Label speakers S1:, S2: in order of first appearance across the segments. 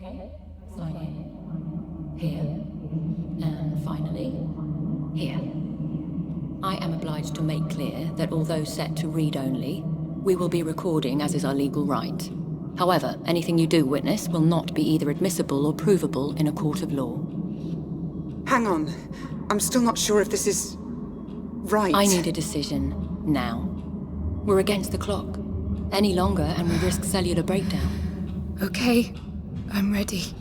S1: Sign in. Here. And finally, here. I am obliged to make clear that although set to read only, we will be recording as is our legal right. However, anything you do witness will not be either admissible or provable in a court of law.
S2: Hang on. I'm still not sure if this is... right.
S1: I need a decision now. We're against the clock. Any longer and we risk cellular breakdown.
S3: Okay, I'm ready.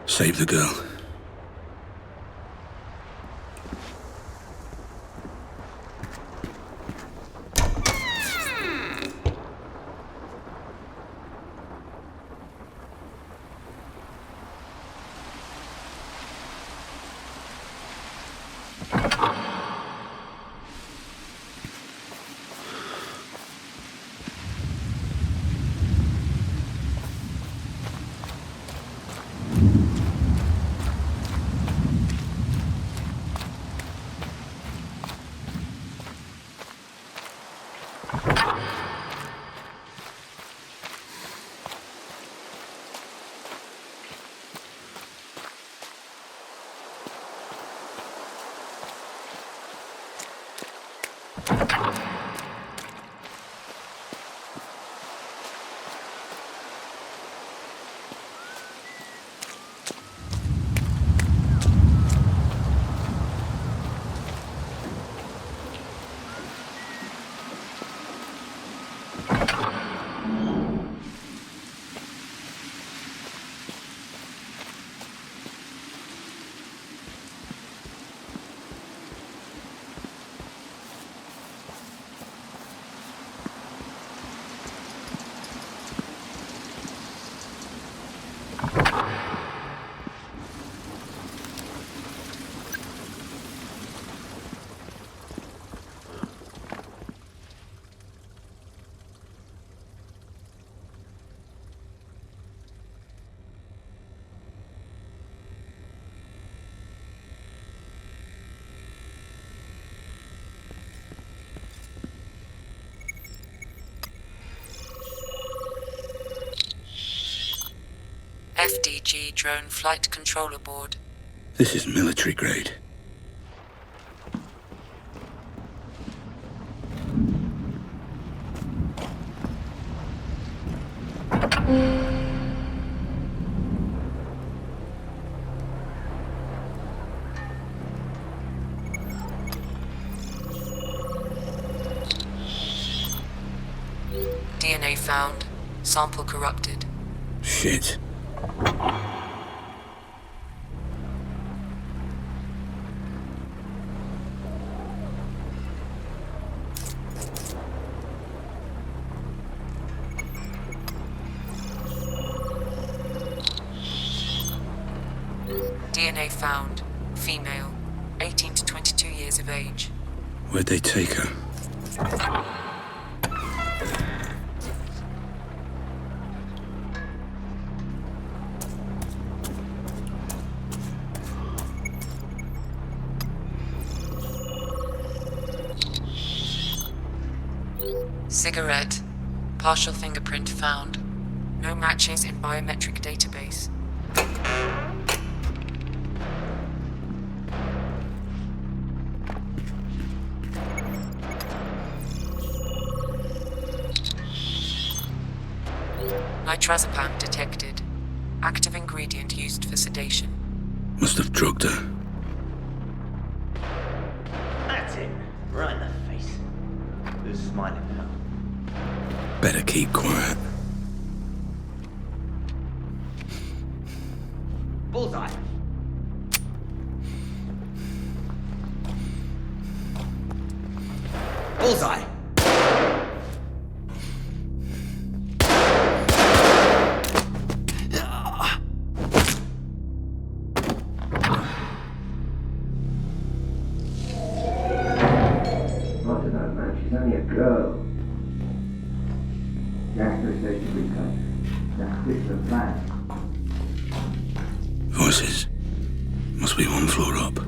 S4: Save the girl.
S5: FDG drone flight controller board.
S4: This is military grade.
S5: DNA found. Sample corrupted.
S4: Shit.
S5: DNA found. Female. 18 to 22 years of age.
S4: Where'd they take her?
S5: Cigarette. Partial fingerprint found. No matches in biometric database. Nitrazepam detected. Active ingredient used for sedation.
S4: Must have drugged her.
S6: That's it. Right in the face. Who's smiling now?
S4: Better keep quiet.
S6: Bullseye. Bullseye.
S7: me a girl. Jasper says she'll be cut. That fits the plan.
S4: Voices. Must be one floor up.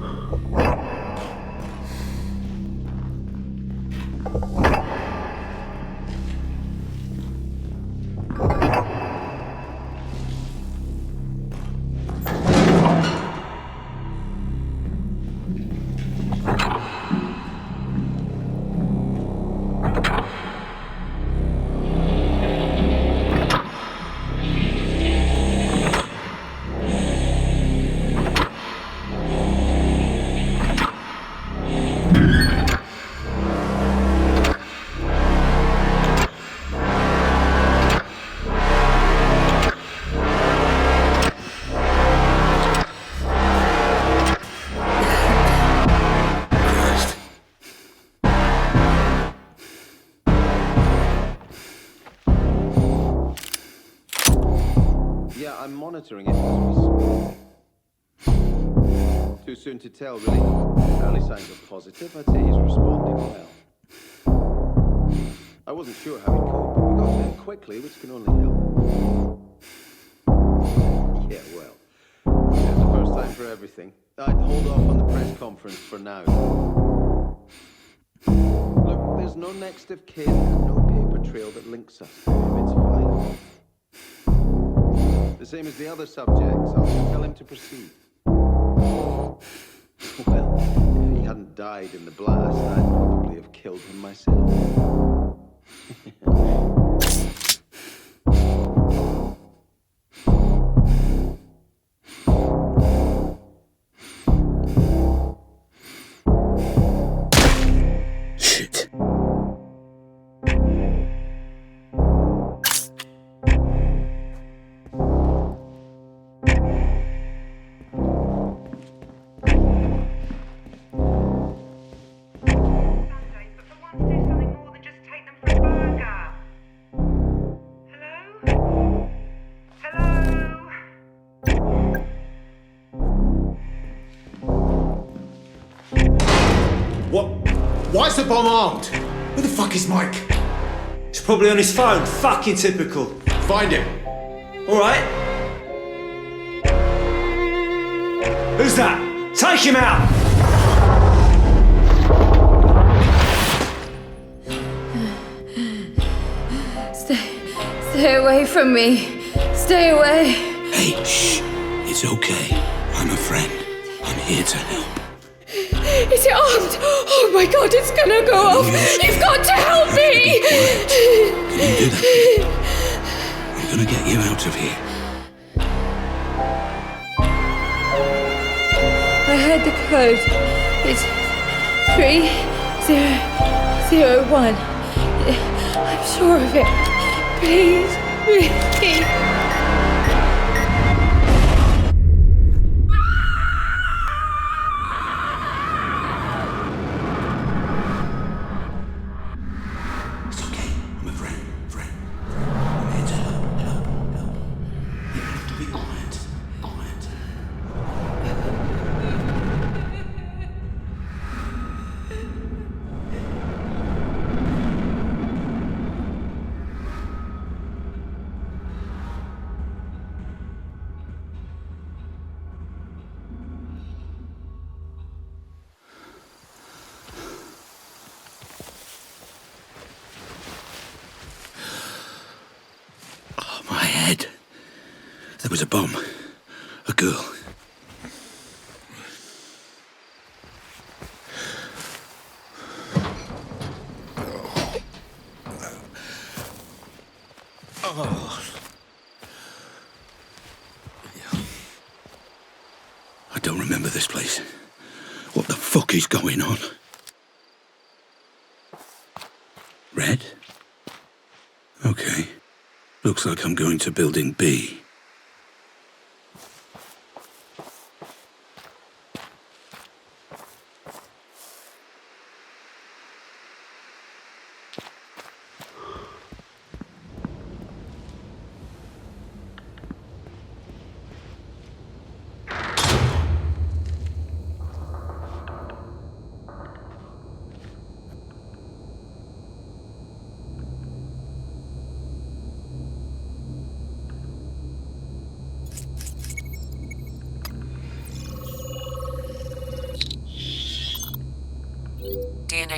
S8: I'm monitoring it as we speak. Too soon to tell, really. Early signs are positive. I'd say he's responding well. I wasn't sure how he'd cope, but we got to him quickly, which can only help. Yeah, well, there's the first time for everything. I'd hold off on the press conference for now. Look, there's no next of kin and no paper trail that links us to him. It's fine. The same as the other subjects. I'll just tell him to proceed. Well, if he hadn't died in the blast, I'd probably have killed him myself.
S4: Shit.
S9: Why is the bomb armed? Where the fuck is Mike?
S10: He's probably on his phone. Fucking typical.
S9: Find him.
S10: Alright. Who's that? Take him out!
S3: Stay away from me. Stay away.
S4: Hey, shh. It's okay. I'm a friend. I'm here to help.
S3: Is it armed? Oh my god, it's gonna go off! You've got to help me!
S4: Can you do that? I'm gonna get you out of here.
S3: I heard the code. It's 3001. I'm sure of it. Please, please.
S4: There was a bomb. A girl. I don't remember this place. What the fuck is going on? Red? Okay. Looks like I'm going to building B.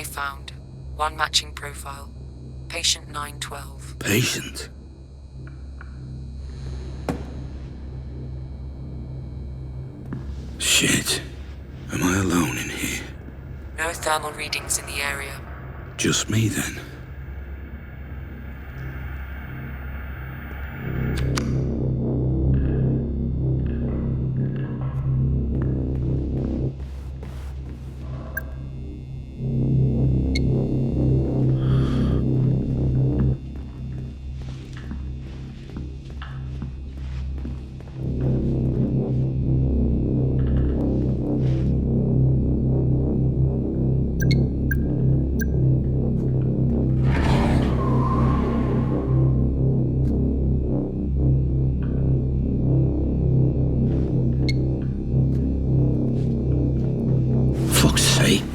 S5: found. One matching profile. Patient 912.
S4: Patient? Shit. Am I alone in here?
S5: No thermal readings in the area.
S4: Just me, then?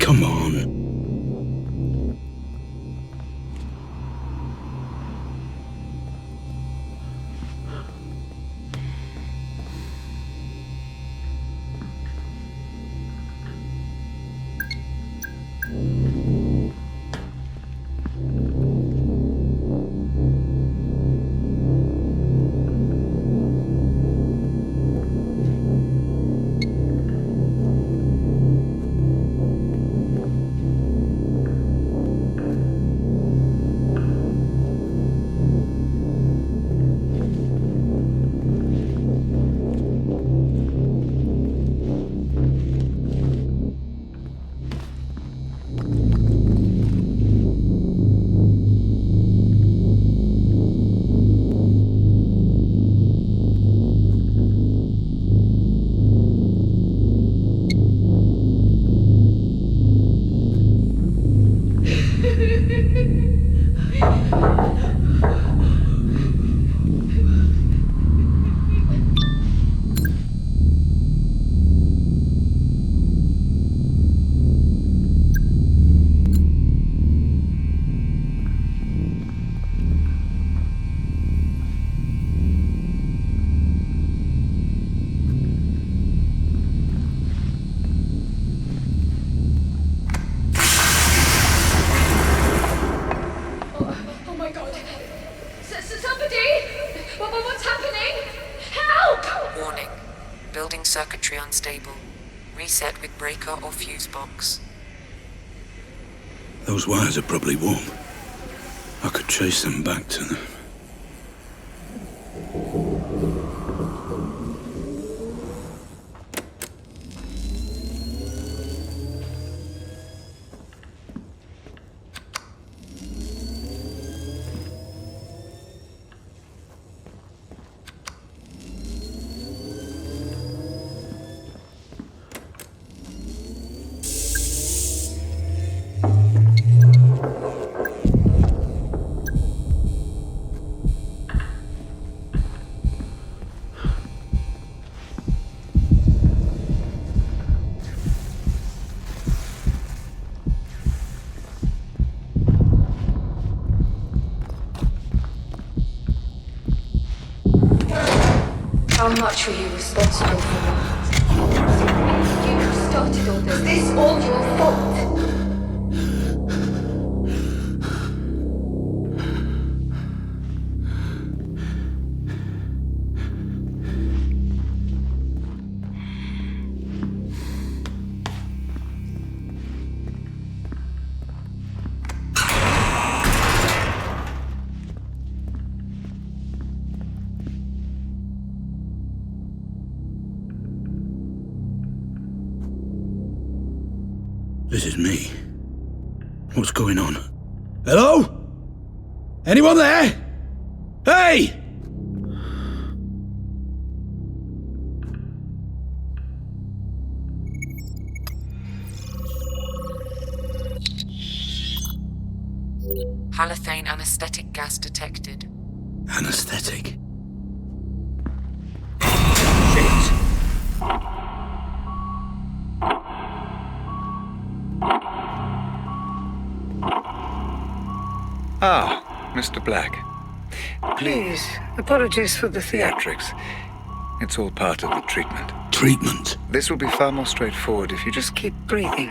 S4: Come on.
S5: Circuitry unstable. Reset with breaker or fuse box.
S4: Those wires are probably warm. I could trace them back to them.
S3: How much were you responsible for that? You started all this. This all your fault.
S4: This is me. What's going on? Hello? Anyone there? Hey!
S5: Halothane anesthetic gas detected.
S4: Anesthetic?
S9: Shit.
S11: Ah, Mr. Black. Please, apologies for the theatrics. It's all part of the treatment.
S4: Treatment?
S11: This will be far more straightforward if you just keep breathing.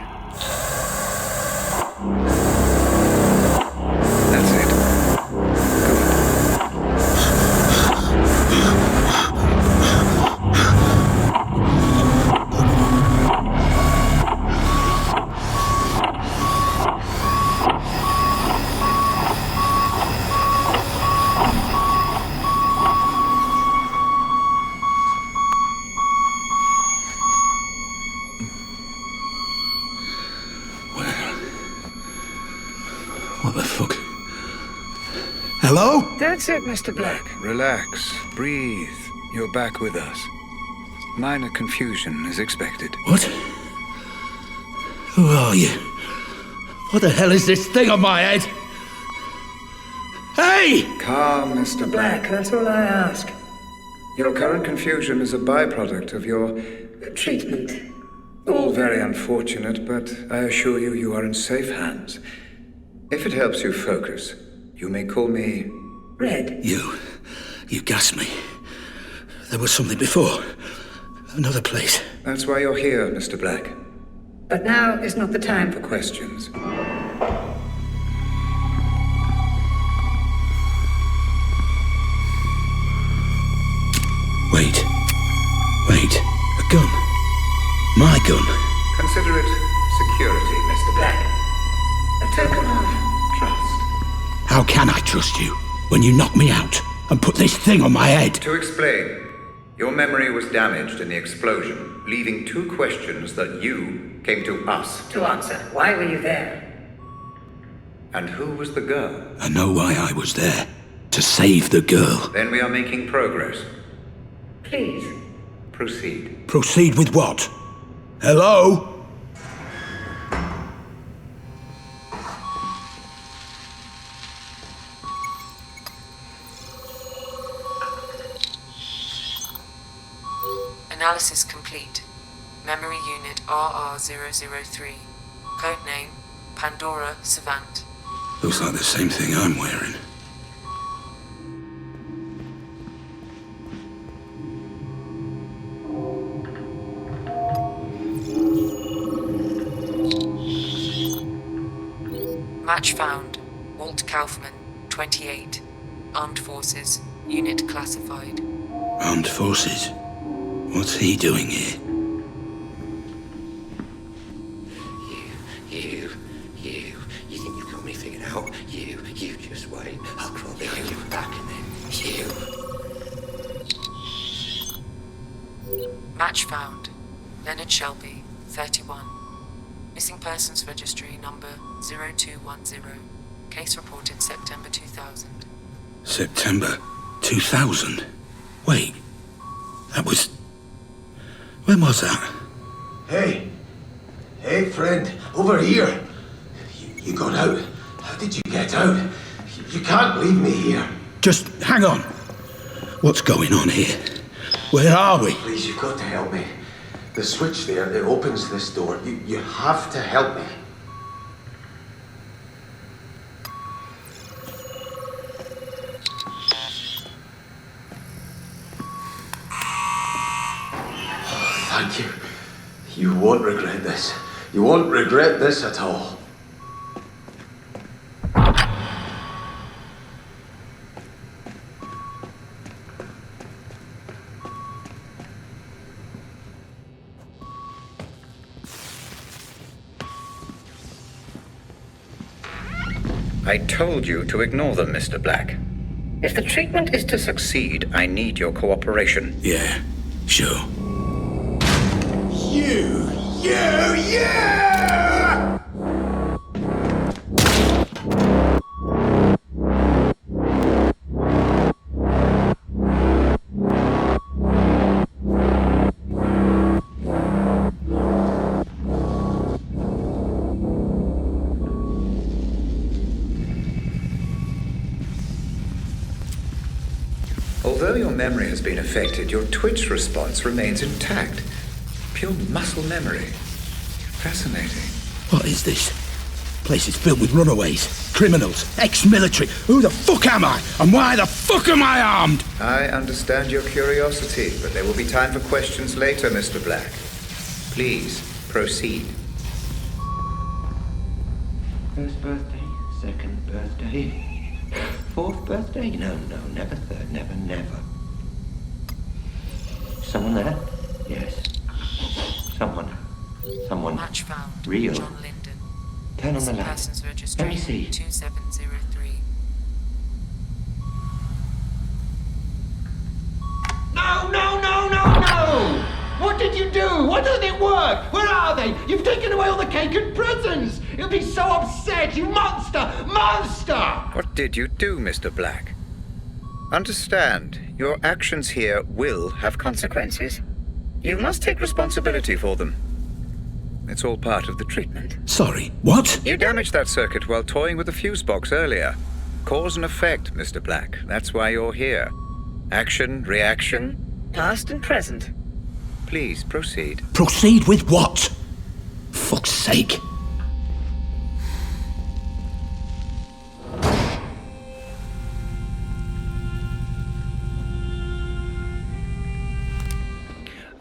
S4: Hello?
S11: That's it, Mr. Black. Relax. Breathe. You're back with us. Minor confusion is expected.
S4: What? Who are you? What the hell is this thing on my head? Hey!
S11: Calm, Mr. Black. That's all I ask. Your current confusion is a byproduct of your treatment. All very unfortunate, but I assure you, you are in safe hands. If it helps you focus, you may call me Red.
S4: You gassed me. There was something before. Another place.
S11: That's why you're here, Mr. Black. But now is not the time for questions.
S4: Wait. A gun. My gun.
S11: Consider it security, Mr. Black. A token of trust.
S4: How can I trust you when you knock me out and put this thing on my head?
S11: To explain, your memory was damaged in the explosion, leaving two questions that you came to us to answer. Why were you there? And who was the girl?
S4: I know why I was there. To save the girl.
S11: Then we are making progress. Please, proceed.
S4: Proceed with what? Hello?
S5: Analysis complete. Memory unit RR003. Codename Pandora Savant.
S4: Looks like the same thing I'm wearing.
S5: Match found. Walt Kaufman, 28. Armed Forces. Unit classified.
S4: Armed Forces? What's he doing here?
S12: You think you've got me figured out? You just wait. I'll crawl behind your back and then
S5: Match found. Leonard Shelby, 31. Missing persons registry number 0210. Case reported September 2000.
S4: September 2000? Wait, that was... When was that?
S9: Hey, friend, over here. You got out. How did you get out? You can't leave me here.
S4: Just hang on. What's going on here? Where are we?
S9: Please, you've got to help me. The switch there, it opens this door. You have to help me. Oh, thank you. You won't regret this. You won't regret this at all.
S11: I told you to ignore them, Mr. Black. If the treatment is to succeed, I need your cooperation.
S4: Yeah, sure.
S9: You!
S11: Although your memory has been affected, your twitch response remains intact. Pure muscle memory. Fascinating.
S4: What is this? Place is filled with runaways, criminals, ex-military. Who the fuck am I? And why the fuck am I armed?
S11: I understand your curiosity, but there will be time for questions later, Mr. Black. Please, proceed.
S12: First birthday, second birthday, fourth birthday? No, never third, never. Someone there? Yes. Someone.
S5: Match found.
S12: Real.
S5: John Linden.
S12: 10 on the
S5: Missing
S12: left.
S5: persons registry
S12: Let me see.
S5: 2703.
S12: No! What did you do? Why doesn't it work? Where are
S9: are they? You've taken away all the cake and presents! He'll be so upset, you monster! Monster!
S11: What did you do, Mr. Black? Understand, your actions here will have consequences. You must take responsibility for them. It's all part of the treatment.
S4: Sorry, what?
S11: You damaged that circuit while toying with the fuse box earlier. Cause and effect, Mr. Black. That's why you're here. Action, reaction, past and present. Please, proceed.
S4: Proceed with what? Fuck's sake.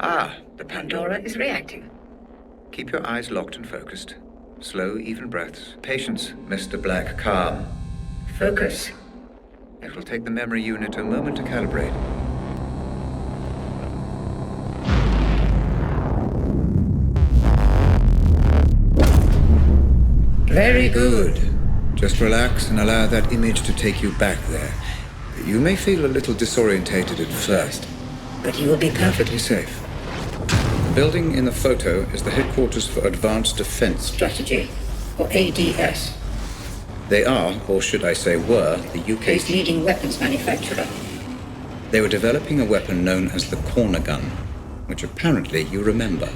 S11: Ah, the Pandora is reacting. Keep your eyes locked and focused. Slow, even breaths. Patience, Mr. Black. Calm. Focus. It will take the memory unit a moment to calibrate. Very good. Just relax and allow that image to take you back there. You may feel a little disorientated at first, but you will be perfectly safe. The building in the photo is the headquarters for Advanced Defense Strategy, or ADS. They are, or should I say were, the UK's leading weapons manufacturer. They were developing a weapon known as the corner gun, which apparently you remember.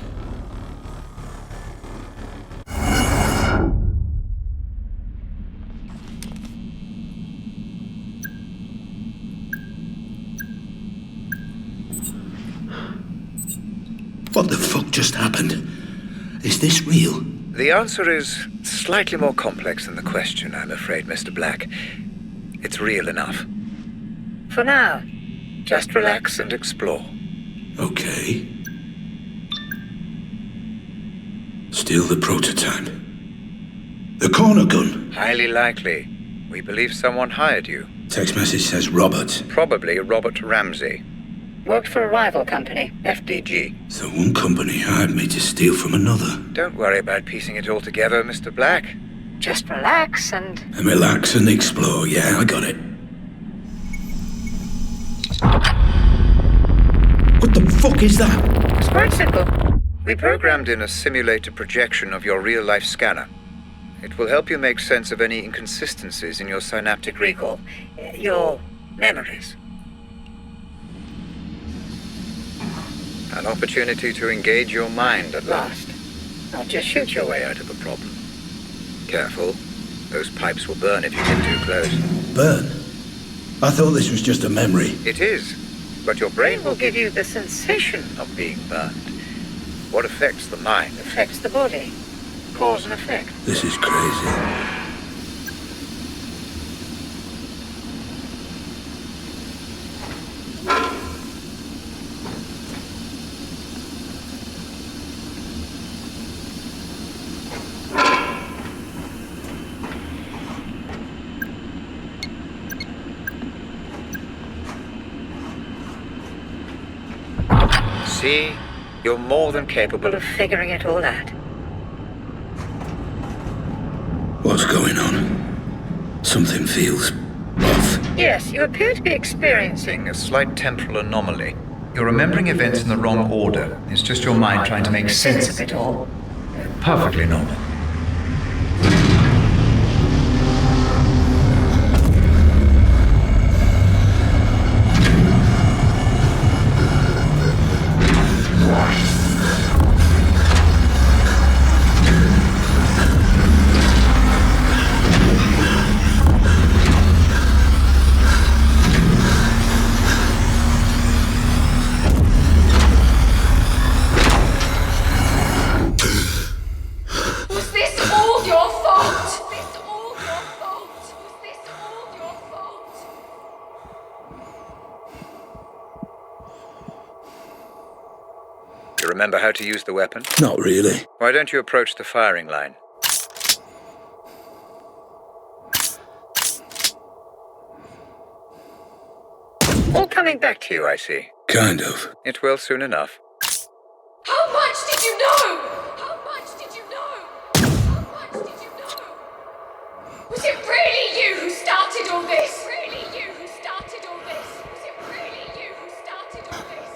S4: What the fuck just happened? Is this real?
S11: The answer is slightly more complex than the question, I'm afraid, Mr. Black. It's real enough. For now, just relax and explore.
S4: Okay. Still the prototype. The corner gun.
S11: Highly likely. We believe someone hired you.
S4: Text message says Robert.
S11: Probably Robert Ramsey. Worked for a rival company, FDG.
S4: So one company hired me to steal from another.
S11: Don't worry about piecing it all together, Mr. Black. Just relax and
S4: relax and explore, yeah, I got it. What the fuck is that?
S11: It's quite simple. We programmed in a simulated projection of your real-life scanner. It will help you make sense of any inconsistencies in your synaptic recall, your memories. An opportunity to engage your mind at last. Not just shoot your way out of a problem. Careful. Those pipes will burn if you get too close.
S4: Burn? I thought this was just a memory.
S11: It is. But your brain will give you the sensation of being burned. What affects the mind affects the body. Cause and effect.
S4: This is crazy.
S11: See? You're more than capable of figuring it all out.
S4: What's going on? Something feels off.
S11: Yes, you appear to be experiencing a slight temporal anomaly. You're remembering events in the wrong order. It's just your mind trying to make sense of it all. Perfectly normal. Remember how to use the weapon?
S4: Not really.
S11: Why don't you approach the firing line? All coming back to you, I see.
S4: Kind of.
S11: It will soon enough.
S3: How much did you know? How much did you know? How much did you know? Was it really you who started all this? Really you who started all this? Was it really you who started all this?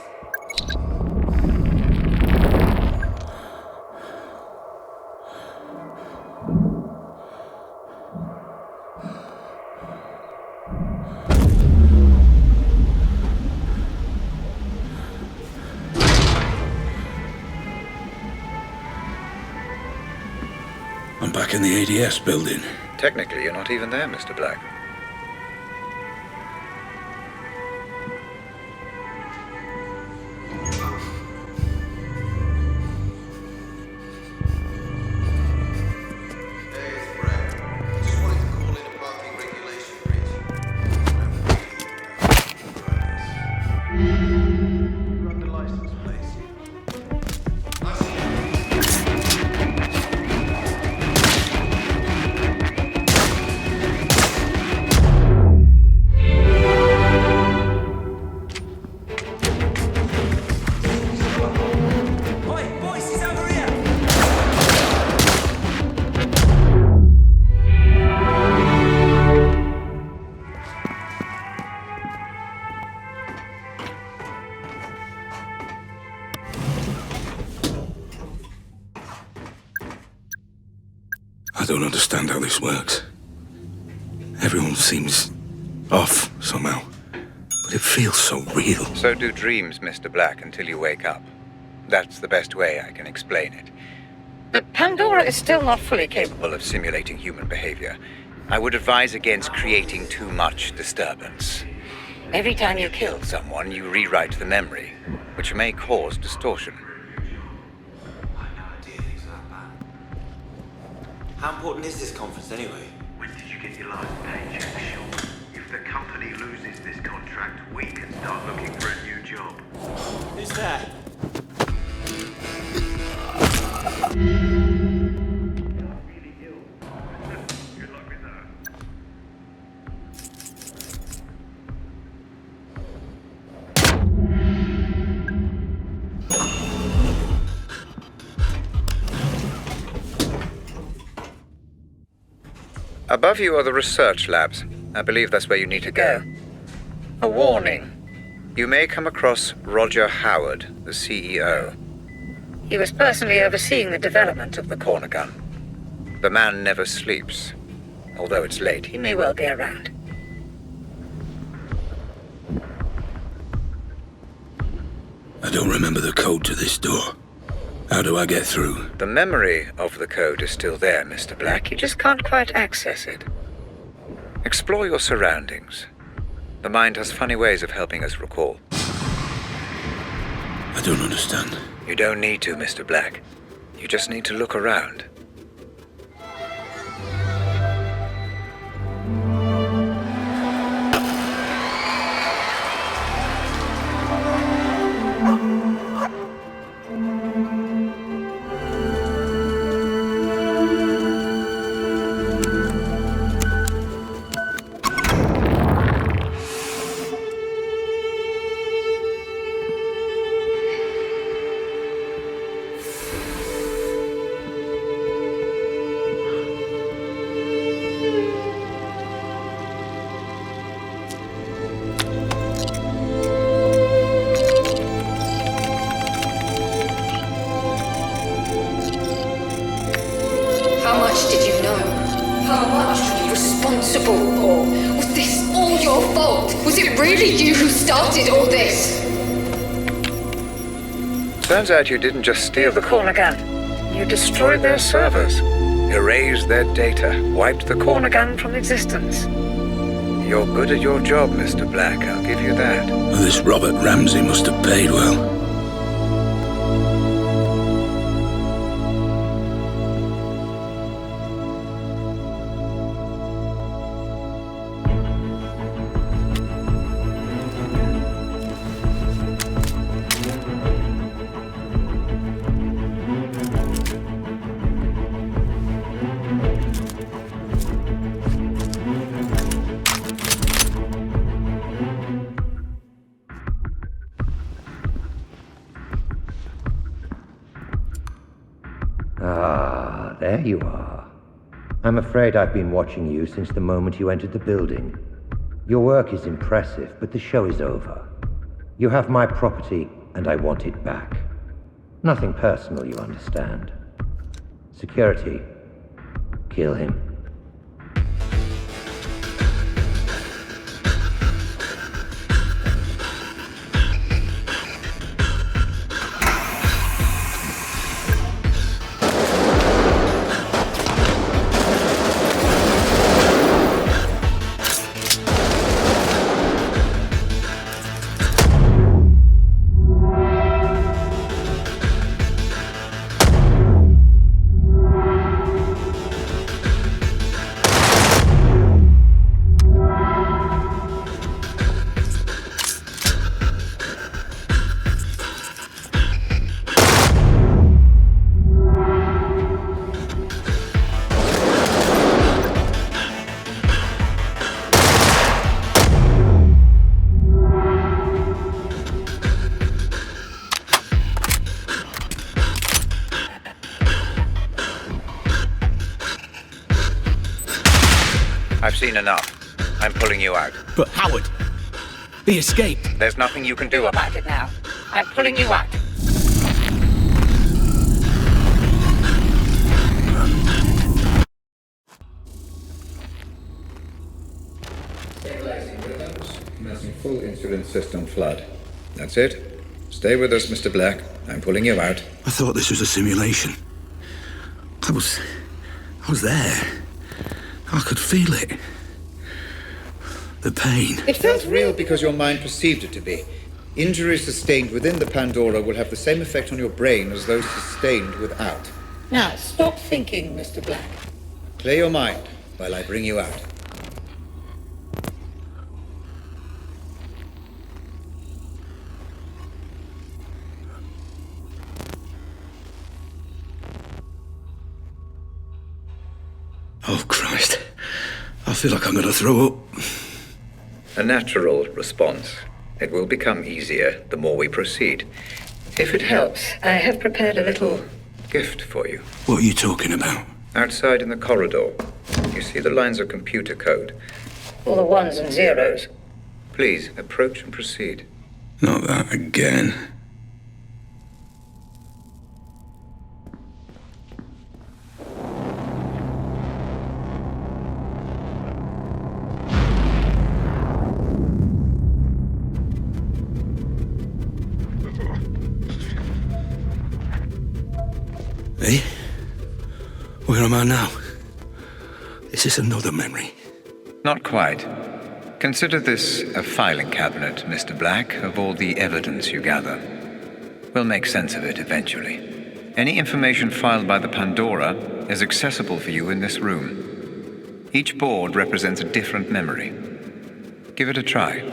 S4: back in the ADS building.
S11: Technically, you're not even there, Mr. Black.
S4: I don't understand how this works. Everyone seems off somehow, but it feels so real.
S11: So do dreams, Mr. Black, until you wake up. That's the best way I can explain it. But Pandora is still not fully capable of simulating human behavior. I would advise against creating too much disturbance. Every time you kill someone, you rewrite the memory, which may cause distortion.
S6: How important is this conference anyway?
S13: When did you get your last paycheck, Sean? If the company loses this contract, we can start looking for a new job.
S6: Who's that?
S13: Good luck with that.
S11: Above you are the research labs. I believe that's where you need to go. A warning. You may come across Roger Howard, the CEO. He was personally overseeing the development of the corner gun. The man never sleeps. Although it's late, he may well be around.
S4: I don't remember the code to this door. How do I get through?
S11: The memory of the code is still there, Mr. Black. You just can't quite access it. Explore your surroundings. The mind has funny ways of helping us recall.
S4: I don't understand.
S11: You don't need to, Mr. Black. You just need to look around. Turns out you didn't just steal the corner gun. You destroyed their servers, erased their data, wiped the corner gun from existence. You're good at your job, Mr. Black, I'll give you that.
S4: Well, this Robert Ramsey must have paid well.
S14: There you are. I'm afraid I've been watching you since the moment you entered the building. Your work is impressive, but the show is over. You have my property, and I want it back. Nothing personal, you understand. Security. Kill him.
S15: seen enough. I'm pulling you out.
S4: But Howard, he escaped.
S15: There's nothing you can do about it now. I'm pulling you out.
S11: Stabilizing rhythms. Commencing full insulin system flood. That's it. Stay with us, Mr. Black. I'm pulling you out.
S4: I thought this was a simulation. I was there. I could feel it. The pain.
S11: It felt real because your mind perceived it to be. Injuries sustained within the Pandora will have the same effect on your brain as those sustained without.
S16: Now, stop thinking, Mr. Black.
S11: Clear your mind while I bring you out.
S4: Oh, Christ. I feel like I'm gonna throw up.
S11: A natural response. It will become easier the more we proceed. If it helps, I have prepared a little gift for you.
S4: What are you talking about?
S11: Outside in the corridor, you see the lines of computer code.
S16: All the ones and zeros.
S11: Please, approach and proceed.
S4: Not that again. Hey? Where am I now? Is this another memory?
S11: Not quite. Consider this a filing cabinet, Mr. Black, of all the evidence you gather. We'll make sense of it eventually. Any information filed by the Pandora is accessible for you in this room. Each board represents a different memory. Give it a try.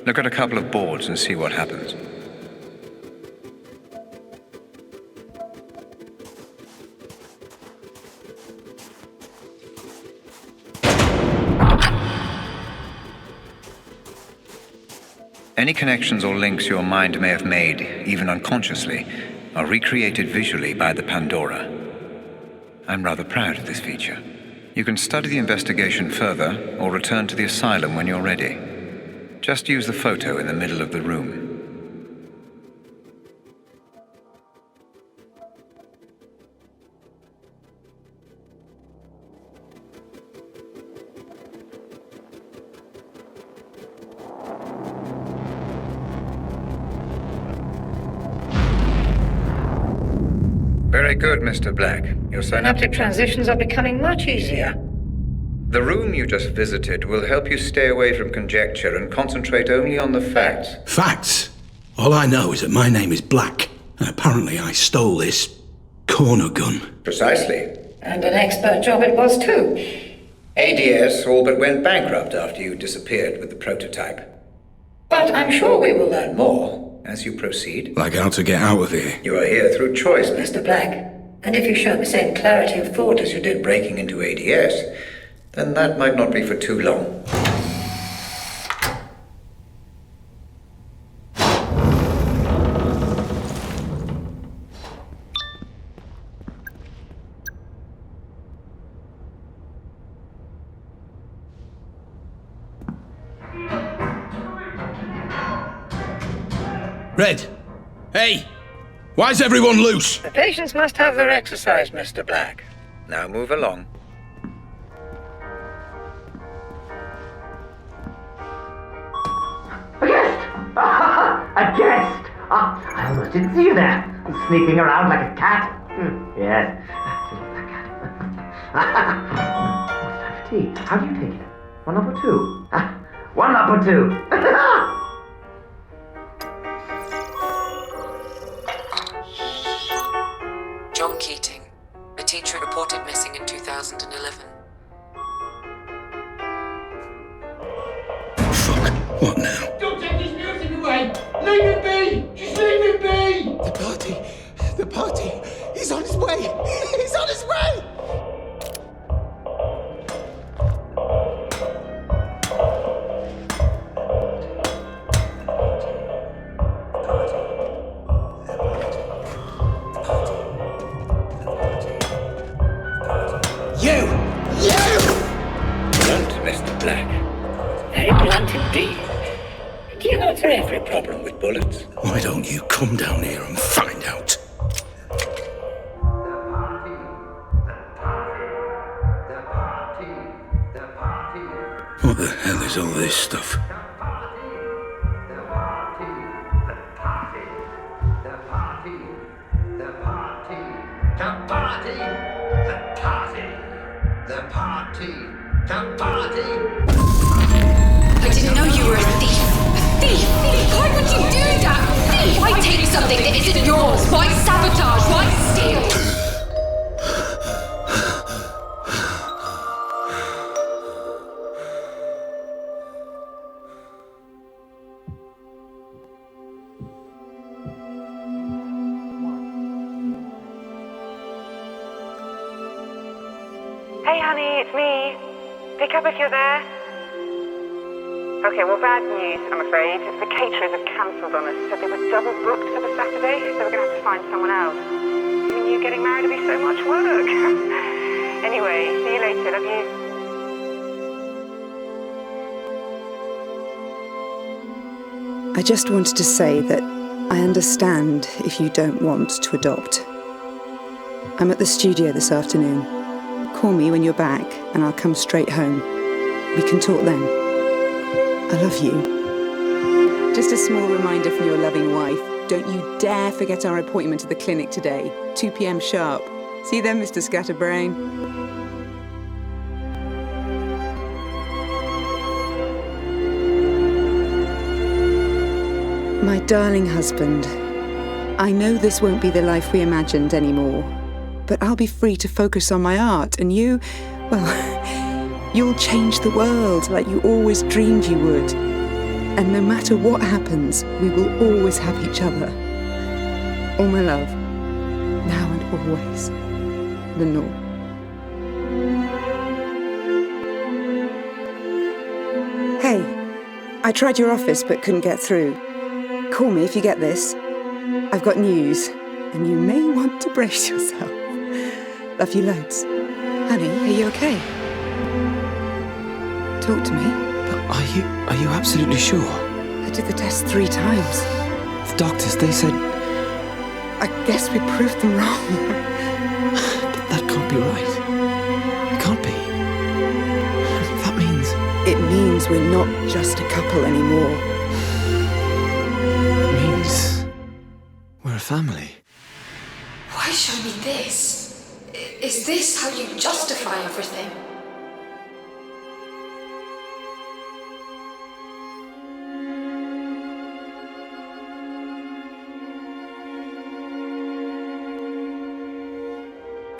S11: Look at a couple of boards and see what happens. Any connections or links your mind may have made, even unconsciously, are recreated visually by the Pandora. I'm rather proud of this feature. You can study the investigation further, or return to the asylum when you're ready. Just use the photo in the middle of the room. Very good, Mr. Black. Your
S16: Synaptic transitions are becoming much easier.
S11: The room you just visited will help you stay away from conjecture and concentrate only on the facts.
S4: Facts? All I know is that my name is Black, and apparently I stole this corner gun.
S11: Precisely.
S16: And an expert job it was too.
S11: ADS all but went bankrupt after you disappeared with the prototype.
S16: But I'm sure we will learn more.
S11: As you proceed.
S4: Like how to get out of here.
S11: You are here through choice,
S16: Mr. Black. And if you show the same clarity of thought as you did
S11: breaking into ADS, then that might not be for too long.
S4: Red! Hey! Why's everyone loose?
S16: The patients must have their exercise, Mr. Black.
S11: Now move along.
S6: A guest! A guest! I almost didn't see you there. Sneaking around like a cat. Yes. Almost time for tea. How do you take it? 1 up or 2? 1 up or 2?
S5: John Keating, a teacher reported missing in 2011.
S4: Fuck, what now?
S9: Don't take his music away! Leave it be! Just leave it be!
S2: The party, he's on his way! He's on his way!
S16: Very blunt indeed. Do you know for every problem with bullets?
S4: Why don't you come down here and find out? What the hell is all this stuff?
S3: I didn't know you were a thief. A thief! Why would you do that? Thief! Why take something that isn't yours? Why sabotage? Why steal?
S17: Hey honey, it's me. Pick up if you're there. Okay, well, bad news, I'm afraid. The caterers have cancelled on us. Said they were double booked for the Saturday, so we're going to have to find someone else. Even you getting married would be so much work. Anyway, see you later. Love you.
S2: I just wanted to say that I understand if you don't want to adopt. I'm at the studio this afternoon. Call me when you're back, and I'll come straight home. We can talk then. I love you. Just a small reminder from your loving wife. Don't you dare forget our appointment at the clinic today. 2 p.m. sharp. See you then, Mr. Scatterbrain. My darling husband, I know this won't be the life we imagined anymore, but I'll be free to focus on my art, and you, well, you'll change the world like you always dreamed you would. And no matter what happens, we will always have each other. All my love, now and always, Lenore. Hey, I tried your office but couldn't get through. Call me if you get this. I've got news, and you may want to brace yourself. Love you loads. Honey, are you okay? Talk to me.
S18: But are you absolutely sure?
S2: I did the test 3 times.
S18: The doctors, they said...
S2: I guess we proved them wrong.
S18: But that can't be right. It can't be. That means...
S2: It means we're not just a couple anymore.
S18: It means... we're a family.
S3: Why show me this? Is this how you justify everything?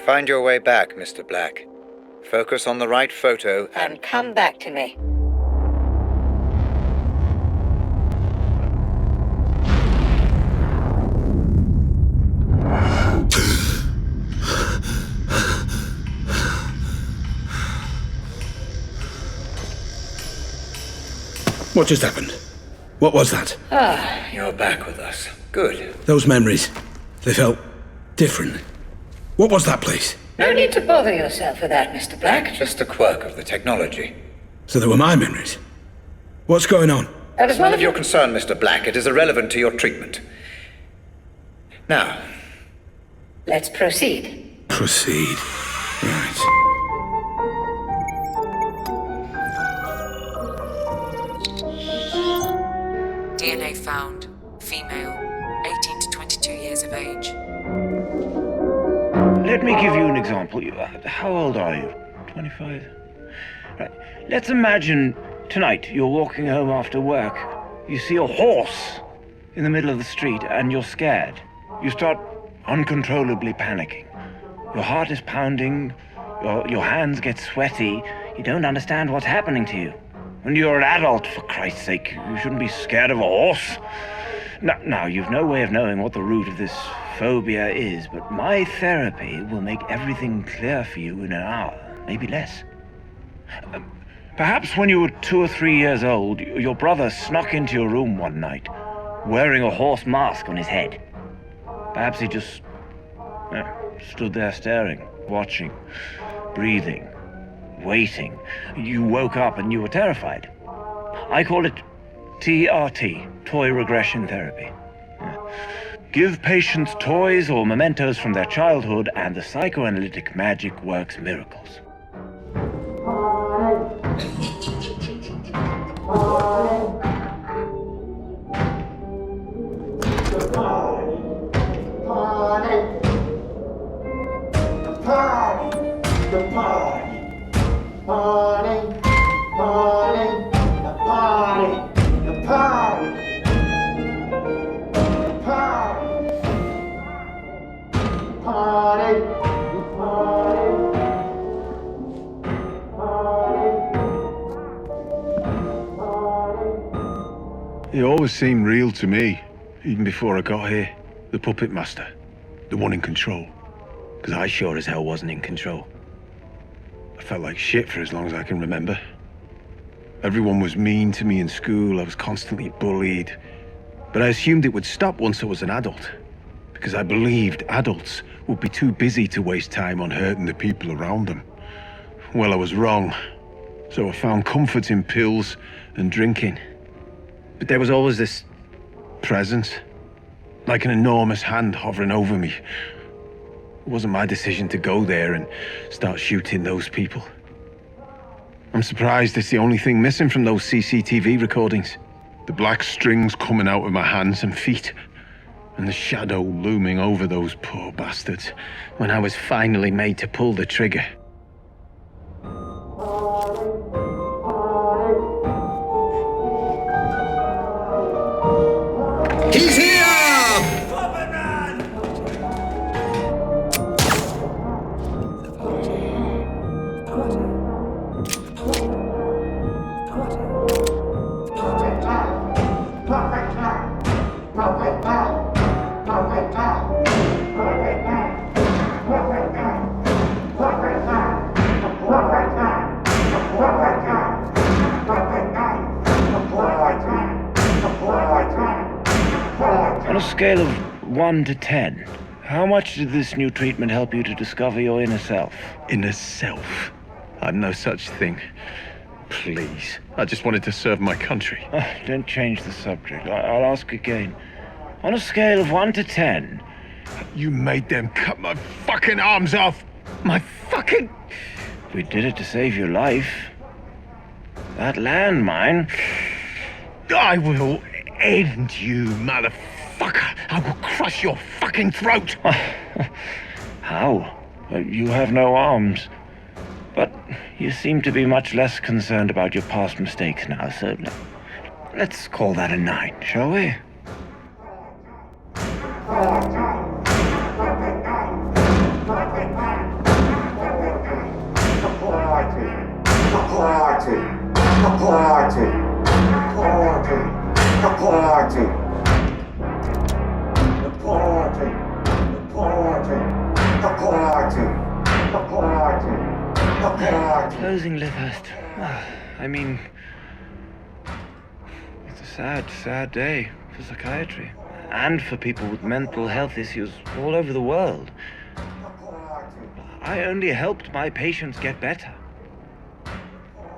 S15: Find your way back, Mr. Black. Focus on the right photo
S16: And come back to me.
S4: What just happened? What was that?
S15: Ah, you're back with us. Good.
S4: Those memories, they felt different. What was that place?
S16: No need to bother yourself with that, Mr. Black.
S15: Just a quirk of the technology.
S4: So they were my memories. What's going on?
S16: That is
S15: None of your concern, Mr. Black. It is irrelevant to your treatment. Now.
S16: Let's proceed.
S4: Proceed. Right.
S5: DNA found. Female. 18 to 22 years of age.
S13: Let me give you an example. How old are you? 25? Right. Let's imagine tonight you're walking home after work. You see a horse in the middle of the street and you're scared. You start uncontrollably panicking. Your heart is pounding, your hands get sweaty. You don't understand what's happening to you. And you're an adult, for Christ's sake. You shouldn't be scared of a horse. Now, you've no way of knowing what the root of this phobia is, but my therapy will make everything clear for you in an hour, maybe less. Perhaps when you were 2 or 3 years old, your brother snuck into your room one night, wearing a horse mask on his head. Perhaps he just stood there staring, watching, breathing, waiting. You woke up and you were terrified. I call it TRT, Toy Regression Therapy. Give patients toys or mementos from their childhood, and the psychoanalytic magic works miracles.
S19: He always seemed real to me, even before I got here. The puppet master, the one in control.
S13: Because I sure as hell wasn't in control.
S19: I felt like shit for as long as I can remember. Everyone was mean to me in school, I was constantly bullied. But I assumed it would stop once I was an adult. Because I believed adults would be too busy to waste time on hurting the people around them. Well, I was wrong. So I found comfort in pills and drinking. But there was always this presence, like an enormous hand hovering over me. It wasn't my decision to go there and start shooting those people. I'm surprised it's the only thing missing from those CCTV recordings. The black strings coming out of my hands and feet, and the shadow looming over those poor bastards when I was finally made to pull the trigger.
S12: He's here!
S13: On a scale of 1 to 10, how much did this new treatment help you to discover your inner self?
S19: Inner self? I'm no such thing. Please. I just wanted to serve my country.
S13: Don't change the subject. I'll ask again. On a scale of 1 to 10...
S19: You made them cut my fucking arms off! My fucking...
S13: We did it to save your life. That landmine...
S19: I will end you, motherfucker! I will crush your fucking throat!
S13: How? You have no arms. But you seem to be much less concerned about your past mistakes now, so let's call that a 9, shall we? Closing Lythurst. I mean, it's a sad, sad day for psychiatry. And for people with mental health issues all over the world. I only helped my patients get better.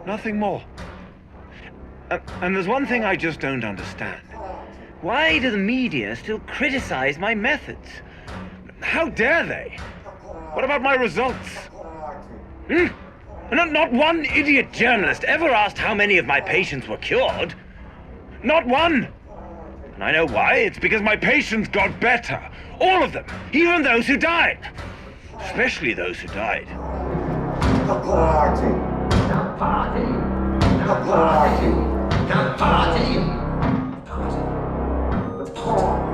S13: Nothing more. And there's one thing I just don't understand. Why do the media still criticize my methods? How dare they? What about my results? Not one idiot journalist ever asked how many of my patients were cured. Not one. And I know why. It's because my patients got better. All of them. Even those who died. Especially those who died.
S12: The party. The party. The party. The party. The party.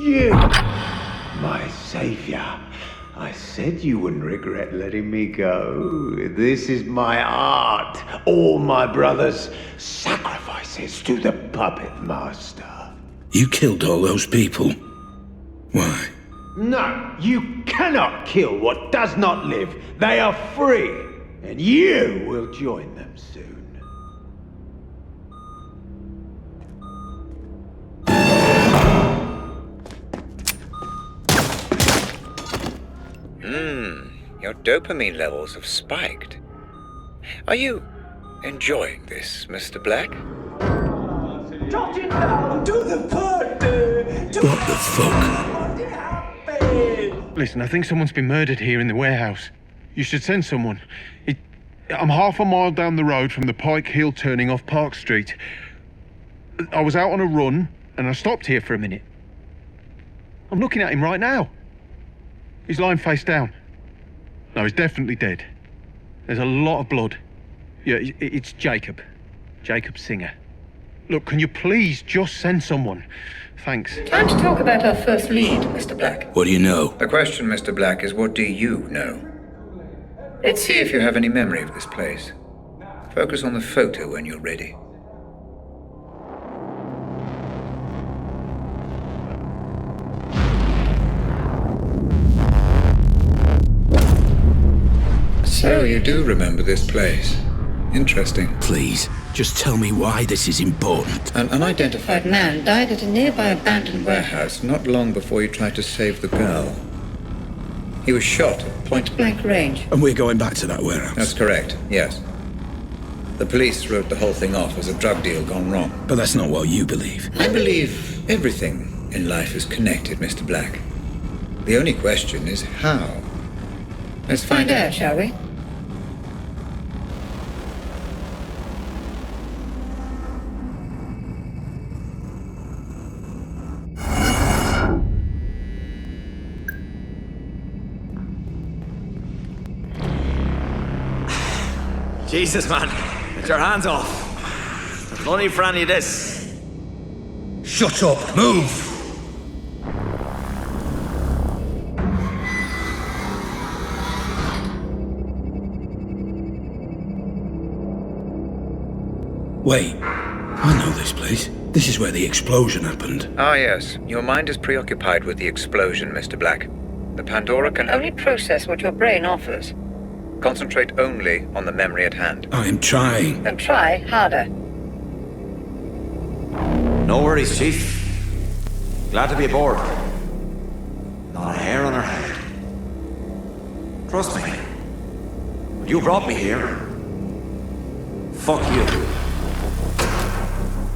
S9: You, my savior. I said you wouldn't regret letting me go. This is my art. All my brothers' sacrifices. access to the puppet master.
S4: You killed all those people. Why?
S9: No, you cannot kill what does not live. They are free, and you will join them soon.
S15: Your dopamine levels have spiked. Are you enjoying this, Mr. Black?
S9: Jot it down to the party!
S4: What the fuck?
S19: Listen, I think someone's been murdered here in the warehouse. You should send someone. I'm half a mile down the road from the Pike Hill turning off Park Street. I was out on a run, and I stopped here for a minute. I'm looking at him right now. He's lying face down. No, he's definitely dead. There's a lot of blood. Yeah, it's Jacob. Jacob Singer. Look, can you please just send someone? Thanks.
S16: Time to talk about our first lead, Mr. Black.
S4: What do you know?
S11: The question, Mr. Black, is what do you know? Let's see if you have any memory of this place. Focus on the photo when you're ready. So you do remember this place. Interesting.
S4: Please, just tell me why this is important.
S11: An unidentified man died at a nearby abandoned warehouse not long before you tried to save the girl. He was shot at point-blank range.
S4: And we're going back to that warehouse?
S11: That's correct, yes. The police wrote the whole thing off as a drug deal gone wrong.
S4: But that's not what you believe.
S11: I believe everything in life is connected, Mr. Black. The only question is how. Let's find out, shall we?
S10: Jesus, man. Get your hands off. There's no need for any of this.
S4: Shut up. Move. Wait. I know this place. This is where the explosion happened.
S11: Ah, yes. Your mind is preoccupied with the explosion, Mr. Black. The Pandora can only process what your brain offers. Concentrate only on the memory at hand.
S4: I am trying.
S16: Then try harder.
S10: No worries, Chief. Glad to be aboard. Not a hair on her head. Trust me. You brought me here. Fuck you.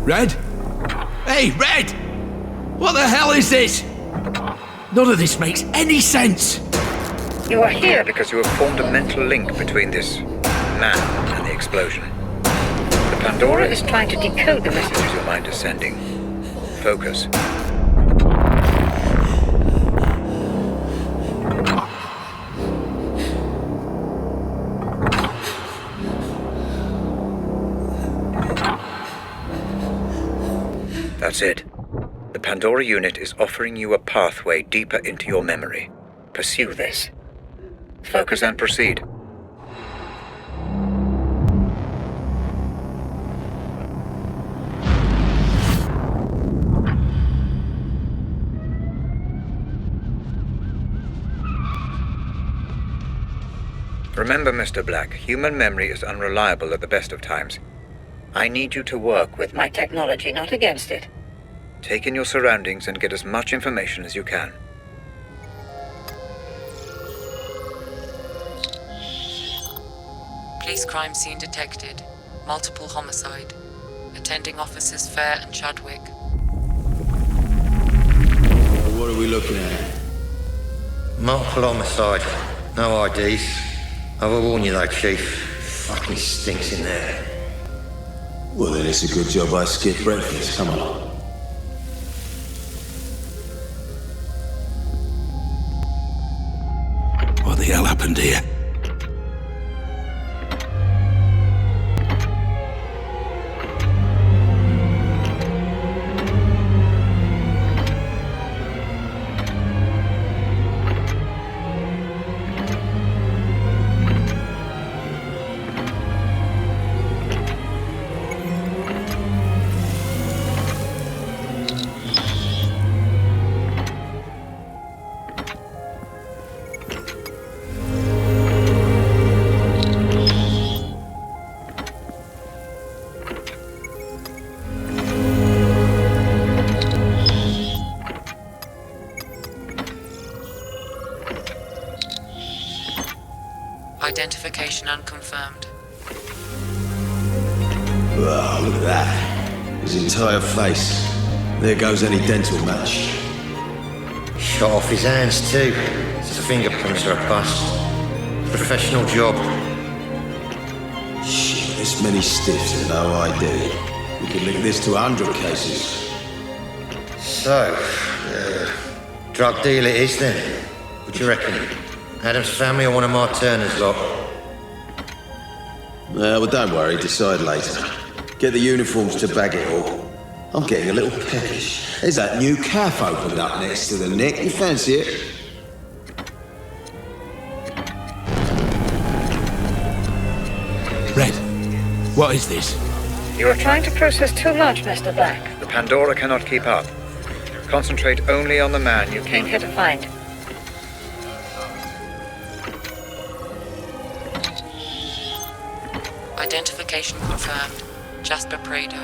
S4: Red? Hey, Red! What the hell is this? None of this makes any sense.
S16: You are here
S11: because you have formed a mental link between this man and the explosion. The Pandora is trying to decode the messages your mind is sending. Focus. That's it. The Pandora unit is offering you a pathway deeper into your memory. Pursue this. Focus and proceed. Remember, Mr. Black, human memory is unreliable at the best of times. I need you to work with
S16: my technology, not against it.
S11: Take in your surroundings and get as much information as you can.
S5: Police crime scene detected. Multiple homicide. Attending officers Fair and Chadwick.
S12: What are we looking at?
S14: Multiple homicide. No IDs. I will warn you though, Chief. Fucking stinks in there.
S12: Well, then it's a good job I skipped breakfast. Come on.
S4: What the hell happened here?
S5: Identification unconfirmed.
S9: Wow, look at that. His entire face. There goes any dental match.
S14: Shot off his hands too. His fingerprints are a bust. Professional job.
S9: Shit, this many stiffs and no ID. We could link this to 100 cases.
S14: So, drug deal it is then. What do you reckon? Adam's family or one of my Turner's lot?
S9: Well, don't worry, decide later. Get the uniforms to bag it all. I'm getting a little peckish. There's that new cafe opened up next to the Nick. You fancy it?
S4: Red, what is this?
S16: You are trying to process too much, Mr. Black.
S15: The Pandora cannot keep up. Concentrate only on the man you came here to find.
S5: Identification confirmed. Jasper Prado.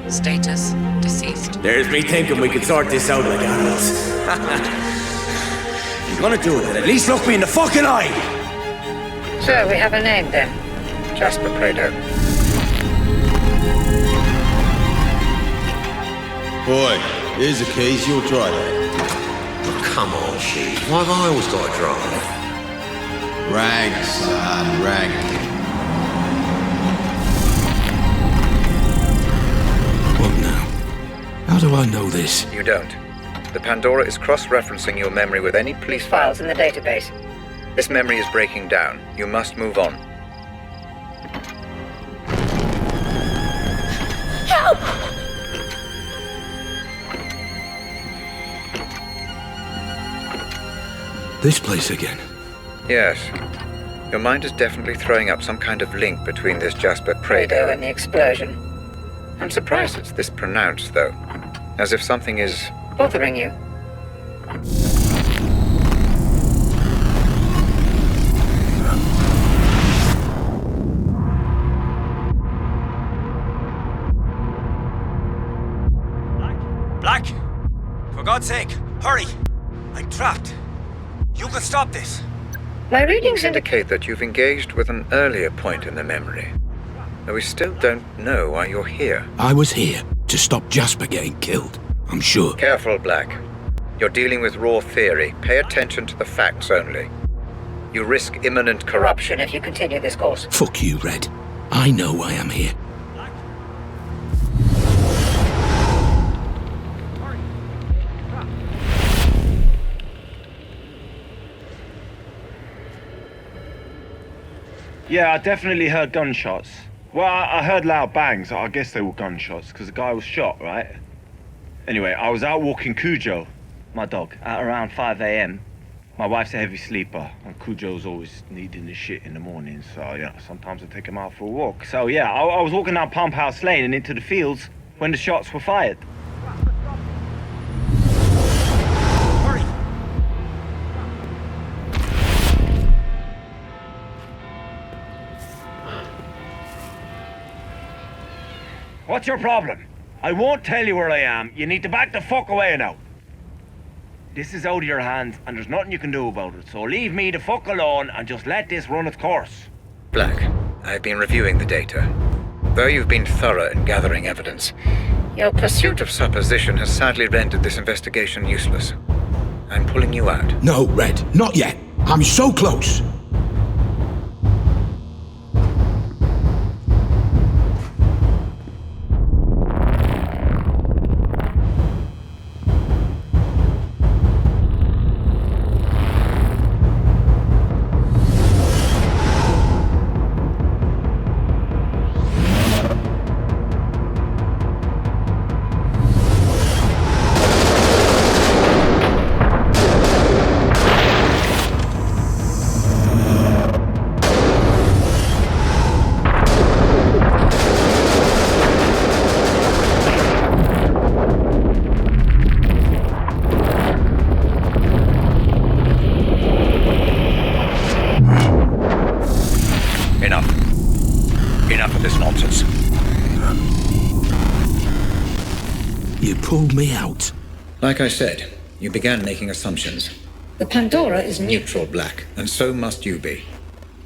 S5: Status, deceased.
S12: There's me thinking we could sort this out like adults. If you're gonna do it, then at least look me in the fucking eye!
S16: So, we have a name then. Jasper Prado.
S9: Boy, here's the keys, you'll drive it.
S14: Oh, come on, Chief. Why have I always got to drive?
S9: Rank, son, rank.
S4: What now? How do I know this?
S15: You don't. The Pandora is cross-referencing your memory with any police
S16: Files in the database.
S15: This memory is breaking down. You must move on.
S3: Help!
S4: This place again?
S15: Yes. Your mind is definitely throwing up some kind of link between this Jasper
S16: Prado
S15: Prado
S16: and the explosion.
S15: I'm surprised it's this pronounced, though. As if something is...
S16: bothering you.
S12: Black! For God's sake, hurry! I'm trapped. You can stop this.
S16: My readings
S15: indicate that you've engaged with an earlier point in the memory. Though we still don't know why you're here.
S4: I was here to stop Jasper getting killed, I'm sure.
S15: Careful, Black. You're dealing with raw theory. Pay attention to the facts only. You risk imminent corruption
S16: if you continue this course.
S4: Fuck you, Red. I know why I'm here.
S13: Yeah, I definitely heard gunshots. Well, I heard loud bangs. I guess they were gunshots, because the guy was shot, right? Anyway, I was out walking Cujo, my dog, at around 5 a.m. My wife's a heavy sleeper, and Cujo's always needing his shit in the morning, so, you know, sometimes I take him out for a walk. So, yeah, I was walking down Pump House Lane and into the fields when the shots were fired. What's your problem? I won't tell you where I am. You need to back the fuck away now. This is out of your hands, and there's nothing you can do about it, so leave me the fuck alone and just let this run its course.
S15: Black, I've been reviewing the data. Though you've been thorough in gathering evidence, your pursuit of supposition has sadly rendered this investigation useless. I'm pulling you out.
S4: No, Red, not yet. I'm so close.
S15: Enough of this nonsense.
S4: You pulled me out.
S15: Like I said, you began making assumptions.
S16: The Pandora is
S15: Neutral, Black, and so must you be.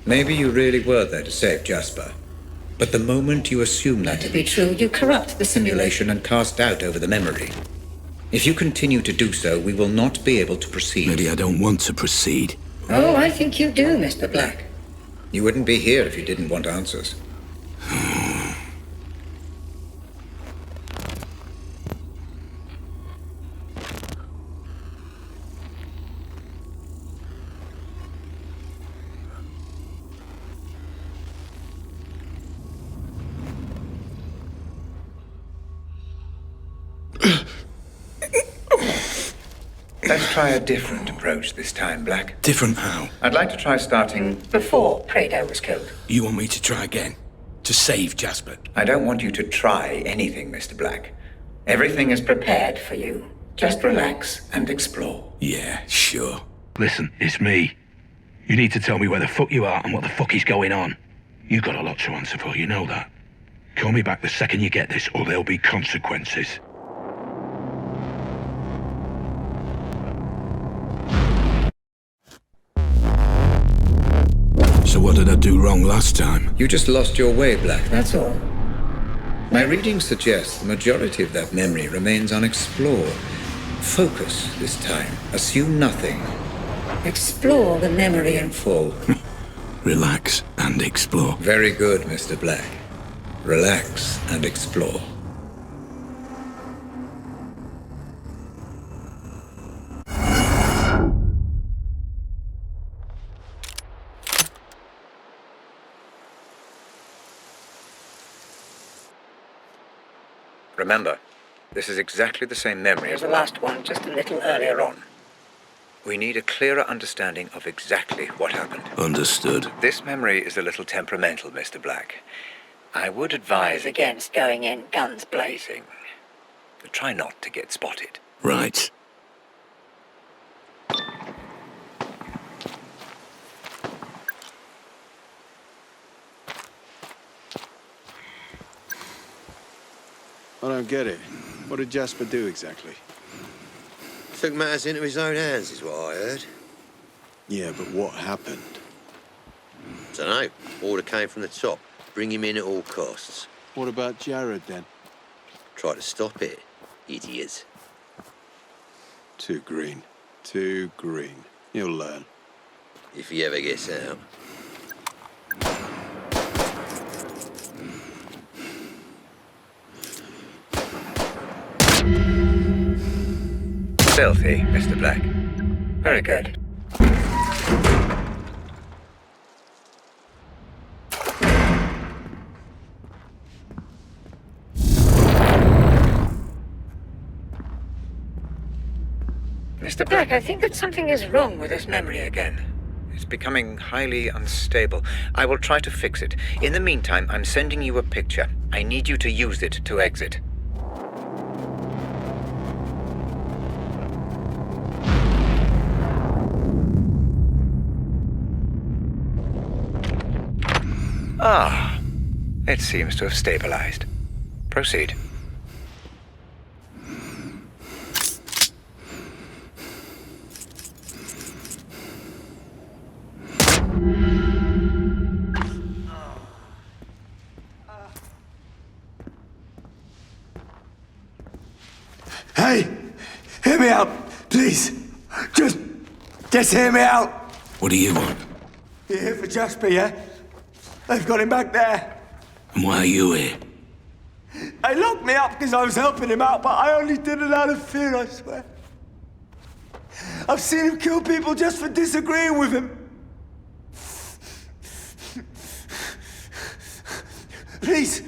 S15: Maybe you really were there to save Jasper. But the moment you assume that
S16: To be true, you corrupt the simulation.
S15: and cast doubt over the memory. If you continue to do so, we will not be able to proceed.
S4: Maybe I don't want to proceed.
S16: Oh, I think you do, Mr. Black.
S15: You wouldn't be here if you didn't want answers. Let's try a different approach this time, Black.
S4: Different how?
S15: I'd like to try starting
S16: Before Prado was killed.
S4: You want me to try again? To save Jasper?
S15: I don't want you to try anything, Mr. Black. Everything is
S16: Prepared for you.
S15: Just relax and explore.
S4: Yeah, sure.
S19: Listen, it's me. You need to tell me where the fuck you are and what the fuck is going on. You got a lot to answer for, you know that. Call me back the second you get this, or there'll be consequences.
S4: So what did I do wrong last time?
S15: You just lost your way, Black, that's all. My reading suggests the majority of that memory remains unexplored. Focus this time. Assume nothing.
S16: Explore the memory
S15: In full.
S4: Relax and explore.
S15: Very good, Mr. Black. Relax and explore. Remember, this is exactly the same memory as
S16: the last one, just a little earlier on.
S15: We need a clearer understanding of exactly what happened.
S4: Understood.
S15: This memory is a little temperamental, Mr. Black. I would advise
S16: Against going in guns blazing.
S15: Try not to get spotted.
S4: Right.
S8: I don't get it. What did Jasper do exactly?
S9: Took matters into his own hands, is what I heard.
S8: Yeah, but what happened?
S9: Dunno. Order came from the top. Bring him in at all costs.
S8: What about Jared, then?
S9: Try to stop it, idiot.
S8: Too green. Too green. He'll learn.
S9: If he ever gets out.
S15: Stealthy, Mr. Black. Very good.
S16: Mr. Black, I think that something is wrong with this memory again.
S15: It's becoming highly unstable. I will try to fix it. In the meantime, I'm sending you a picture. I need you to use it to exit. Ah, it seems to have stabilized. Proceed.
S20: Hey, hear me out, please. Just hear me out.
S4: What do you want?
S20: You're here for Jasper, yeah? They've got him back there.
S4: And why are you here?
S20: They locked me up because I was helping him out, but I only did it out of fear, I swear. I've seen him kill people just for disagreeing with him. Please,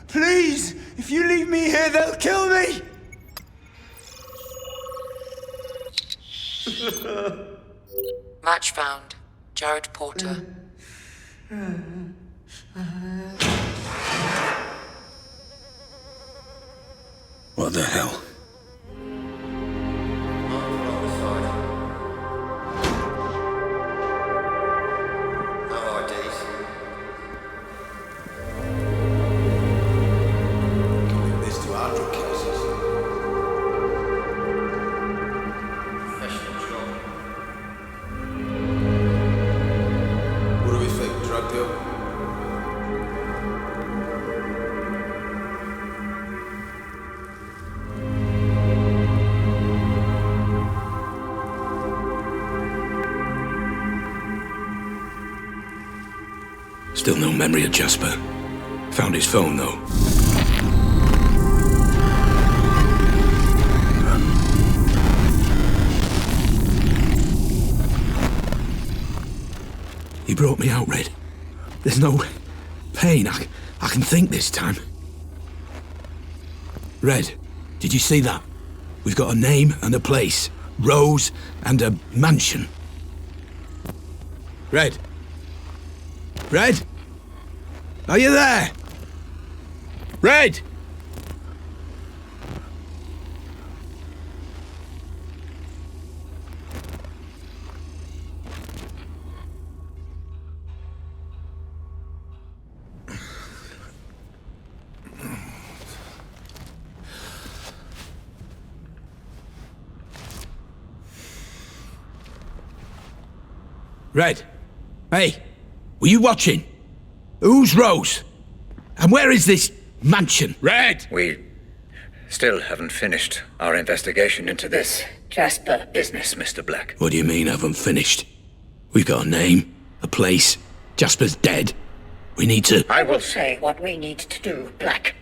S20: please, if you leave me here, they'll kill me.
S5: Match found. Jared Porter.
S4: What the hell?
S9: What do we think?
S4: Still no memory of Jasper. Found his phone, though. He brought me out, Red. There's no pain. I can think this time. Red, did you see that? We've got a name and a place. Rose and a mansion. Red? Red? Are you there? Red? Red? Hey, were you watching? Who's Rose? And where is this mansion? Red!
S15: We still haven't finished our investigation into this Jasper business, Mr. Black.
S4: What do you mean, haven't finished? We've got a name, a place. Jasper's dead. We need to...
S16: I will say what we need to do, Black.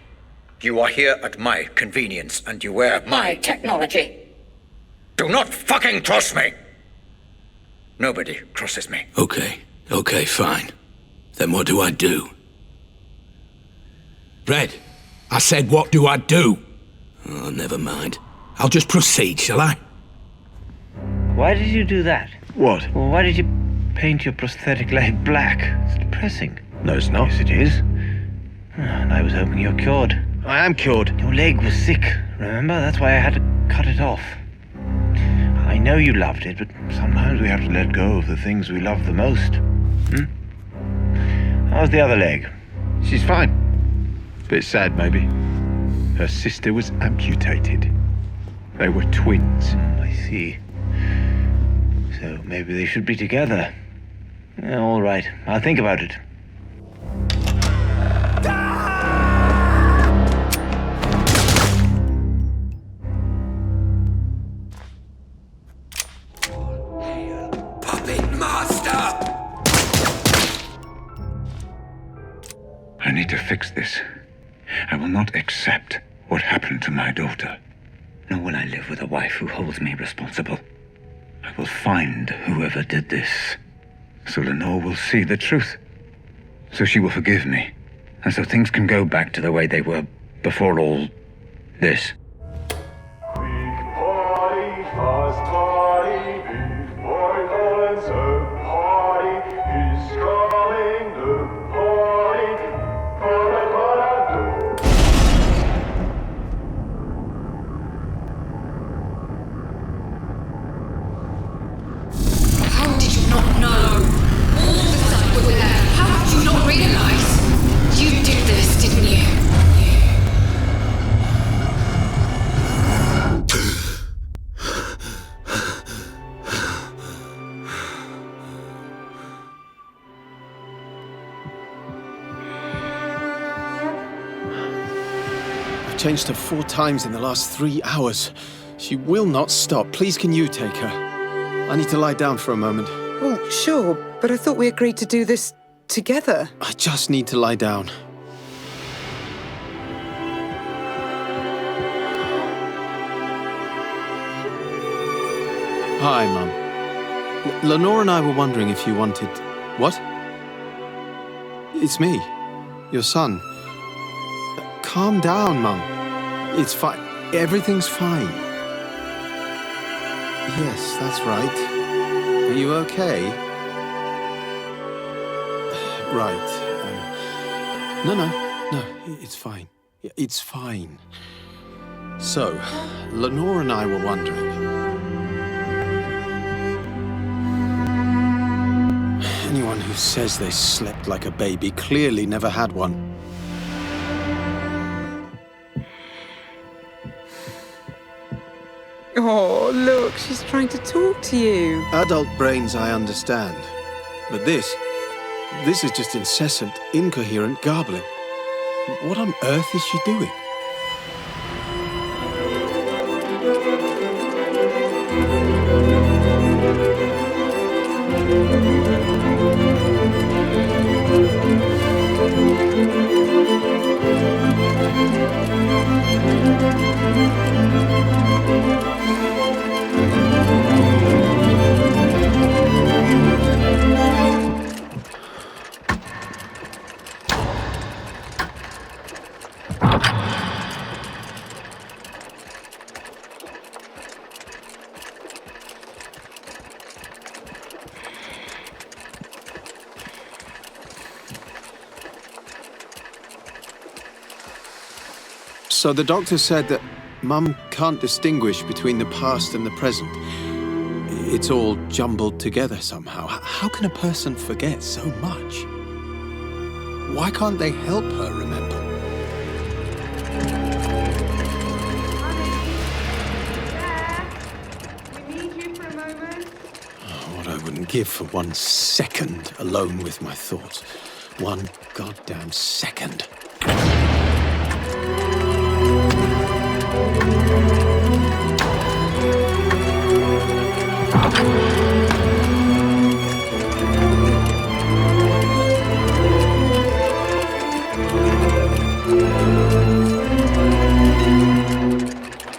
S15: You are here at my convenience, and you wear
S16: My technology.
S15: Do not fucking trust me! Nobody crosses me.
S4: Okay, fine. Then what do I do? Red, I said what do I do? Oh, never mind. I'll just proceed, shall I?
S13: Why did you do that?
S19: What?
S13: Well, why did you paint your prosthetic leg black? It's depressing.
S19: No, it's not.
S13: Yes, it is. And I was hoping you're cured.
S19: I am cured.
S13: Your leg was sick, remember? That's why I had to cut it off. I know you loved it, but
S19: Sometimes we have to let go of the things we love the most.
S13: how's the other leg?
S19: She's fine. Bit sad, maybe. Her sister was amputated. They were twins.
S13: I see. So maybe they should be together. Yeah, all right, I'll think about it.
S11: I need to fix this. I will not accept what happened to my daughter. Nor will I live with a wife who holds me responsible. I will find whoever did this. So Lenore will see the truth. So she will forgive me. And so things can go back to the way they were before all this.
S18: Changed her 4 times in the last 3 hours. She will not stop. Please, can you take her? I need to lie down for a moment.
S2: Oh, sure, but I thought we agreed to do this together.
S18: I just need to lie down. Hi, Mum. Lenore and I were wondering if you wanted... What? It's me, your son. Calm down, Mum. It's fine. Everything's fine. Yes, that's right. Are you okay? Right. No, it's fine. It's fine. So, Lenore and I were wondering... Anyone who says they slept like a baby clearly never had one.
S2: Oh, look, she's trying to talk to you.
S18: Adult brains, I understand. But this is just incessant, incoherent garbling. What on earth is she doing? So the doctor said that Mum can't distinguish between the past and the present. It's all jumbled together somehow. How can a person forget so much? Why can't they help her remember? What I wouldn't give for 1 second alone with my thoughts. 1 goddamn second.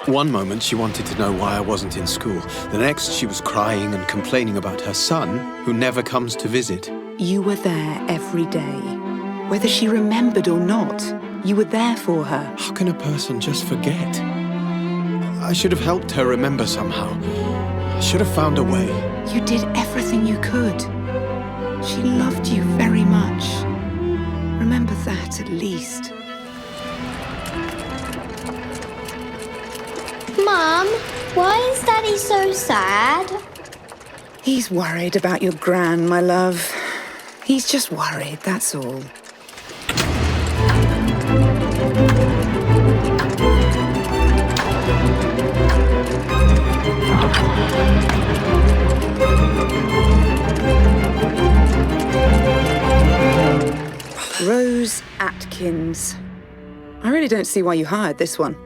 S18: One moment she wanted to know why I wasn't in school. The next she was crying and complaining about her son, who never comes to visit.
S2: You were there every day. Whether she remembered or not, you were there for her.
S18: How can a person just forget? I should have helped her remember somehow. I should have found a way.
S2: You did everything you could. She loved you very much. Remember that at least.
S21: Mum, why is Daddy so sad?
S2: He's worried about your gran, my love. He's just worried, that's all. Rose Atkins. I really don't see why you hired this one.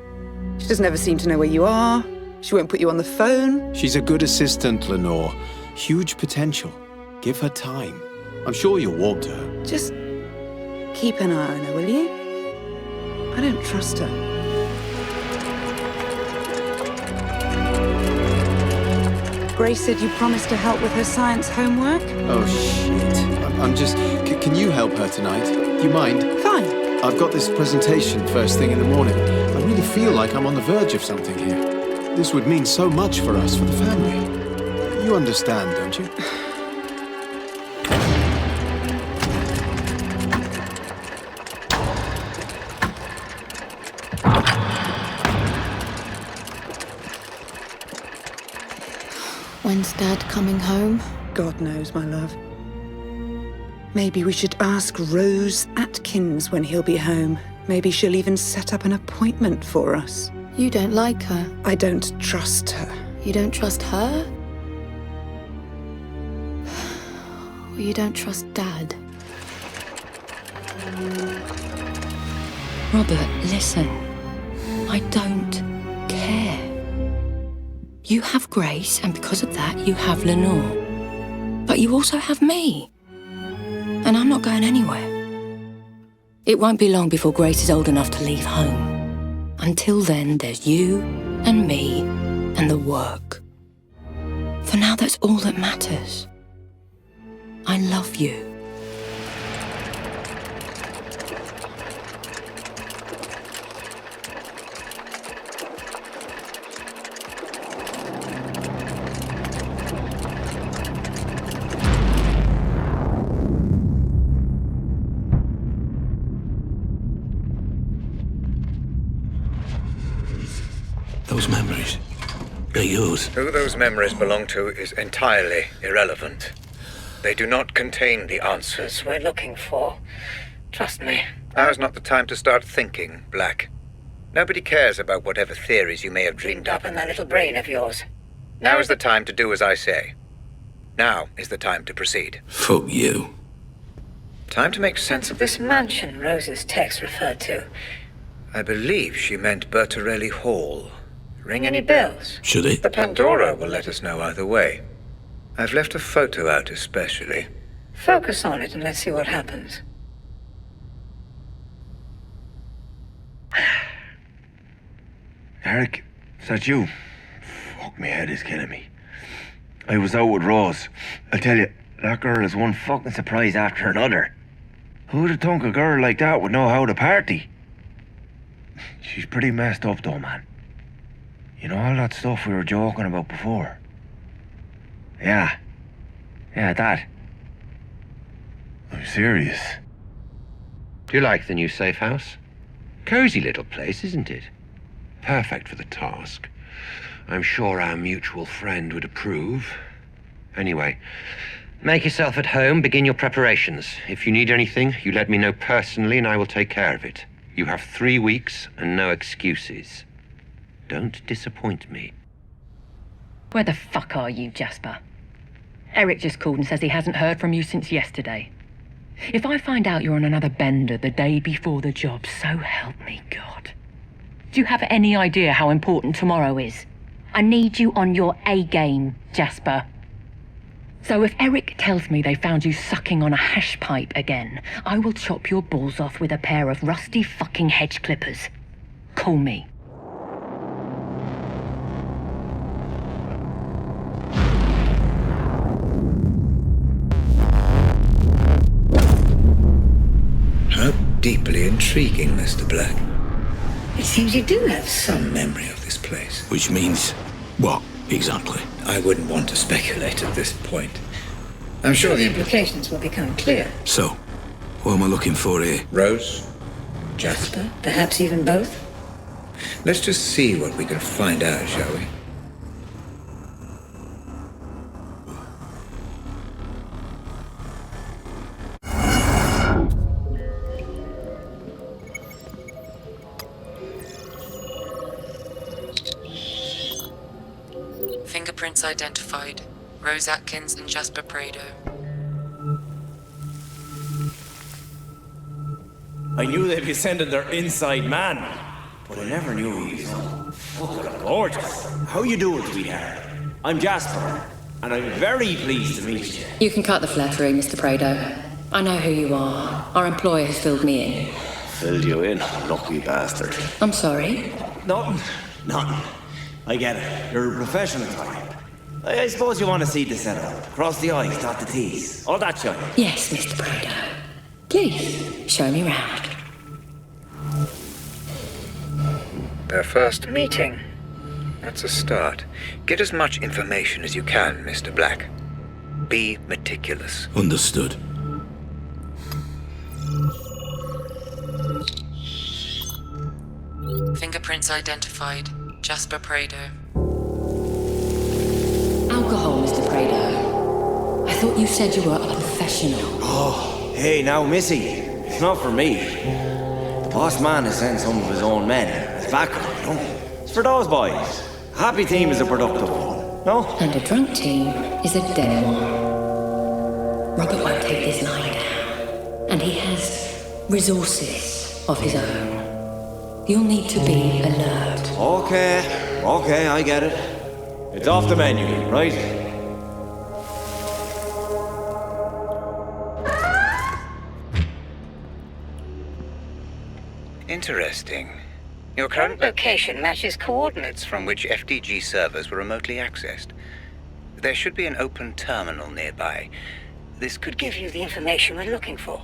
S2: She doesn't ever seem to know where you are. She won't put you on the phone.
S18: She's a good assistant, Lenore. Huge potential. Give her time. I'm sure you'll want her.
S2: Just keep an eye on her, will you? I don't trust her. Grace said you promised to help with her science homework?
S18: Oh, shit. I'm just... Can you help her tonight? Do you mind?
S2: Fine.
S18: I've got this presentation first thing in the morning. I really feel like I'm on the verge of something here. This would mean so much for us, for the family. You understand, don't you?
S21: When's Dad coming home?
S2: God knows, my love. Maybe we should ask Rose Atkins when he'll be home. Maybe she'll even set up an appointment for us.
S21: You don't like her.
S2: I don't trust her.
S21: You don't trust her? Or you don't trust Dad?
S1: Robert, listen. I don't care. You have Grace, and because of that, you have Lenore. But you also have me. And I'm not going anywhere. It won't be long before Grace is old enough to leave home. Until then, there's you and me and the work. For now, that's all that matters. I love you.
S4: Those memories, they're yours.
S15: Who those memories belong to is entirely irrelevant. They do not contain the answers we're looking for. Trust me. Now's not the time to start thinking, Black. Nobody cares about whatever theories you may have dreamed up in that little brain of yours. Now is the time to do as I say. Now is the time to proceed.
S4: Fuck you.
S15: Time to make sense of this mansion Rose's text referred to. I believe she meant Bertarelli Hall. Ring any bells?
S4: Should it?
S15: The Pandora will let us know either way. I've left a photo out especially. Focus on it and let's see what happens.
S19: Eric, is that you? Fuck, my head is killing me. I was out with Rose. I tell you, that girl is one fucking surprise after another. Who'd have thunk a girl like that would know how to party? She's pretty messed up though, man. You know all that stuff we were joking about before? Yeah, that. I'm serious.
S14: Do you like the new safe house? Cozy little place, isn't it? Perfect for the task. I'm sure our mutual friend would approve. Anyway, make yourself at home, begin your preparations. If you need anything, you let me know personally and I will take care of it. You have 3 weeks and no excuses. Don't disappoint me.
S7: Where the fuck are you, Jasper? Eric just called and says he hasn't heard from you since yesterday. If I find out you're on another bender the day before the job, so help me God. Do you have any idea how important tomorrow is? I need you on your A-game, Jasper. So if Eric tells me they found you sucking on a hash pipe again, I will chop your balls off with a pair of rusty fucking hedge clippers. Call me.
S11: How deeply intriguing, Mr. Black. It seems you do have some memory of this place.
S4: Which means what, exactly?
S11: I wouldn't want to speculate at this point. I'm sure the implications will become clear.
S4: So, what am I looking for here?
S11: Rose? Jasper? Perhaps even both? Let's just see what we can find out, shall we?
S5: Fingerprints identified. Rose Atkins and Jasper Prado.
S12: I knew they'd be sending their inside man, but I never knew he was so fucking gorgeous. How you doing, sweetheart? I'm Jasper, and I'm very pleased to meet you.
S1: You can cut the flattery, Mr. Prado. I know who you are. Our employer has filled me in.
S12: Filled you in, lucky bastard.
S1: I'm sorry.
S12: Nothing. I get it. You're a professional type. I suppose you want to see the setup. Cross the I's, dot the T's. All that shit.
S1: Yes, Mr. Prado. Please, show me round.
S15: Their first meeting. That's a start. Get as much information as you can, Mr. Black. Be meticulous.
S4: Understood.
S5: Fingerprints identified. Jasper Prado.
S1: Alcohol, Mr. Prado. I thought you said you were a professional.
S12: Oh, hey, now, Missy. It's not for me. The boss man has sent some of his own men as backup, you know? It's for those boys. A happy team is a productive one, no?
S1: And a drunk team is a dead one. Robert won't take this lying down. And he has resources of his own. You'll need to be alert.
S12: Okay, I get it. It's off the menu, right?
S15: Interesting. Your current location matches coordinates from which FDG servers were remotely accessed. There should be an open terminal nearby. This could give you the information we're looking for.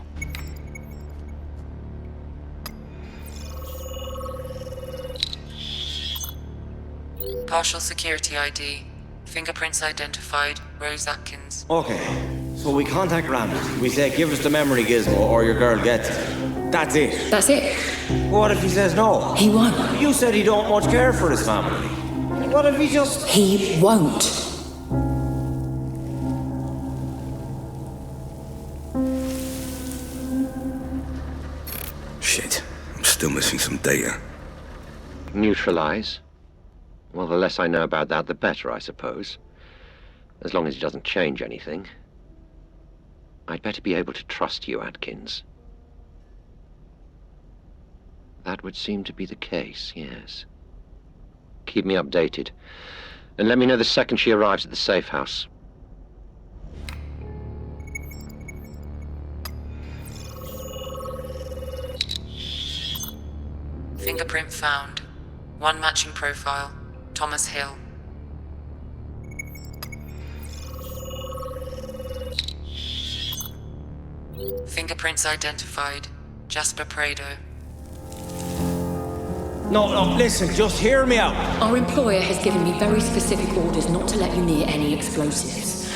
S5: Partial security ID. Fingerprints identified. Rose Atkins.
S12: Okay, so we contact Randall. We say, give us the memory gizmo or your girl gets it. That's it.
S1: That's it.
S12: What if he says no?
S1: He won't.
S12: You said he don't much care for his family. What if he just...
S1: He won't.
S4: Shit, I'm still missing some data.
S14: Neutralize? Well, the less I know about that, the better, I suppose. As long as it doesn't change anything. I'd better be able to trust you, Atkins. That would seem to be the case, yes. Keep me updated. And let me know the second she arrives at the safe house.
S5: Fingerprint found. One matching profile. Thomas Hill. Fingerprints identified. Jasper Prado.
S12: No, listen, just hear me out.
S1: Our employer has given me very specific orders not to let you near any explosives.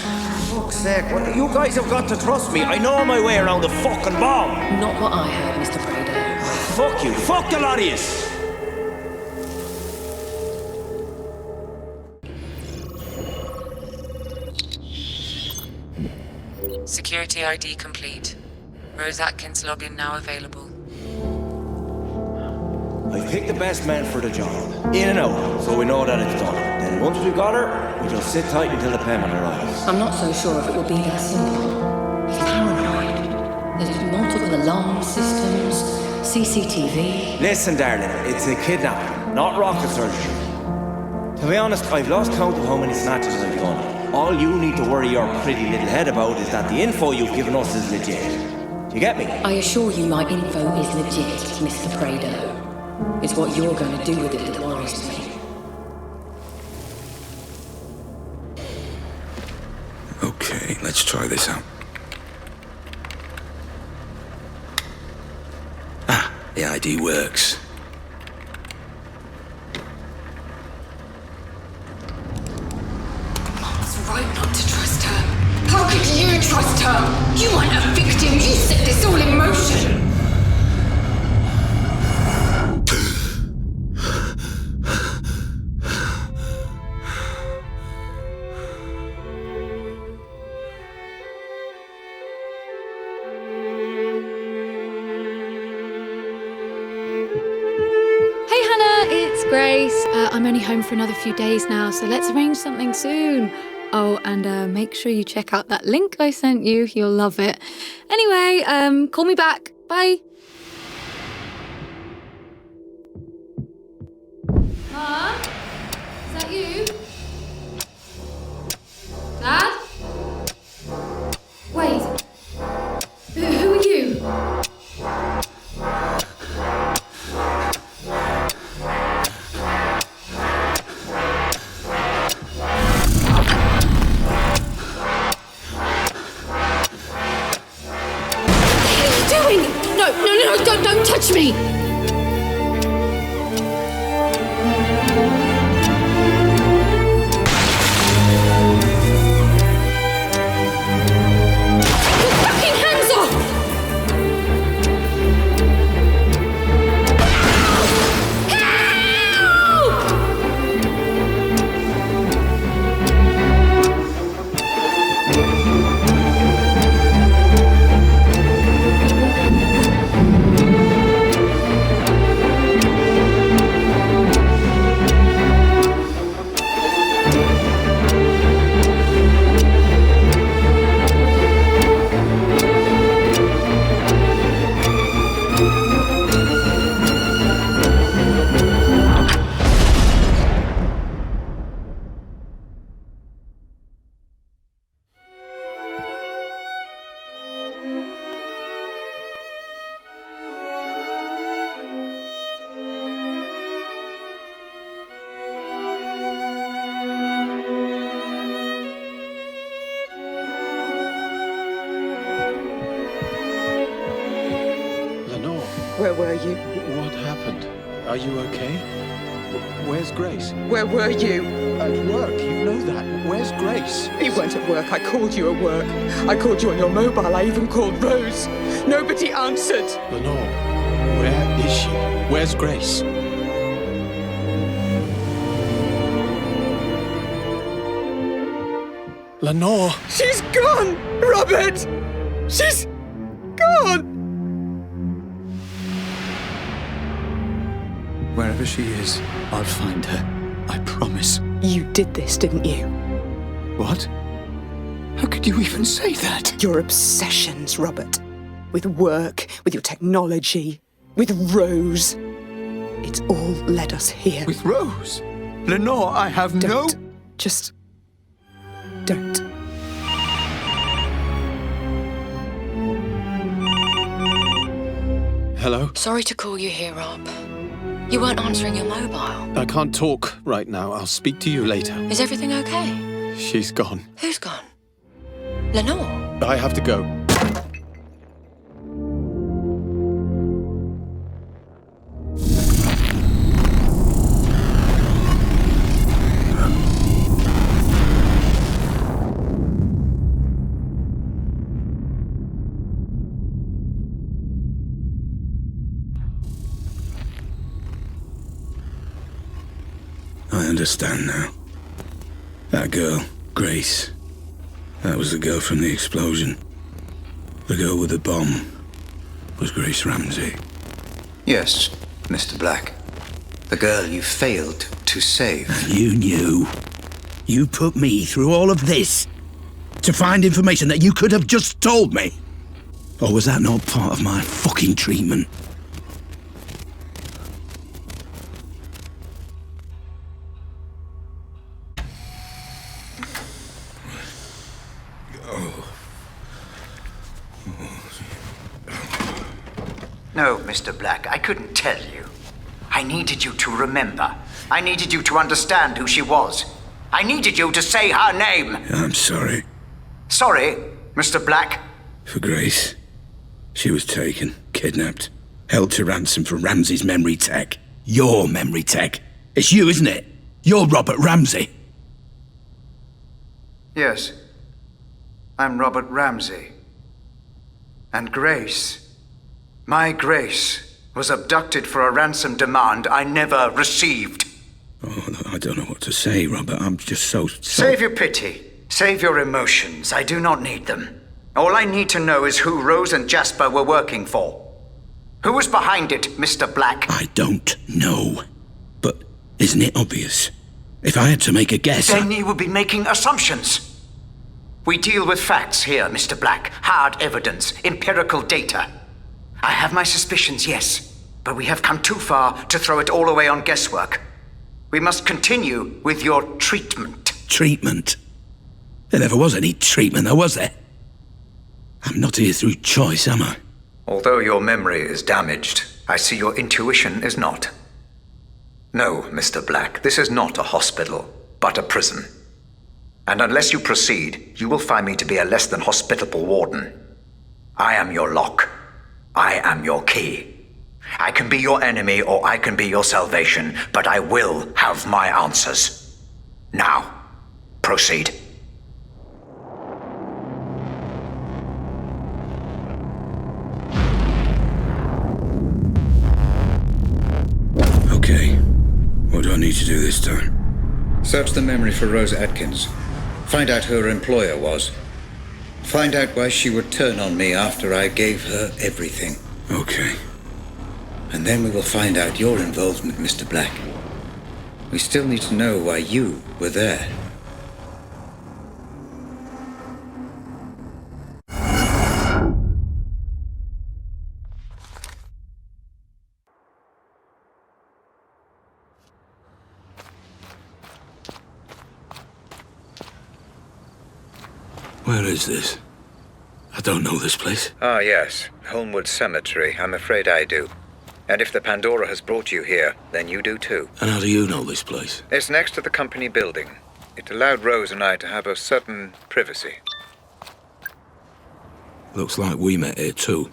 S12: For fuck's sake, you guys have got to trust me. I know my way around the fucking bomb.
S1: Not what I heard, Mr. Prado.
S12: fuck you. Fuck the lot of yous.
S5: Security ID complete. Rose Atkins login now available.
S12: I've picked the best man for the job. In and out, so we know that it's done. Then once we've got her, we just sit tight until the payment arrives.
S1: I'm not so sure if it will be that simple. He's paranoid. There's multiple alarm systems, CCTV.
S12: Listen, darling, it's a kidnapping, not rocket surgery. To be honest, I've lost count of how many snatches I've done. All you need to worry your pretty little head about is that the info you've given us is legit. Do you get me?
S1: I assure you my info is legit, Mr. Prado. It's what you're going to do with it that worries me.
S4: Okay, let's try this out. Ah, the ID works.
S3: Mom's right not to trust her. How could you trust her? You weren't a victim. You set this all in motion.
S6: Grace, I'm only home for another few days now, so let's arrange something soon. Oh, and make sure you check out that link I sent you. You'll love it. Anyway, call me back. Bye. Mom? Is that you? Dad? Wait. Who are you? No, don't touch me! Put your fucking hands off!
S2: Where were you?
S18: What happened? Are you okay? Where's Grace?
S2: Where were you?
S18: At work, you know that. Where's Grace?
S2: You weren't at work. I called you at work. I called you on your mobile. I even called Rose. Nobody answered.
S18: Lenore, where is she? Where's Grace? Lenore!
S2: She's gone! Robert! She's gone!
S4: Wherever she is, I'll find her. I promise.
S2: You did this, didn't you?
S4: What? How could you even say that?
S2: Your obsessions, Robert. With work, with your technology, with Rose. It's all led us here.
S4: With Rose? Lenore, I have
S2: Don't. Just... don't.
S18: Hello?
S1: Sorry to call you here, Rob. You weren't answering your mobile.
S18: I can't talk right now. I'll speak to you later.
S1: Is everything okay?
S18: She's gone.
S1: Who's gone? Lenore?
S18: I have to go.
S4: understand now. That girl, Grace, that was the girl from the explosion. The girl with the bomb was Grace Ramsey.
S15: Yes, Mr. Black. The girl you failed to save.
S4: And you knew. You put me through all of this to find information that you could have just told me. Or was that not part of my fucking treatment?
S15: No, Mr. Black, I couldn't tell you. I needed you to remember. I needed you to understand who she was. I needed you to say her name.
S4: I'm sorry.
S15: Sorry, Mr. Black.
S4: For Grace. She was taken, kidnapped, held to ransom for Ramsey's memory tech. Your memory tech. It's you, isn't it? You're Robert Ramsey.
S15: Yes. I'm Robert Ramsey. And Grace, my Grace, was abducted for a ransom demand I never received.
S4: Oh, I don't know what to say, Robert. I'm just so...
S15: Save your pity. Save your emotions. I do not need them. All I need to know is who Rose and Jasper were working for. Who was behind it, Mr. Black?
S4: I don't know. But isn't it obvious? If I had to make a guess...
S15: Then you would be making assumptions. We deal with facts here, Mr. Black. Hard evidence, empirical data. I have my suspicions, yes. But we have come too far to throw it all away on guesswork. We must continue with your treatment.
S4: Treatment? There never was any treatment, though, was there? I'm not here through choice, am I?
S15: Although your memory is damaged, I see your intuition is not. No, Mr. Black, this is not a hospital, but a prison. And unless you proceed, you will find me to be a less than hospitable warden. I am your lock. I am your key. I can be your enemy or I can be your salvation, but I will have my answers. Now, proceed.
S4: Okay. What do I need to do this time?
S15: Search the memory for Rose Atkins. Find out who her employer was. Find out why she would turn on me after I gave her everything.
S4: Okay.
S15: And then we will find out your involvement, Mr. Black. We still need to know why you were there.
S4: Where is this? I don't know this place.
S15: Ah, yes. Holmwood Cemetery. I'm afraid I do. And if the Pandora has brought you here, then you do too.
S4: And how do you know this place?
S15: It's next to the company building. It allowed Rose and I to have a certain privacy.
S4: Looks like we met here too.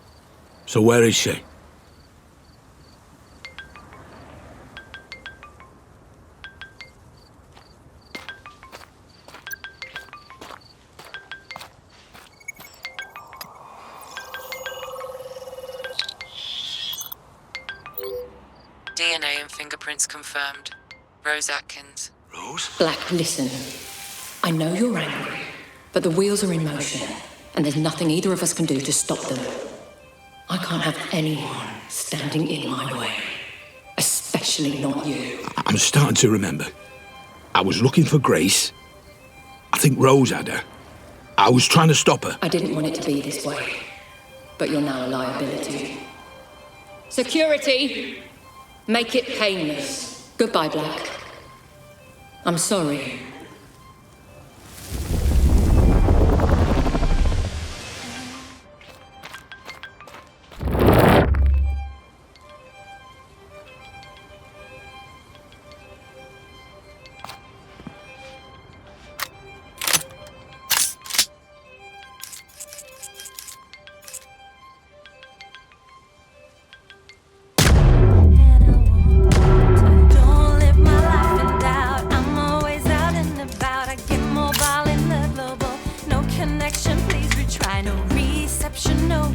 S4: So where is she?
S5: DNA and fingerprints confirmed. Rose Atkins.
S4: Rose?
S1: Black, listen. I know you're angry, but the wheels are in motion, and there's nothing either of us can do to stop them. I can't have anyone standing in my way. Especially not you.
S4: I'm starting to remember. I was looking for Grace. I think Rose had her. I was trying to stop her.
S1: I didn't want it to be this way, but you're now a liability. Security! Make it painless. Goodbye, Black. I'm sorry.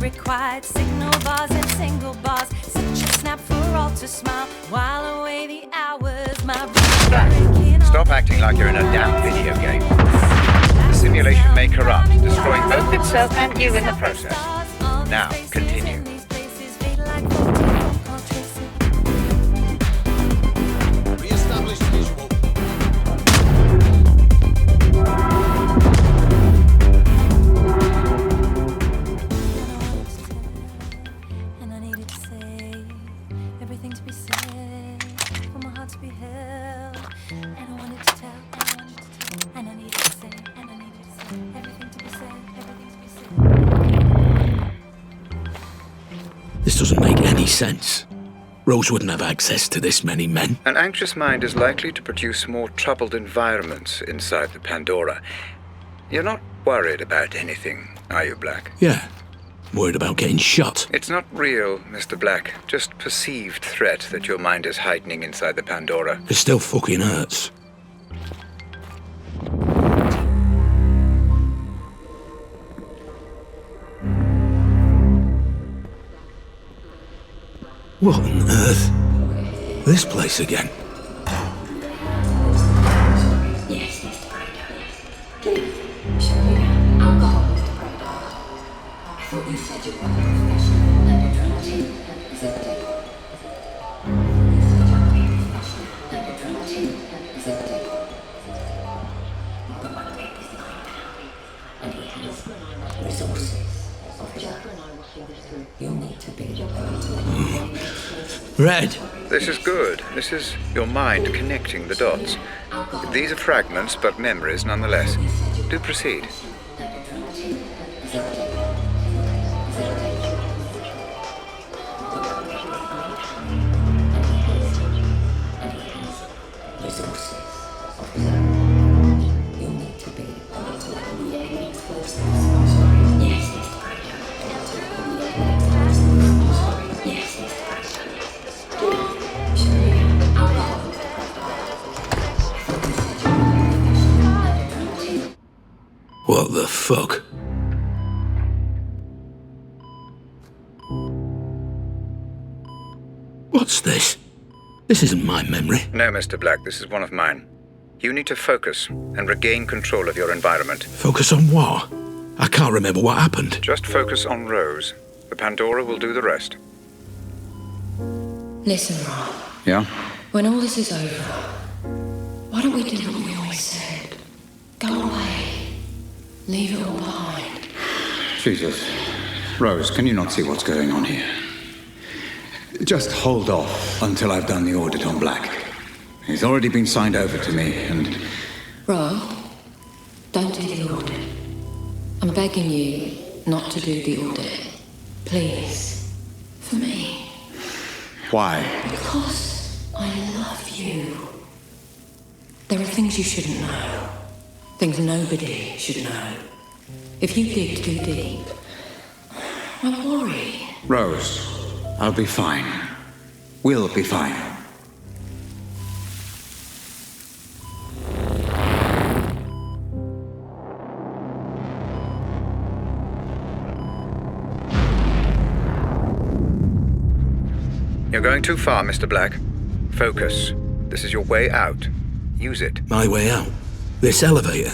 S17: Required signal bars and single bars. Such a snap for all to smile while away the hours. My brain breaking
S15: Stop acting like you're in a damn video game. The simulation may corrupt, destroying both itself and you in the process. Now, continue.
S9: Re-establish visual.
S17: And I needed to say everything to be said, for my heart to be held. And I wanted to tell, and I needed to say, and I needed to say everything to be said, everything to be said.
S4: This doesn't make any sense. Rose wouldn't have access to this many men.
S15: An anxious mind is likely to produce more troubled environments inside the Pandora. You're not worried about anything, are you, Black?
S4: Yeah. Worried about getting shot.
S15: It's not real, Mr. Black. Just perceived threat that your mind is heightening inside the Pandora.
S4: It still fucking hurts. What on earth? This place again?
S1: Yes, Mr. Brando. Alcohol, Mr. Brando. I thought you said you were a professional and a drug team. Is that it? And he has resources of his own. You'll need to be
S4: Red!
S15: This is good. This is your mind connecting the dots. These are fragments, but memories nonetheless. Do proceed.
S4: What the fuck? What's this? This isn't my memory.
S15: No, Mr. Black, this is one of mine. You need to focus and regain control of your environment.
S4: Focus on what? I can't remember what happened.
S15: Just focus on Rose. The Pandora will do the rest.
S1: Listen, Rob.
S15: Yeah?
S1: When all this is over, why don't we do what we always said? Go away. Leave it all behind.
S10: Jesus. Rose, can you not see what's going on here? Just hold off until I've done the audit on Black. He's already been signed over to me, and...
S1: Rob, don't do the audit. I'm begging you not to do the audit. Please. For me.
S10: Why?
S1: Because I love you. There are things you shouldn't know. Things nobody should know. If you dig too deep, I worry.
S10: Rose, I'll be fine. We'll be fine.
S15: You're going too far, Mr. Black. Focus. This is your way out. Use it.
S4: My way out? This elevator?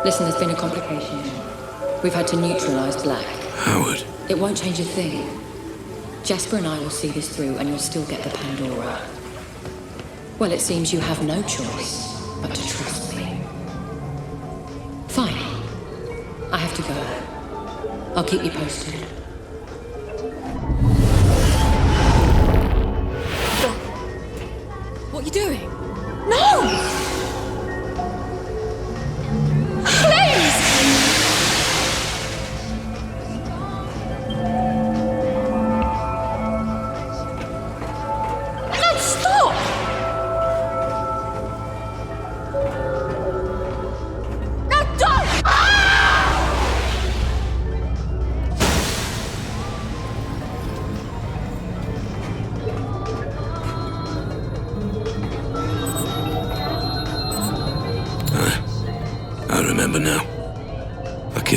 S1: Listen, there's been a complication. We've had to neutralize Black.
S4: Howard.
S1: It won't change a thing. Jasper and I will see this through and you'll still get the Pandora. Well, it seems you have no choice but to trust me. Fine. I have to go. I'll keep you posted. What are you doing? No! Please!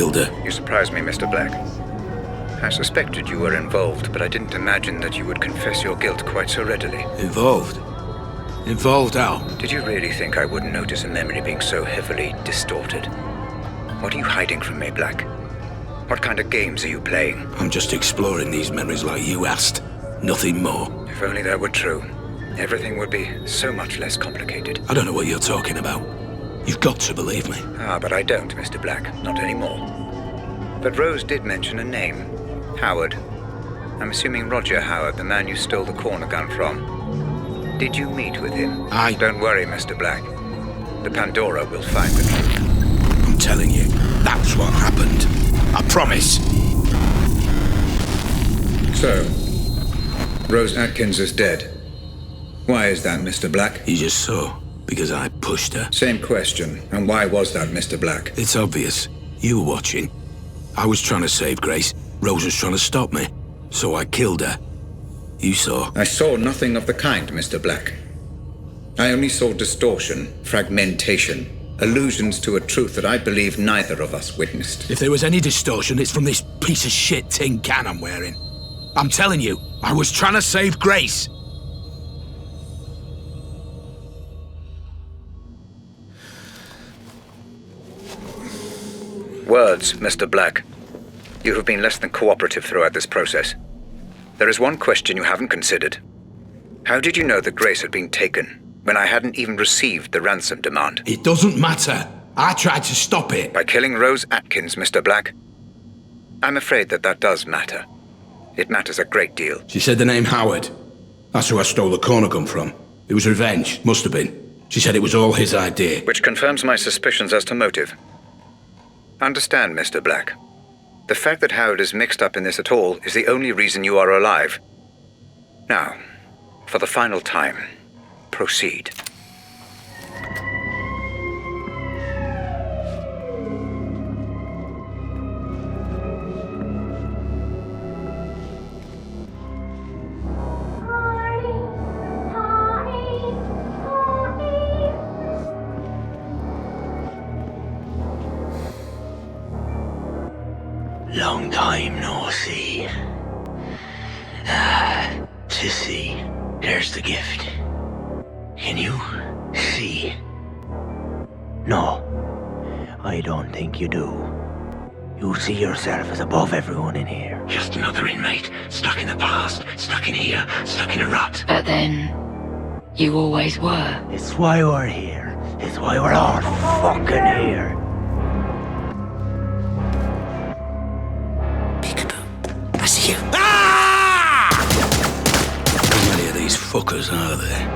S4: killed her.
S15: You surprised me, Mr. Black. I suspected you were involved, but I didn't imagine that you would confess your guilt quite so readily.
S4: Involved? Involved how?
S15: Did you really think I wouldn't notice a memory being so heavily distorted? What are you hiding from me, Black? What kind of games are you playing?
S4: I'm just exploring these memories like you asked. Nothing more.
S15: If only that were true, everything would be so much less complicated.
S4: I don't know what you're talking about. You've got to believe me.
S15: Ah, but I don't, Mr. Black. Not anymore. But Rose did mention a name. Howard. I'm assuming Roger Howard, the man you stole the corner gun from. Did you meet with him? Don't worry, Mr. Black. The Pandora will find the truth.
S4: I'm telling you, that's what happened. I promise.
S15: So, Rose Atkins is dead. Why is that, Mr. Black?
S4: You just saw. Because I pushed her.
S15: Same question. And why was that, Mr. Black?
S4: It's obvious. You were watching. I was trying to save Grace. Rose was trying to stop me. So I killed her. You saw.
S15: I saw nothing of the kind, Mr. Black. I only saw distortion, fragmentation, allusions to a truth that I believe neither of us witnessed.
S4: If there was any distortion, it's from this piece of shit tin can I'm wearing. I'm telling you, I was trying to save Grace.
S15: Words, Mr. Black. You have been less than cooperative throughout this process. There is one question you haven't considered. How did you know that Grace had been taken when I hadn't even received the ransom demand?
S4: It doesn't matter. I tried to stop it.
S15: By killing Rose Atkins, Mr. Black? I'm afraid that does matter. It matters a great deal.
S4: She said the name Howard. That's who I stole the corner gun from. It was revenge. Must have been. She said it was all his idea.
S15: Which confirms my suspicions as to motive. Understand, Mr. Black. The fact that Howard is mixed up in this at all is the only reason you are alive. Now, for the final time, proceed.
S8: Long time no see. Sissy, there's the gift. Can you see? No, I don't think you do. You see yourself as above everyone in here. Just another inmate, stuck in the past, stuck in here, stuck in a rut.
S7: But then, you always were.
S8: It's why we're here. It's why we're all fucking here.
S4: I see you. Ah! How many of these fuckers are there?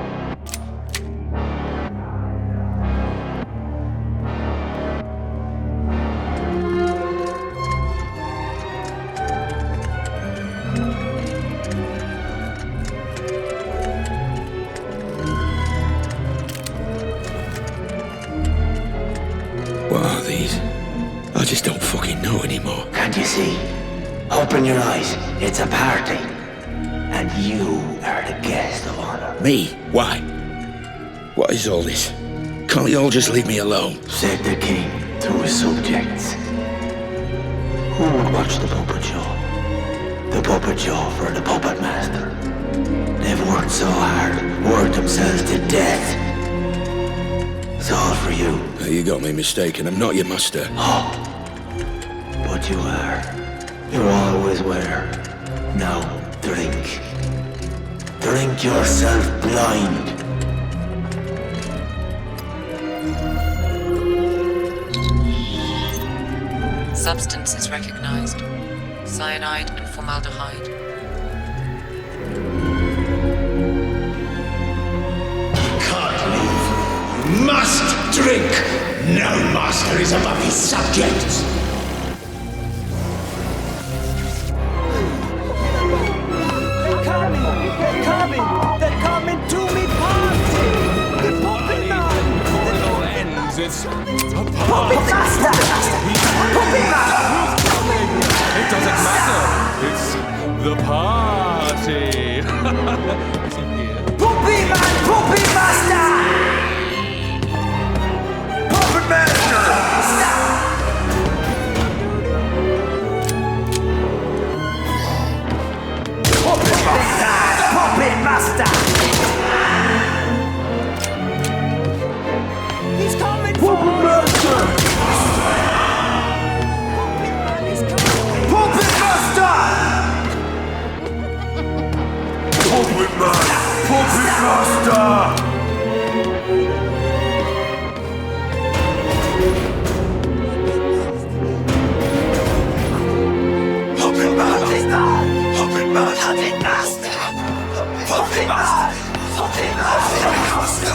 S4: What are these? I just don't fucking know anymore.
S8: Can't you see? Open your eyes. It's a party. And you are the guest of honor.
S4: Me? Why? What is all this? Can't you all just leave me alone?
S8: Said the king to his subjects. Who would watch the puppet show? The puppet show for the puppet master. They've worked so hard, worked themselves to death. It's all for you.
S4: You got me mistaken. I'm not your master.
S8: Oh, but you are. You always were. Now, drink. Drink yourself blind.
S5: Substances recognized. Cyanide and formaldehyde.
S8: Can't leave. You must drink. No master is above his subjects.
S20: They're coming to me party! The puppet man! It's a puppet master! Puppet master! It doesn't matter! It's the party! Is he here? Puppet man! Puppet master! Puppet master! Puppet Master! Puppet Master! He's coming for Puppet Master! Puppet Master! Puppet Man! Puppet Master! Puppet Master! Puppet Master! Puppet Master! Puppet Master!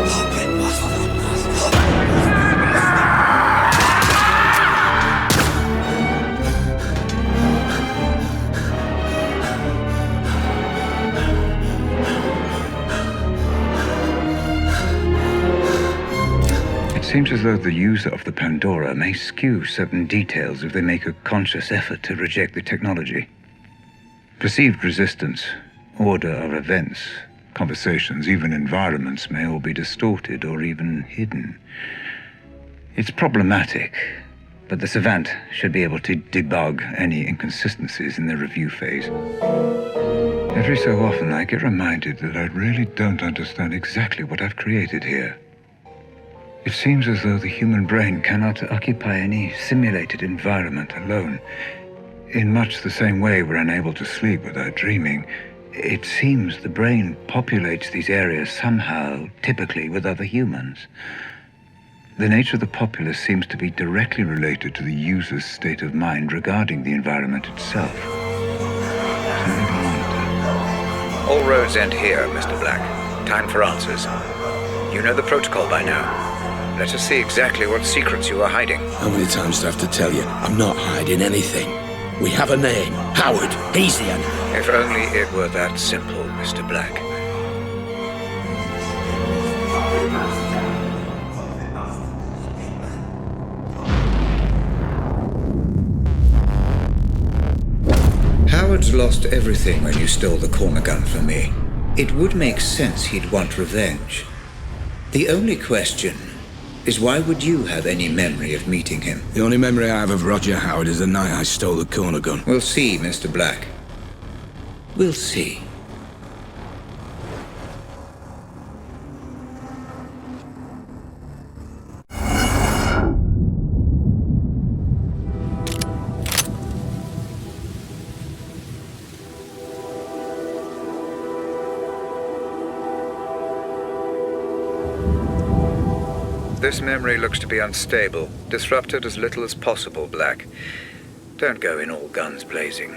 S20: Puppet
S10: It seems as though the user of the Pandora may skew certain details if they make a conscious effort to reject the technology. Perceived resistance, order of events, conversations, even environments may all be distorted or even hidden. It's problematic, but the savant should be able to debug any inconsistencies in the review phase. Every so often I get reminded that I really don't understand exactly what I've created here. It seems as though the human brain cannot occupy any simulated environment alone. In much the same way we're unable to sleep without dreaming, it seems the brain populates these areas somehow, typically with other humans. The nature of the populace seems to be directly related to the user's state of mind regarding the environment itself.
S15: All roads end here, Mr. Black. Time for answers. You know the protocol by now. Let us see exactly what secrets you are hiding.
S4: How many times do I have to tell you? I'm not hiding anything. We have a name. Howard. He's the enemy.
S15: If only it were that simple, Mr. Black. Howard's lost everything when you stole the corner gun from me. It would make sense he'd want revenge. The only question is, why would you have any memory of meeting him?
S4: The only memory I have of Roger Howard is the night I stole the corner gun.
S15: We'll see, Mr. Black. We'll see. This memory looks to be unstable. Disrupt it as little as possible, Black. Don't go in all guns blazing.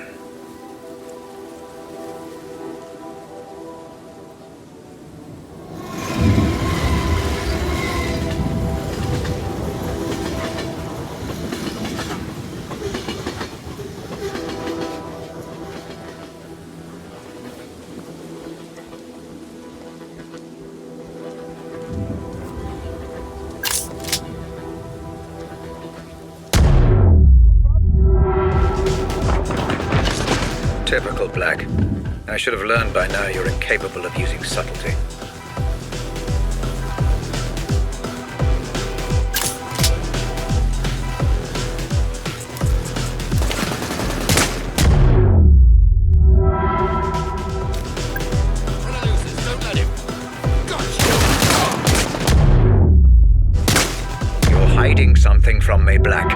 S15: Typical, Black. I should have learned by now you're incapable of using subtlety. You're hiding something from me, Black.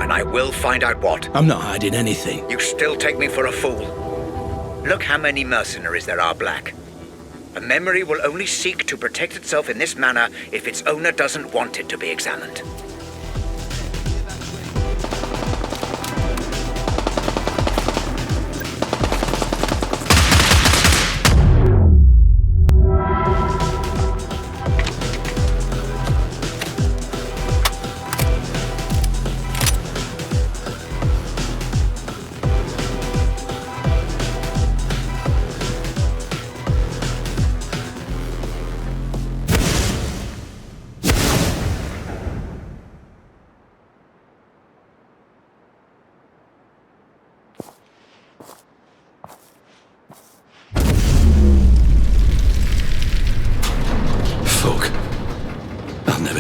S15: And I will find out what.
S4: I'm not hiding anything.
S15: You still take me for a fool. Look how many mercenaries there are, Black. A memory will only seek to protect itself in this manner if its owner doesn't want it to be examined.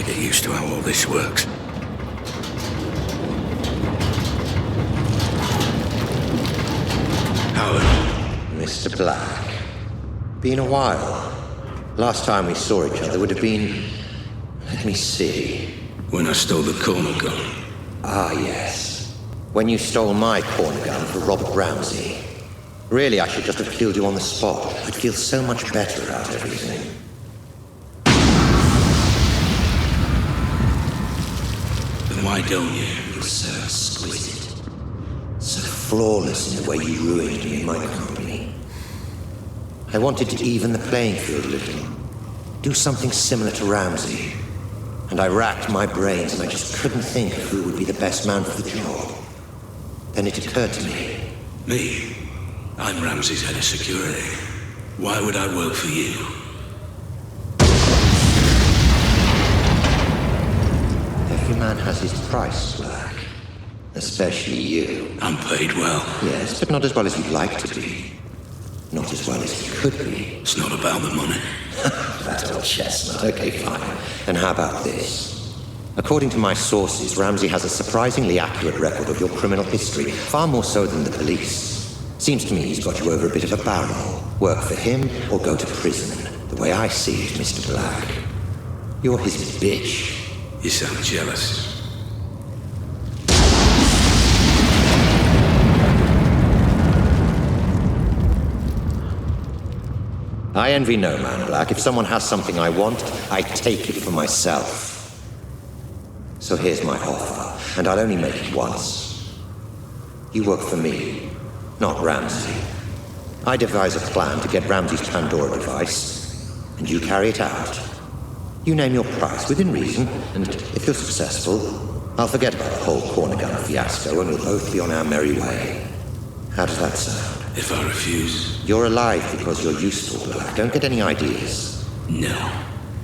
S4: Used to how all this works. Howard.
S14: Mr. Black. Been a while. Last time we saw each other would have been... Let me see.
S4: When I stole the corner gun.
S14: Ah, yes. When you stole my corner gun for Robert Ramsey. Really, I should just have killed you on the spot. I'd feel so much better about everything.
S4: Then why don't you?
S14: You're so exquisite. So flawless in the way you ruined me in my company. I wanted to even the playing field a little. Do something similar to Ramsey. And I racked my brains and I just couldn't think of who would be the best man for the job. Then it occurred to me.
S4: Me? I'm Ramsey's head of security. Why would I work for you?
S14: Every man has his price, Black. Especially you.
S4: I'm paid well.
S14: Yes, but not as well as you'd like to be. Not as well as you could be.
S4: It's not about the money.
S14: That old chestnut. Okay, fine. Then how about this? According to my sources, Ramsey has a surprisingly accurate record of your criminal history, far more so than the police. Seems to me he's got you over a bit of a barrel. Work for him or go to prison. The way I see it, Mr. Black. You're his bitch.
S4: You sound jealous.
S14: I envy no man, Black. If someone has something I want, I take it for myself. So here's my offer, and I'll only make it once. You work for me, not Ramsey. I devise a plan to get Ramsey's Pandora device, and you carry it out. You name your price within reason, and if you're successful, I'll forget about the whole corner gun fiasco, and we'll both be on our merry way. How does that sound?
S4: If I refuse?
S14: You're alive because you're useful, Black. Don't get any ideas.
S4: No.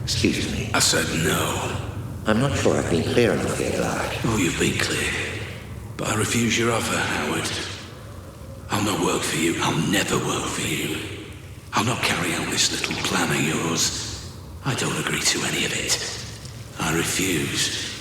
S14: Excuse me.
S4: I said no.
S14: I'm not sure I've been clear enough here, Black.
S4: Oh, you've been clear. But I refuse your offer, Howard. I'll not work for you. I'll never work for you. I'll not carry out this little plan of yours. I don't agree to any of it. I refuse.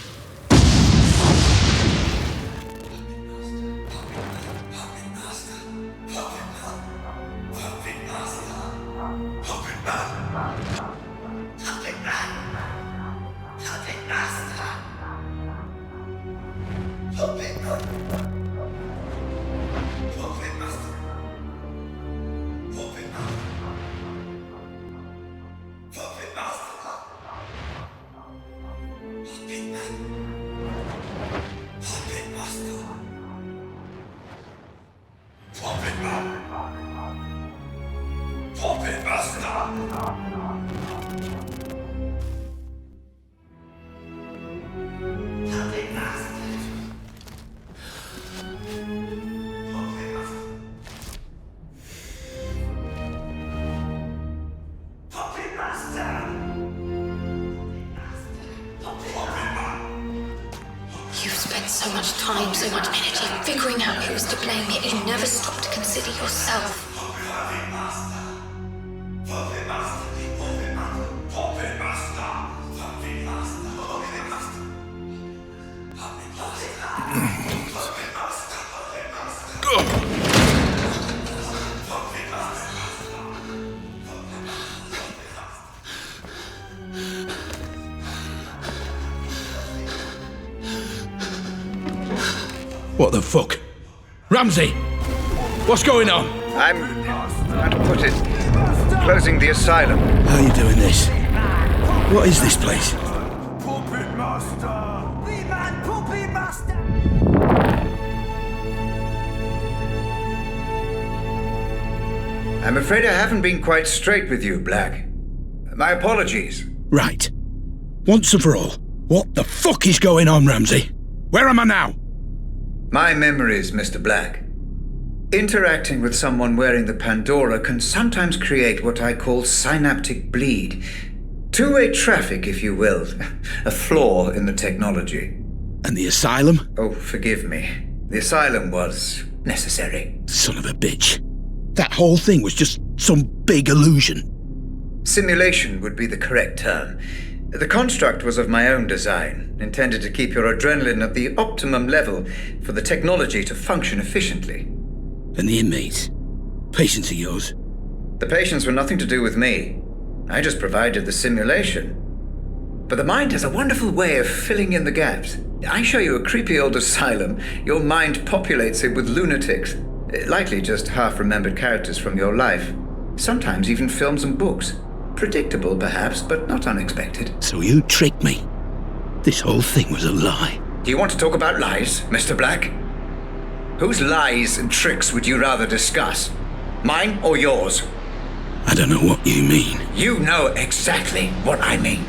S16: So much time, so much energy figuring out who's to blame, yet you never stop to consider yourself.
S4: What the fuck? Ramsey! What's going on?
S15: I'm... how to put it... closing the asylum.
S4: How are you doing this? What is this place?
S20: Puppet Master! We man Puppet Master!
S15: I'm afraid I haven't been quite straight with you, Black. My apologies.
S4: Right. Once and for all, what the fuck is going on, Ramsey? Where am I now?
S15: My memories, Mr. Black. Interacting with someone wearing the Pandora can sometimes create what I call synaptic bleed. Two-way traffic, if you will. A flaw in the technology.
S4: And the asylum?
S15: Oh, forgive me. The asylum was necessary.
S4: Son of a bitch. That whole thing was just some big illusion.
S15: Simulation would be the correct term. The construct was of my own design, intended to keep your adrenaline at the optimum level for the technology to function efficiently.
S4: And the inmates? Patients are yours.
S15: The patients were nothing to do with me. I just provided the simulation. But the mind has a wonderful way of filling in the gaps. I show you a creepy old asylum, your mind populates it with lunatics. Likely just half-remembered characters from your life. Sometimes even films and books. Predictable, perhaps, but not unexpected.
S4: So you tricked me. This whole thing was a lie.
S15: Do you want to talk about lies, Mr. Black? Whose lies and tricks would you rather discuss? Mine or yours?
S4: I don't know what you mean.
S15: You know exactly what I mean.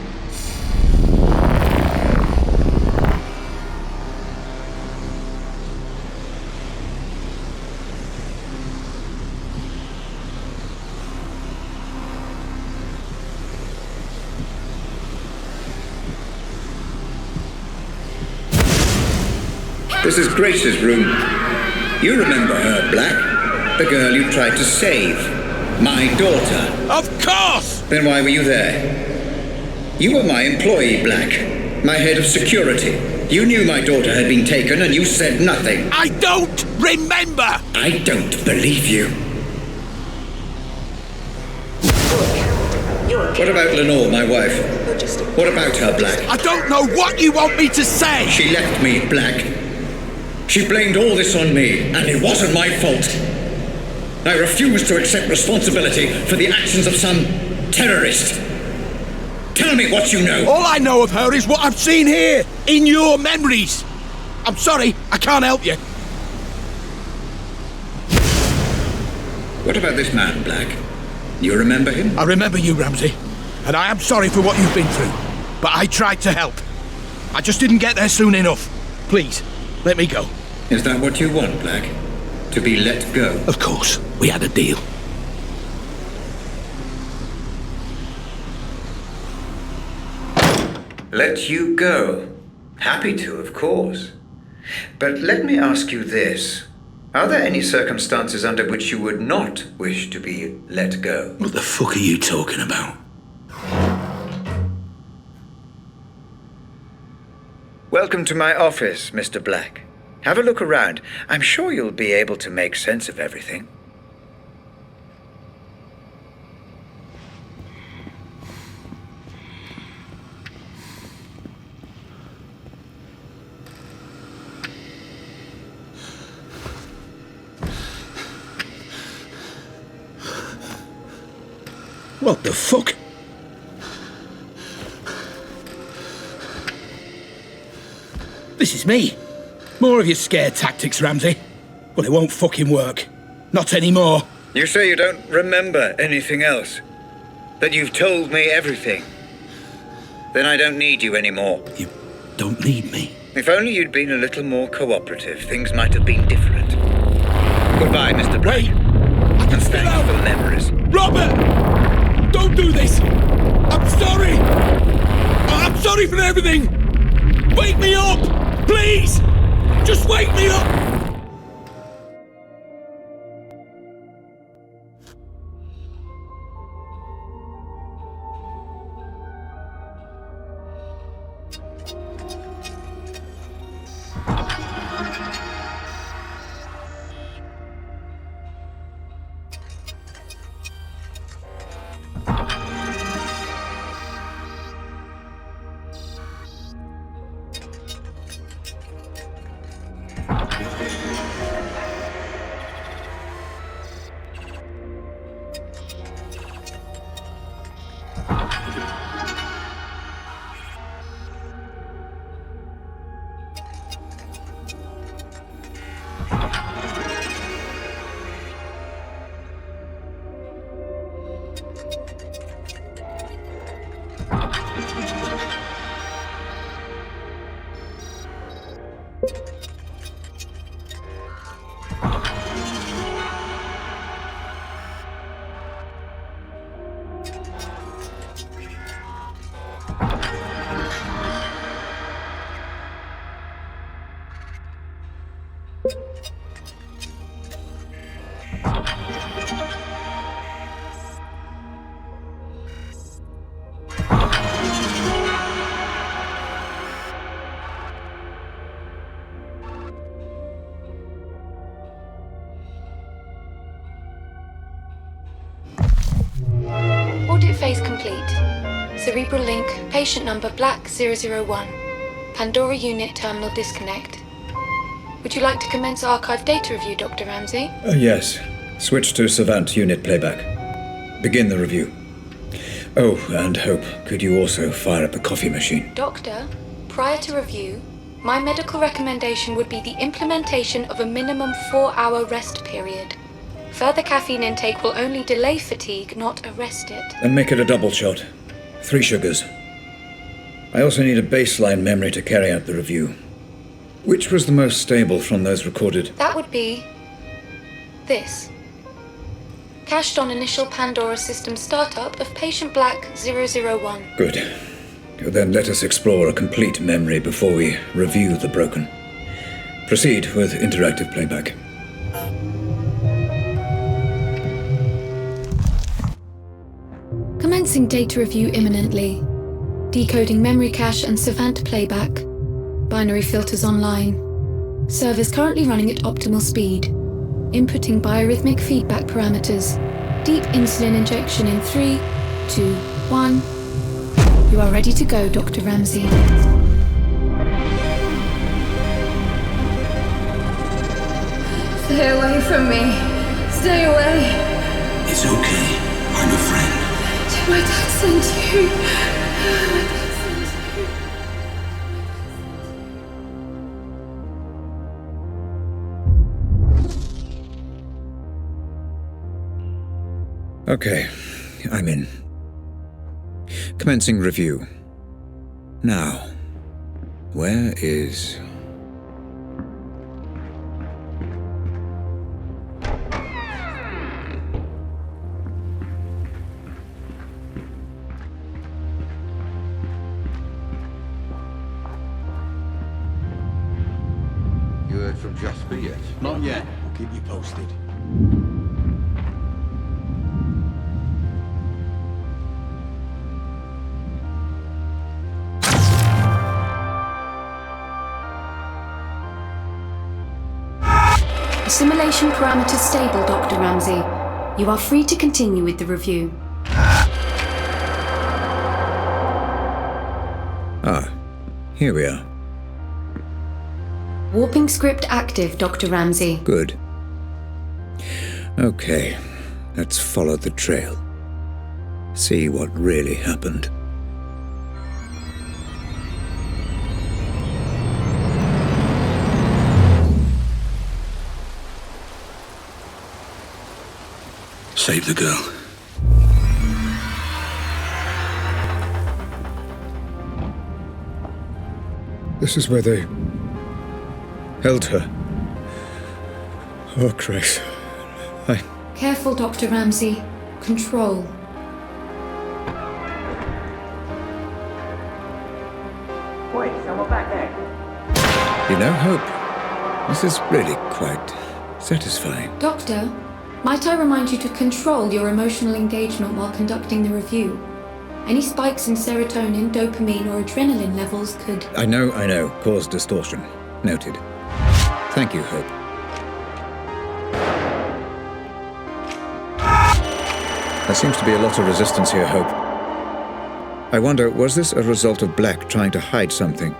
S15: This is Grace's room. You remember her, Black? The girl you tried to save. My daughter.
S4: Of course!
S15: Then why were you there? You were my employee, Black. My head of security. You knew my daughter had been taken and you said nothing.
S4: I don't remember!
S15: I don't believe you. What about Lenore, my wife? What about her, Black?
S4: I don't know what you want me to say!
S15: She left me, Black. She blamed all this on me, and it wasn't my fault. I refuse to accept responsibility for the actions of some terrorist. Tell me what you know.
S4: All I know of her is what I've seen here, in your memories. I'm sorry, I can't help you.
S15: What about this man, Black? You remember him?
S4: I remember you, Ramsey, and I am sorry for what you've been through. But I tried to help. I just didn't get there soon enough. Please, let me go.
S15: Is that what you want, Black? To be let go?
S4: Of course. We had a deal.
S15: Let you go? Happy to, of course. But let me ask you this. Are there any circumstances under which you would not wish to be let go?
S4: What the fuck are you talking about?
S15: Welcome to my office, Mr. Black. Have a look around. I'm sure you'll be able to make sense of everything.
S4: What the fuck? This is me. More of your scare tactics, Ramsey. Well, it won't fucking work. Not anymore.
S15: You say you don't remember anything else? That you've told me everything? Then I don't need you anymore.
S4: You don't need me?
S15: If only you'd been a little more cooperative, things might have been different. Goodbye, Mr. Black.
S4: Wait!
S15: And thanks for the memories.
S4: Robert! Don't do this! I'm sorry! I'm sorry for everything! Wake me up! Please! Just wake me up!
S16: Audit phase complete. Cerebral link, patient number Black 001. Pandora unit terminal disconnect. Would you like to commence archive data review, Dr. Ramsey?
S13: Yes. Switch to Savant unit playback. Begin the review. Oh, and Hope, could you also fire up the coffee machine?
S16: Doctor, prior to review, my medical recommendation would be the implementation of a minimum 4-hour rest period. Further caffeine intake will only delay fatigue, not arrest it.
S13: Then make it a double shot. 3 sugars. I also need a baseline memory to carry out the review. Which was the most stable from those recorded?
S16: That would be this. Cached on initial Pandora system startup of patient Black 001.
S13: Good. Then let us explore a complete memory before we review the broken. Proceed with interactive playback.
S6: Commencing data review imminently. Decoding memory cache and Savant playback. Binary filters online. Servers currently running at optimal speed. Inputting biorhythmic feedback parameters. Deep insulin injection in 3, 2, 1. You are ready to go, Dr. Ramsey.
S3: Stay away from me. Stay away.
S4: It's okay. I'm a friend.
S3: Did my dad send you?
S13: Okay, I'm in. Commencing review. Now, where is...
S9: You heard from Jasper yet?
S20: Not yet. I'll keep you posted.
S6: Assimilation parameters stable, Dr. Ramsey. You are free to continue with the review.
S13: Ah, here we are.
S6: Warping script active, Dr. Ramsey.
S13: Good. Okay, let's follow the trail. See what really happened.
S4: Save the girl.
S13: This is where they held her. Oh, Christ.
S6: Careful, Dr. Ramsey. Control.
S8: Wait, someone back there.
S13: You know, Hope, this is really quite satisfying.
S6: Doctor, might I remind you to control your emotional engagement while conducting the review? Any spikes in serotonin, dopamine, or adrenaline levels could...
S13: I know. Cause distortion. Noted. Thank you, Hope. There seems to be a lot of resistance here, Hope. I wonder, was this a result of Black trying to hide something?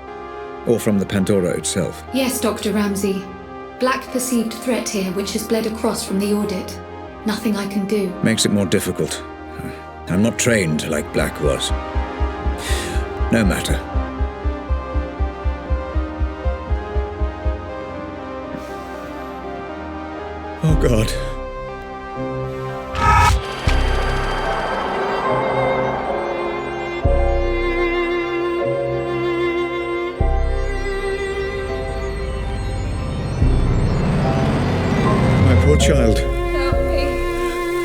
S13: Or from the Pandora itself?
S6: Yes, Dr. Ramsey. Black perceived threat here, which has bled across from the audit. Nothing I can do.
S13: Makes it more difficult. I'm not trained like Black was. No matter. Oh, God. My poor child.
S3: Help me.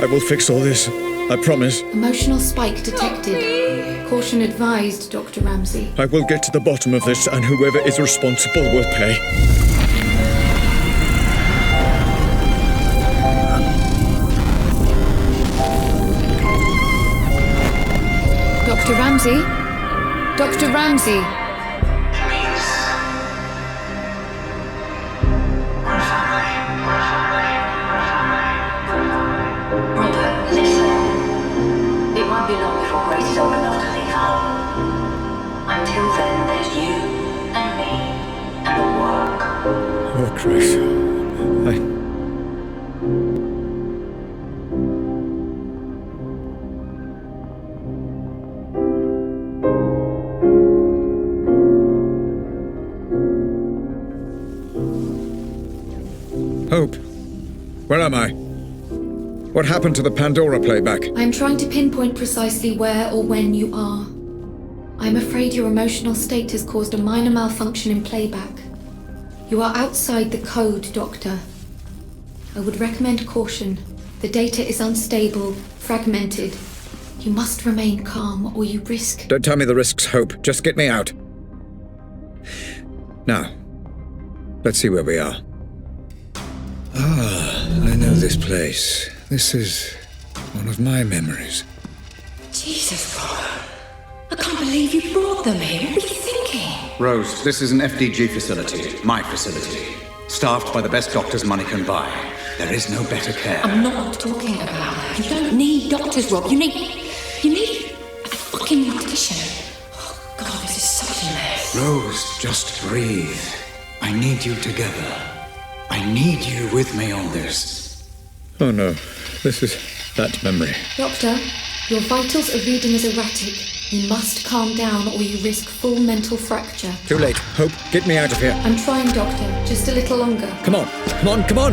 S13: I will fix all this. I promise.
S6: Emotional spike detected. Caution advised, Dr. Ramsey.
S13: I will get to the bottom of this, and whoever is responsible will pay.
S6: Dr. Ramsey? Dr. Ramsey?
S1: Robert, listen. It won't be long.
S13: Christ. Hope, where am I? What happened to the Pandora playback?
S6: I'm trying to pinpoint precisely where or when you are. I'm afraid your emotional state has caused a minor malfunction in playback. You are outside the code, Doctor. I would recommend caution. The data is unstable, fragmented. You must remain calm or you risk...
S13: Don't tell me the risks, Hope. Just get me out. Now, let's see where we are. Ah, I know this place. This is one of my memories.
S1: Jesus, Rob. I can't believe you brought them here. What were you thinking?
S21: Rose, this is an FDG facility. My facility. Staffed by the best doctors money can buy. There is no better care.
S1: I'm not talking about that. You don't need doctors, Rob. You need a fucking mortician. Oh, God, this is such a mess.
S21: Rose, just breathe. I need you together. I need you with me on this.
S13: Oh no, this is that memory.
S6: Doctor, your vitals are reading as erratic. You must calm down or you risk full mental fracture.
S13: Too late. Hope, get me out of here.
S6: I'm trying, Doctor. Just a little longer.
S13: Come on, come on, come on!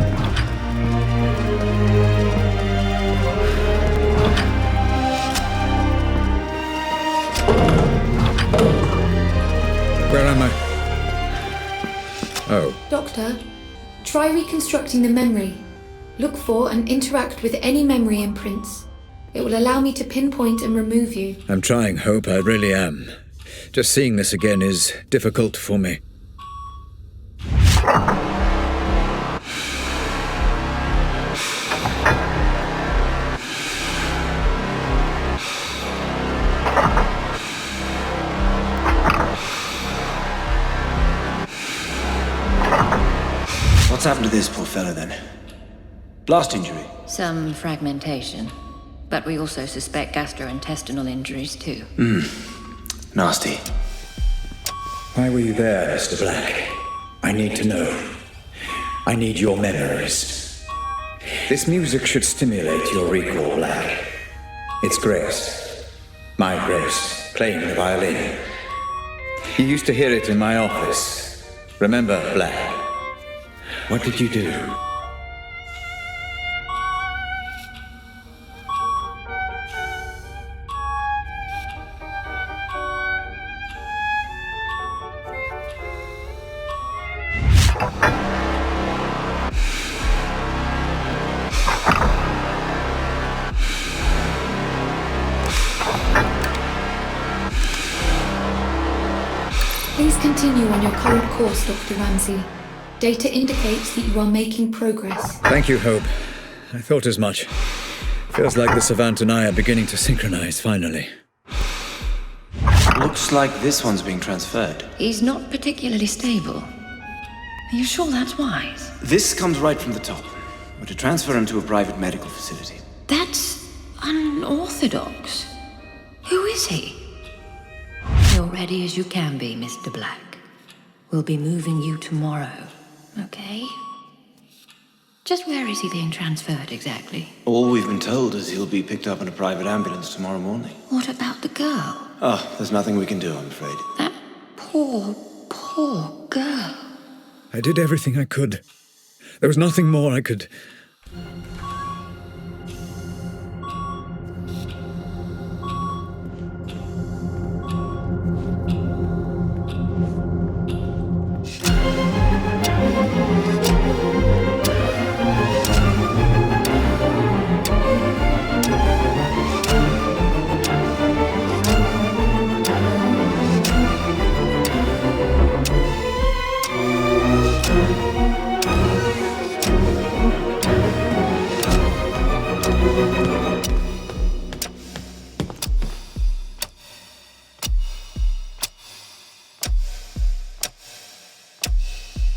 S13: Where am I? Oh.
S6: Doctor, try reconstructing the memory. Look for and interact with any memory imprints. It will allow me to pinpoint and remove you.
S13: I'm trying, Hope, I really am. Just seeing this again is difficult for me.
S20: What's happened to this poor fellow then? Blast injury?
S1: Some fragmentation. But we also suspect gastrointestinal injuries too.
S20: Nasty.
S21: Why were you there, Mr. Black? I need to know. I need your memories. This music should stimulate your recall, Black. It's Grace. My Grace, playing the violin. You used to hear it in my office. Remember, Black? What did you do?
S6: Please continue on your current course, Dr. Ramsey. Data indicates that you are making progress.
S13: Thank you, Hope. I thought as much. Feels like the Savant and I are beginning to synchronize, finally.
S20: Looks like this one's being transferred.
S1: He's not particularly stable. Are you sure that's wise?
S20: This comes right from the top. We're to transfer him to a private medical facility.
S1: That's unorthodox. Who is he? You're ready as you can be, Mr. Black. We'll be moving you tomorrow, okay? Just where is he being transferred exactly?
S20: All we've been told is he'll be picked up in a private ambulance tomorrow morning.
S1: What about the girl?
S20: Oh, there's nothing we can do, I'm afraid.
S1: That poor girl.
S13: I did everything I could. There was nothing more I could...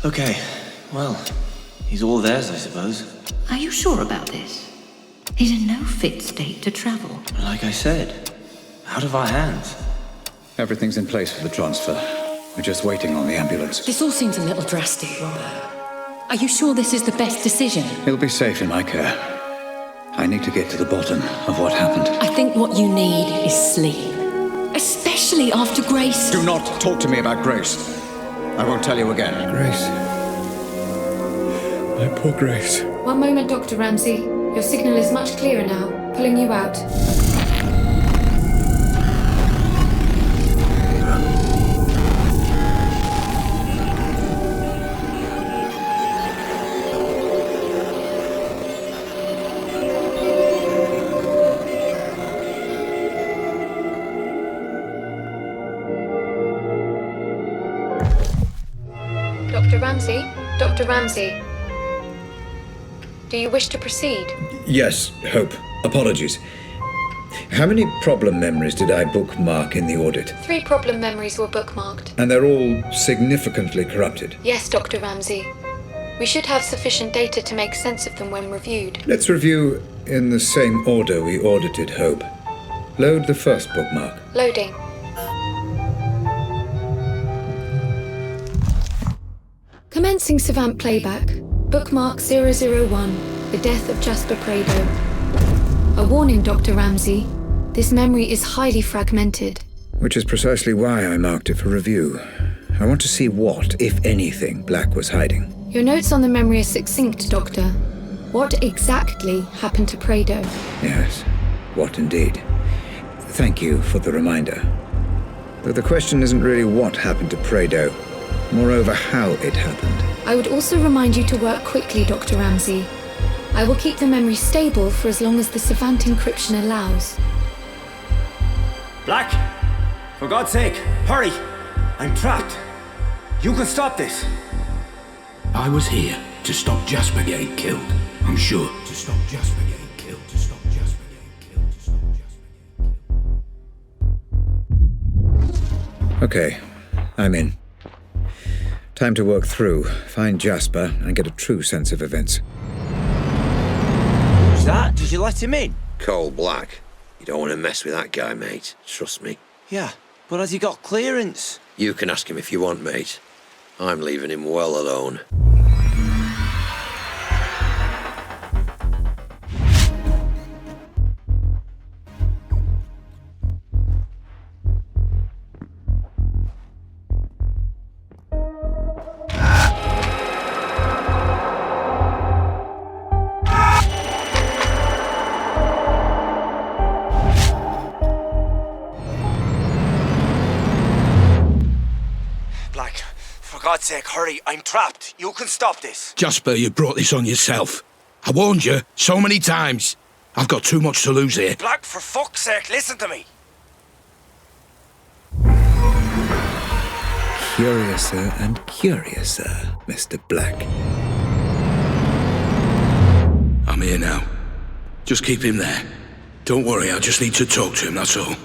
S20: Okay, well, he's all theirs, I suppose.
S1: Are you sure about this? He's in no fit state to travel.
S20: Like I said, out of our hands.
S21: Everything's in place for the transfer. We're just waiting on the ambulance.
S1: This all seems a little drastic, Robert. Are you sure this is the best decision?
S21: He'll be safe in my care. I need to get to the bottom of what happened.
S1: I think what you need is sleep. Especially after Grace.
S21: Do not talk to me about Grace. I won't tell you again.
S11: Grace. My poor Grace.
S6: One moment, Dr. Ramsey. Your signal is much clearer now. Pulling you out. Dr. Ramsey, do you wish to proceed?
S13: Yes, Hope. Apologies. How many problem memories did I bookmark in the audit?
S6: 3 problem memories were bookmarked.
S13: And they're all significantly corrupted?
S6: Yes, Dr. Ramsey. We should have sufficient data to make sense of them when reviewed.
S13: Let's review in the same order we audited Hope. Load the first bookmark.
S6: Loading. Commencing Savant playback. Bookmark 001. The death of Jasper Prado. A warning, Dr. Ramsey. This memory is highly fragmented.
S13: Which is precisely why I marked it for review. I want to see what, if anything, Black was hiding.
S6: Your notes on the memory are succinct, Doctor. What exactly happened to Prado?
S13: Yes, what indeed. Thank you for the reminder. Though the question isn't really what happened to Prado, moreover how it happened.
S6: I would also remind you to work quickly, Dr. Ramsey. I will keep the memory stable for as long as the Savant encryption allows.
S12: Black! For God's sake, hurry! I'm trapped. You can stop this.
S4: I was here to stop Jasper getting killed. I'm sure. To stop Jasper getting killed. To stop Jasper getting killed. To stop Jasper getting killed.
S13: Okay, I'm in. Time to work through, find Jasper, and get a true sense of events.
S12: Who's that? Did you let him in?
S9: Cole Black. You don't want to mess with that guy, mate. Trust me.
S12: Yeah, but has he got clearance?
S9: You can ask him if you want, mate. I'm leaving him well alone.
S12: For God's sake, hurry. I'm trapped. You can stop this.
S4: Jasper, you brought this on yourself. I warned you so many times. I've got too much to lose here.
S12: Black, for fuck's sake, listen to me.
S13: Curiouser and curiouser, Mr. Black.
S4: I'm here now. Just keep him there. Don't worry, I just need to talk to him, that's all.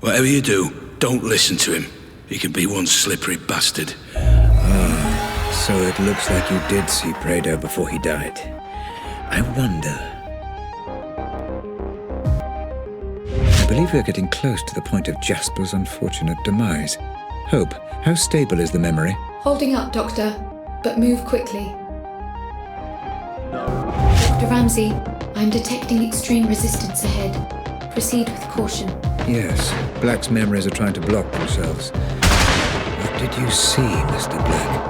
S4: Whatever you do, don't listen to him. He can be one slippery bastard.
S13: Ah, so it looks like you did see Prado before he died. I wonder. I believe we're getting close to the point of Jasper's unfortunate demise. Hope, how stable is the memory?
S6: Holding up, Doctor, but move quickly. Dr. Ramsey, I'm detecting extreme resistance ahead. Proceed with caution.
S13: Yes, Black's memories are trying to block themselves. What did you see, Mr. Black?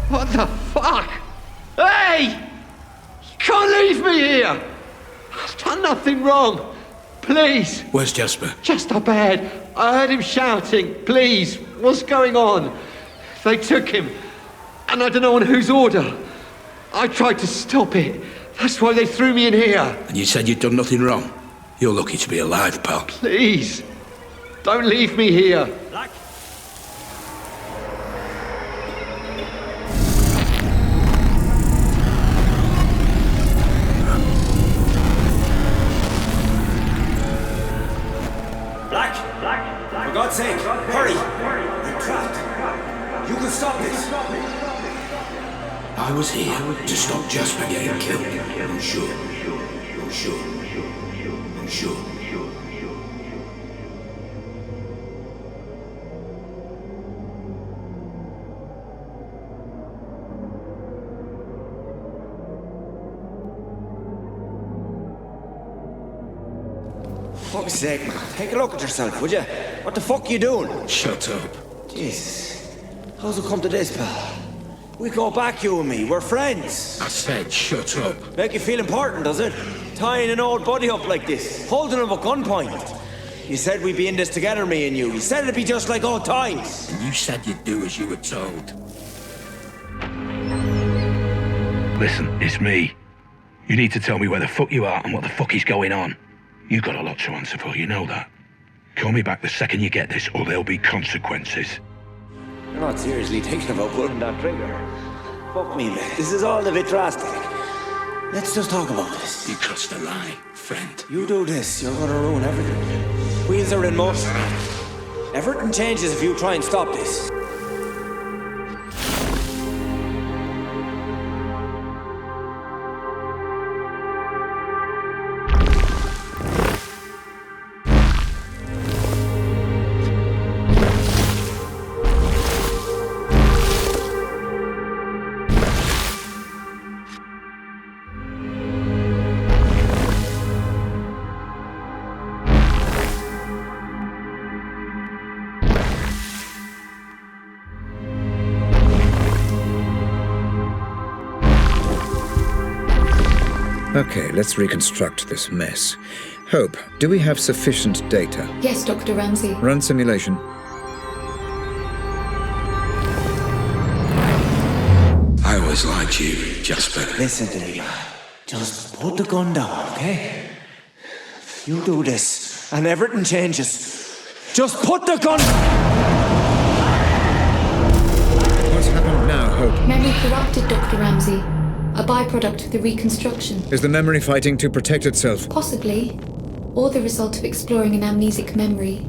S20: What the fuck? Hey! You can't leave me here! I've done nothing wrong. Please.
S4: Where's Jasper?
S20: Just up ahead. I heard him shouting. Please, what's going on? They took him. And I don't know on whose order. I tried to stop it. That's why they threw me in here.
S4: And you said you'd done nothing wrong? You're lucky to be alive, pal.
S20: Please. Don't leave me here.
S12: Black. For God's sake, hurry! I'm trapped. You can stop this.
S4: I was here to stop Jasper getting killed. I'm sure. I'm sure. I'm sure.
S12: fuck's sake, man. Take a look at yourself, would you? What the fuck are you doing?
S4: Shut up.
S12: Jesus. How's it come to this, pal? We go back, you and me. We're friends.
S4: I said shut up.
S12: Make you feel important, does it? Tying an old buddy up like this. Holding him at gunpoint. You said we'd be in this together, me and you. You said it'd be just like old times.
S4: And you said you'd do as you were told. Listen, it's me. You need to tell me where the fuck you are and what the fuck is going on. You got a lot to answer for, you know that. Call me back the second you get this, or there'll be consequences.
S12: You're not seriously thinking about pulling that trigger. Fuck me, mate. This is all a bit drastic. Let's just talk about this.
S4: You crossed the line, friend.
S12: You do this, you're gonna ruin everything. Wheels are in motion. Everything changes if you try and stop this.
S13: Okay, let's reconstruct this mess. Hope, do we have sufficient data?
S6: Yes, Dr. Ramsey.
S13: Run simulation.
S4: I always liked you, Jasper.
S12: Listen to me. Just put the gun down, okay? You do this, and everything changes. Just put the gun...
S13: What's happened now, Hope?
S6: Memory corrupted, Dr. Ramsey. A byproduct of the reconstruction.
S13: Is the memory fighting to protect itself?
S6: Possibly. Or the result of exploring an amnesic memory.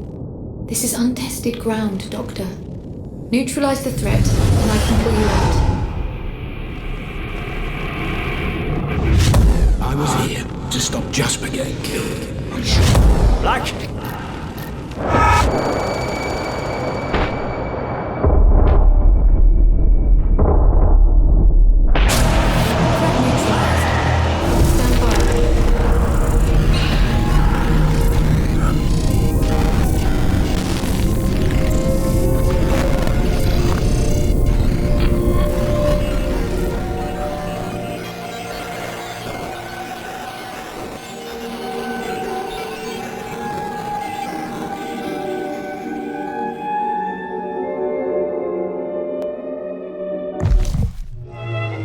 S6: This is untested ground, Doctor. Neutralize the threat, and I can pull you out.
S4: I was here to stop Jasper getting killed. I'm sure.
S12: Black!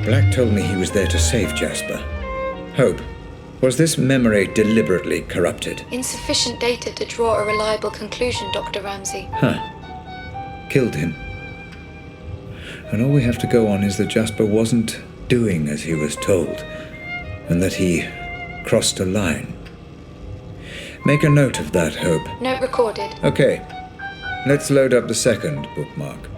S13: Black told me he was there to save Jasper. Hope, was this memory deliberately corrupted?
S16: Insufficient data to draw a reliable conclusion, Dr. Ramsey.
S13: Killed him. And all we have to go on is that Jasper wasn't doing as he was told, and that he crossed a line. Make a note of that, Hope.
S16: Note recorded.
S13: Okay, let's load up the second bookmark.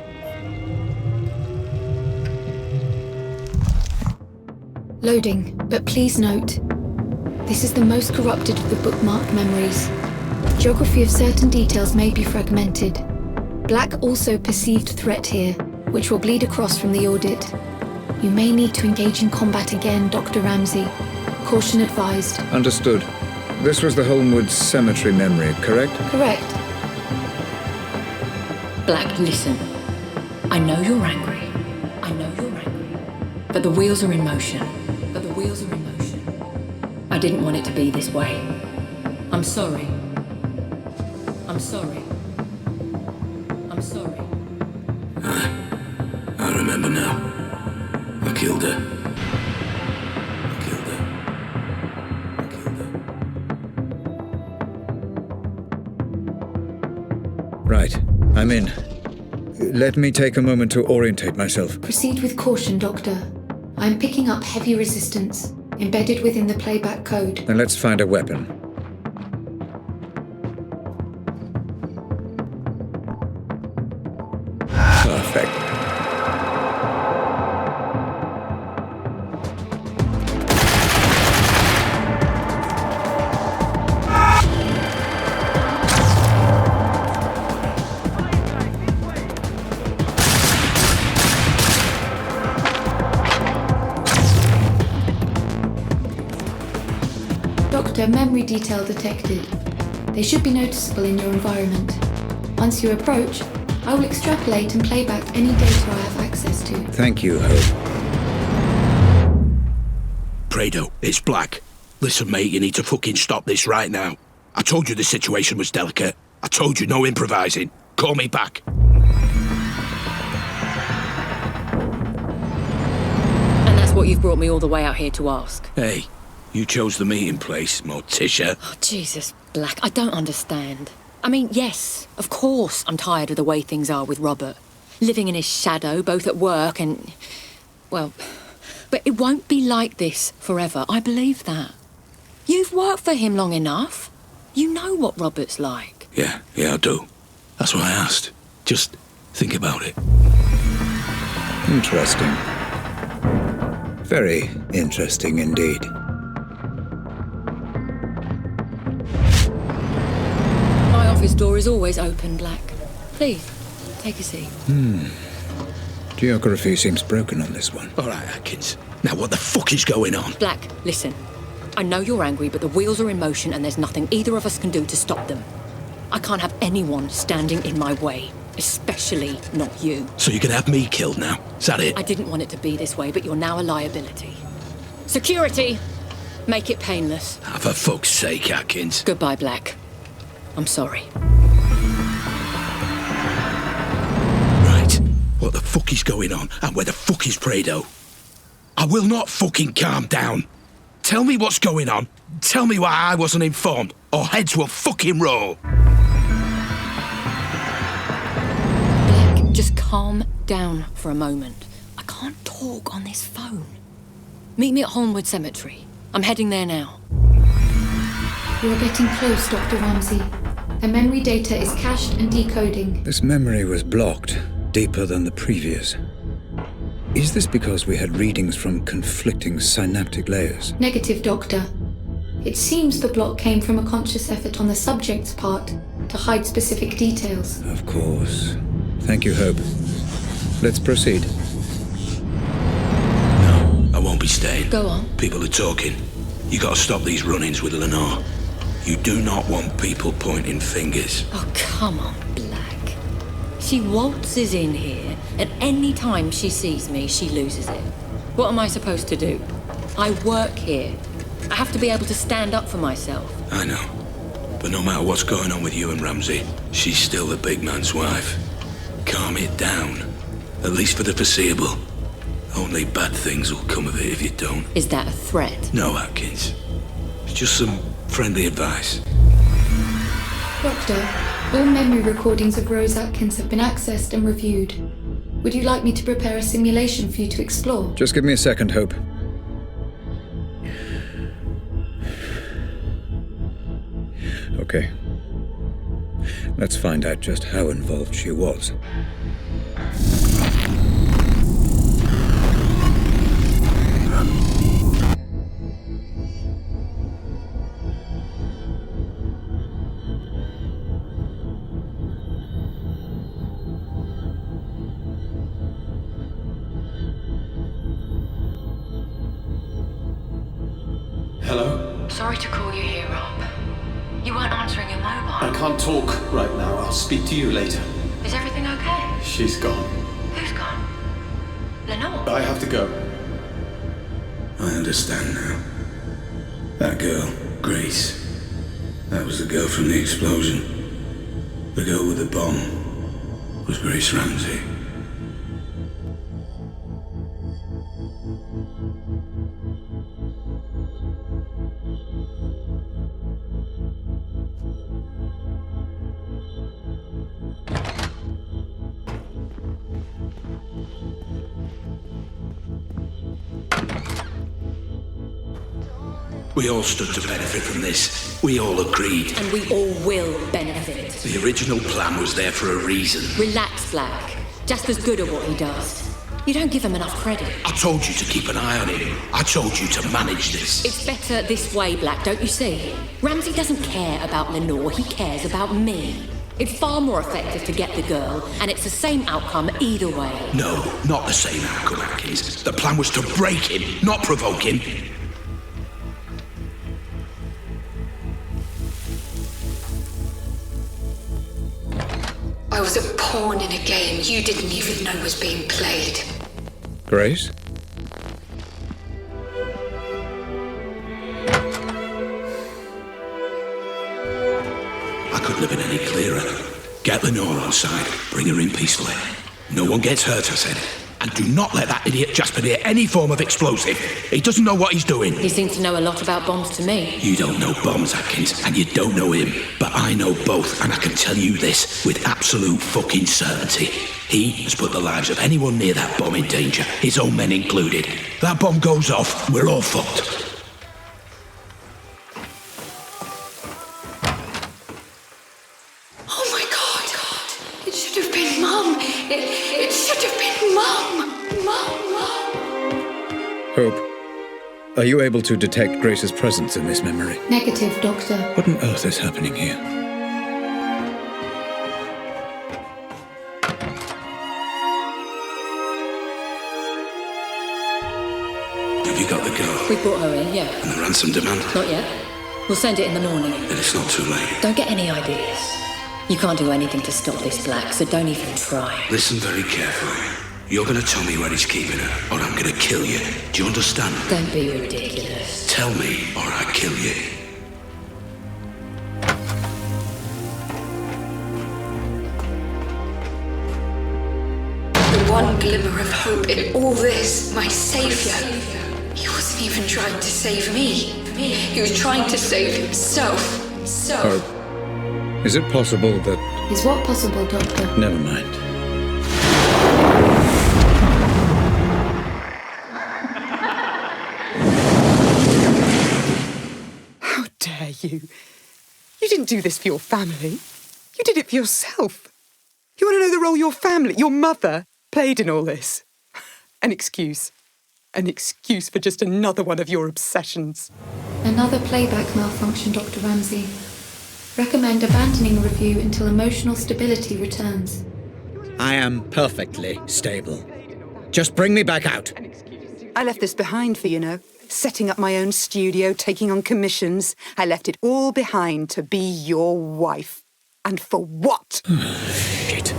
S6: Loading, but please note, this is the most corrupted of the bookmark memories. Geography of certain details may be fragmented. Black also perceived threat here, which will bleed across from the audit. You may need to engage in combat again, Dr. Ramsey. Caution advised.
S13: Understood. This was the Holmwood Cemetery memory, correct?
S6: Correct.
S1: Black, listen. I know you're angry. But the wheels are in motion. I didn't want it to be this way. I'm sorry. I'm sorry.
S4: I remember now. I killed her.
S13: Right, I'm in. Let me take a moment to orientate myself.
S6: Proceed with caution, Doctor. I'm picking up heavy resistance, embedded within the playback code.
S13: Then let's find a weapon. Perfect.
S6: Doctor, memory detail detected. They should be noticeable in your environment. Once you approach, I will extrapolate and play back any data I have access to.
S13: Thank you, Hope.
S4: Prado, it's Black. Listen, mate, you need to fucking stop this right now. I told you the situation was delicate. I told you no improvising. Call me back.
S1: And that's what you've brought me all the way out here to ask.
S4: Hey, you chose the meeting place, Morticia.
S1: Oh, Jesus, Black, I don't understand. I mean, yes, of course I'm tired of the way things are with Robert. Living in his shadow, both at work and... well... but it won't be like this forever, I believe that. You've worked for him long enough. You know what Robert's like.
S4: Yeah, I do. That's why I asked. Just think about it.
S13: Interesting. Very interesting indeed.
S1: My office door is always open, Black. Please, take a seat.
S13: Geography seems broken on this one.
S4: All right, Atkins. Now what the fuck is going on?
S1: Black, listen. I know you're angry, but the wheels are in motion and there's nothing either of us can do to stop them. I can't have anyone standing in my way, especially not you.
S4: So you're gonna have me killed now? Is that it?
S1: I didn't want it to be this way, but you're now a liability. Security! Make it painless.
S4: Ah, for fuck's sake, Atkins.
S1: Goodbye, Black. I'm sorry.
S4: Right. What the fuck is going on? And where the fuck is Prado? I will not fucking calm down. Tell me what's going on. Tell me why I wasn't informed, or heads will fucking roll.
S1: Black, just calm down for a moment. I can't talk on this phone. Meet me at Holmwood Cemetery. I'm heading there now.
S6: You are getting close, Dr. Ramsey. The memory data is cached and decoding.
S13: This memory was blocked, deeper than the previous. Is this because we had readings from conflicting synaptic layers?
S6: Negative, Doctor. It seems the block came from a conscious effort on the subject's part to hide specific details.
S13: Of course. Thank you, Hope. Let's proceed.
S4: No, I won't be staying.
S1: Go on.
S4: People are talking. You gotta stop these run-ins with Lenore. You do not want people pointing fingers.
S1: Oh, come on, Black. She waltzes in here, and any time she sees me, she loses it. What am I supposed to do? I work here. I have to be able to stand up for myself.
S4: I know. But no matter what's going on with you and Ramsey, she's still the big man's wife. Calm it down. At least for the foreseeable. Only bad things will come of it if you don't.
S1: Is that a threat?
S4: No, Atkins. It's just some friendly advice.
S6: Doctor, all memory recordings of Rose Atkins have been accessed and reviewed. Would you like me to prepare a simulation for you to explore?
S13: Just give me a second, Hope. Okay. Let's find out just how involved she was.
S19: Hello?
S1: Sorry to call you here, Rob. You weren't answering your mobile.
S19: I can't talk right now. I'll speak to you later.
S1: Is everything okay?
S19: She's gone.
S1: Who's gone? Lenore?
S19: I have to go.
S4: I understand now. That girl, Grace. That was the girl from the explosion. The girl with the bomb was Grace Ramsey. We all stood to benefit from this. We all agreed.
S1: And we all will benefit.
S4: The original plan was there for a reason.
S1: Relax, Black. Jasper's good at what he does. You don't give him enough credit.
S4: I told you to keep an eye on him. I told you to manage this.
S1: It's better this way, Black, don't you see? Ramsey doesn't care about Lenore, he cares about me. It's far more effective to get the girl, and it's the same outcome either way.
S4: No, not the same outcome, Atkins. The plan was to break him, not provoke him.
S16: pawn in a game you didn't even know was being played.
S13: Grace?
S4: I couldn't have been any clearer. Get Lenore on side. Bring her in peacefully. No one gets hurt, I said. And do not let that idiot Jasper near any form of explosive. He doesn't know what he's doing.
S1: He seems to know a lot about bombs to me.
S4: You don't know bombs, Atkins, and you don't know him. But I know both, and I can tell you this with absolute fucking certainty. He has put the lives of anyone near that bomb in danger, his own men included. That bomb goes off, we're all fucked.
S16: Oh my God! It should have been Mum! It should have been Mum!
S13: Hope, are you able to detect Grace's presence in this memory?
S6: Negative, Doctor.
S13: What on earth is happening here?
S4: Have you got the girl?
S1: We brought her in, yeah.
S4: And the ransom demand?
S1: Not yet. We'll send it in the morning.
S4: Then it's not too late.
S1: Don't get any ideas. You can't do anything to stop this Black, so don't even try.
S4: Listen very carefully. You're going to tell me where he's keeping her, or I'm going to kill you. Do you understand?
S1: Don't be ridiculous.
S4: Tell me, or I kill you.
S16: The one glimmer of hope in all this, my saviour. He wasn't even trying to save me. He was trying to save himself.
S13: Hope, is it possible that...
S6: Is what possible, Doctor?
S13: Never mind.
S2: How dare you? You didn't do this for your family. You did it for yourself. You want to know the role your family, your mother, played in all this? An excuse. An excuse for just another one of your obsessions.
S6: Another playback malfunction, Dr. Ramsey. Recommend abandoning review until emotional stability returns.
S21: I am perfectly stable. Just bring me back out.
S2: I left this behind for, setting up my own studio, taking on commissions. I left it all behind to be your wife. And for what?
S21: Shit.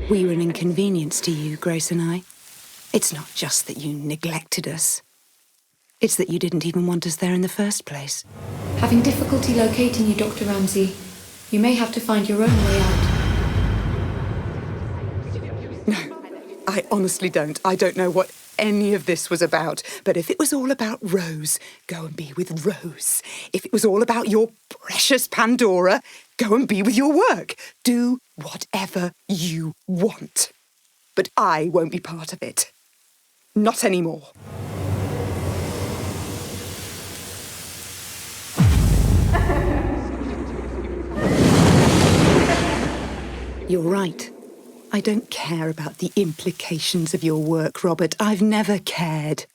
S2: We were an inconvenience to you, Grace and I. It's not just that you neglected us. It's that you didn't even want us there in the first place.
S6: Having difficulty locating you, Dr. Ramsey. You may have to find your own way out.
S2: No, I honestly don't. I don't know what any of this was about. But if it was all about Rose, go and be with Rose. If it was all about your precious Pandora, go and be with your work. Do whatever you want. But I won't be part of it. Not anymore. You're right. I don't care about the implications of your work, Robert. I've never cared.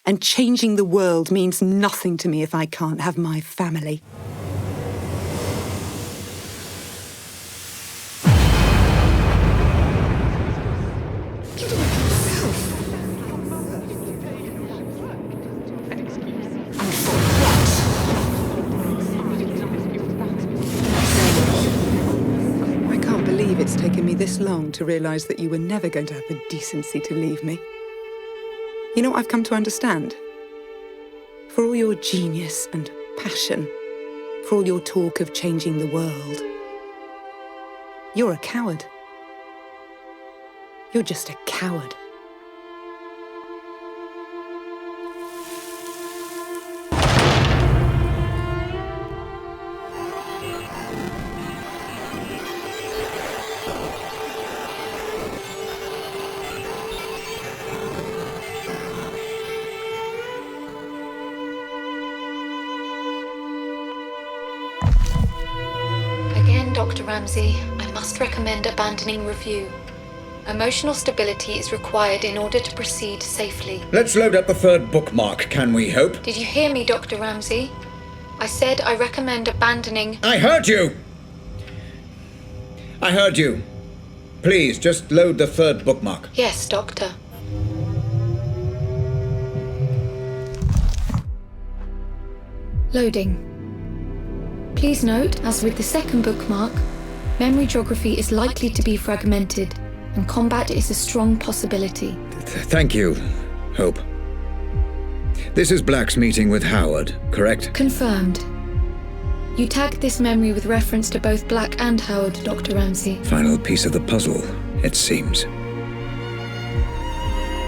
S2: And changing the world means nothing to me if I can't have my family. You did it yourself. And for what? I can't believe it's taken me this long to realise that you were never going to have the decency to leave me. You know what I've come to understand? For all your genius and passion, for all your talk of changing the world, you're a coward. You're just a coward.
S16: Dr. Ramsey, I must recommend abandoning review. Emotional stability is required in order to proceed safely.
S21: Let's load up the third bookmark, can we, Hope?
S16: Did you hear me, Dr. Ramsey? I said I recommend abandoning...
S21: I heard you! I heard you. Please, just load the third bookmark.
S16: Yes, Doctor.
S6: Loading. Please note, as with the second bookmark, memory geography is likely to be fragmented, and combat is a strong possibility.
S13: Thank you, Hope. This is Black's meeting with Howard, correct?
S6: Confirmed. You tagged this memory with reference to both Black and Howard, Dr. Ramsey.
S13: Final piece of the puzzle, it seems.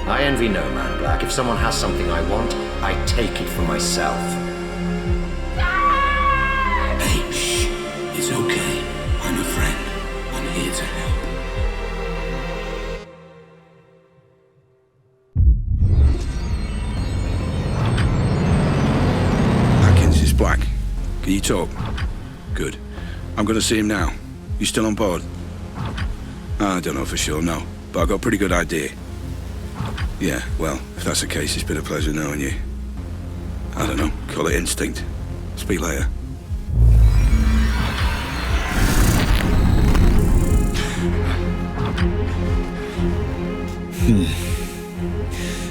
S18: I envy no man, Black. If someone has something I want, I take it for myself.
S4: Hey, shh. It's okay. I'm a friend. I'm here to help. Atkins is Black. Can you talk? Good. I'm going to see him now. You still on board? I don't know for sure, no. But I've got a pretty good idea. Yeah, well, if that's the case, it's been a pleasure knowing you. I don't know, call it instinct. Speak later.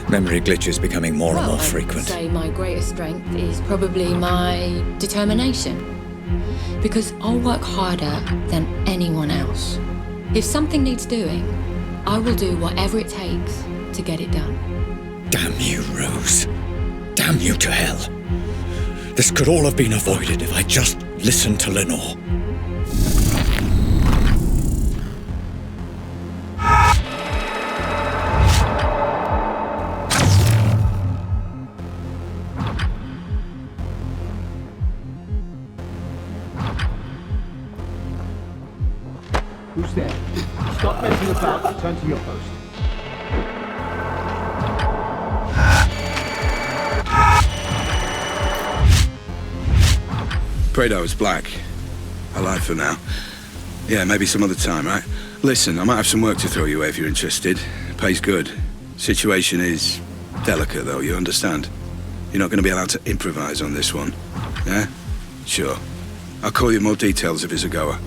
S13: Memory glitches becoming more and more
S1: I'd
S13: frequent.
S1: say my greatest strength is probably my determination. Because I'll work harder than anyone else. If something needs doing, I will do whatever it takes to get it done.
S21: Damn you, Rose. Damn you to hell. This could all have been avoided if I just listened to Lenore.
S22: Who's there? Stop messing about and turn to your post.
S4: Prado, it's Black. I lied for now. Yeah, maybe some other time, right? Listen, I might have some work to throw your way if you're interested. Pays good. Situation is delicate, though, you understand? You're not going to be allowed to improvise on this one. Yeah? Sure. I'll call you more details if it's a goer.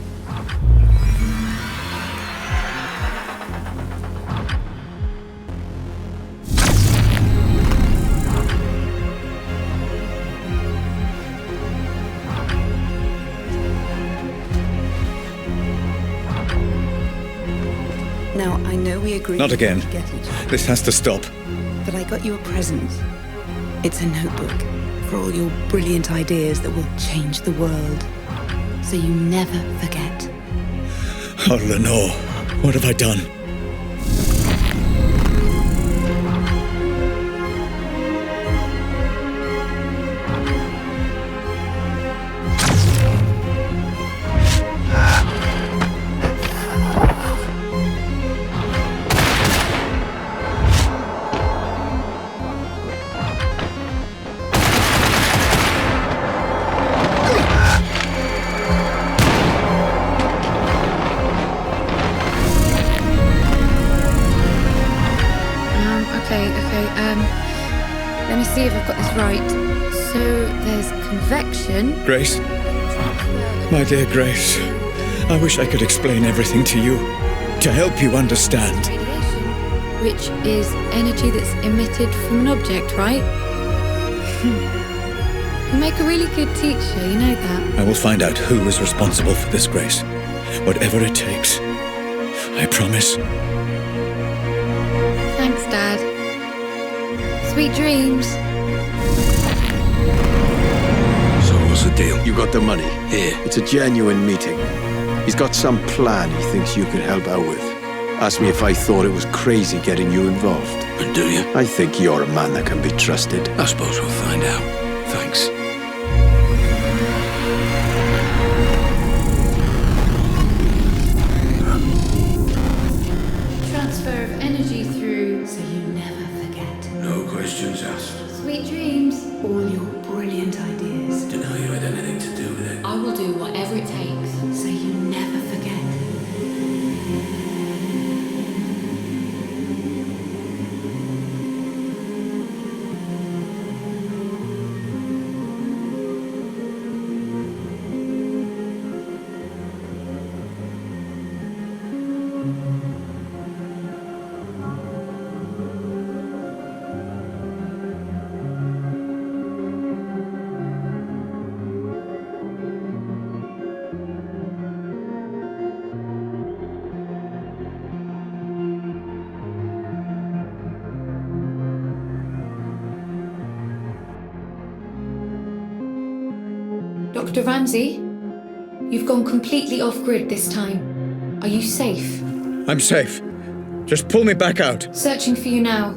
S2: Now, I know we agreed
S13: Not again.
S2: to get it,
S13: This has to stop.
S2: but I got you a present. It's a notebook for all your brilliant ideas that will change the world. So you never forget.
S21: Oh, Lenore, what have I done?
S6: Let me see if I've got this right. So there's convection.
S21: Grace? My dear Grace, I wish I could explain everything to you, to help you understand.
S6: Which is energy that's emitted from an object, right? You make a really good teacher, you know that.
S21: I will find out who is responsible for this, Grace. Whatever it takes. I promise.
S6: Thanks, Dad. Sweet dreams.
S9: So what's the deal? You got the money. Here. It's a genuine meeting. He's got some plan he thinks you could help out with. Asked me if I thought it was crazy getting you involved.
S4: And do you?
S9: I think you're a man that can be trusted.
S4: I suppose we'll find out. Thanks.
S6: Transfer of energy through so you never forget.
S4: No questions asked.
S6: Sweet dreams.
S2: All your brilliant ideas.
S4: Deny you had anything to do with it.
S1: I will do whatever it takes.
S2: So you never forget.
S6: Dr. Ramsey? You've gone completely off-grid this time. Are you safe?
S9: I'm safe. Just pull me back out.
S6: Searching for you now.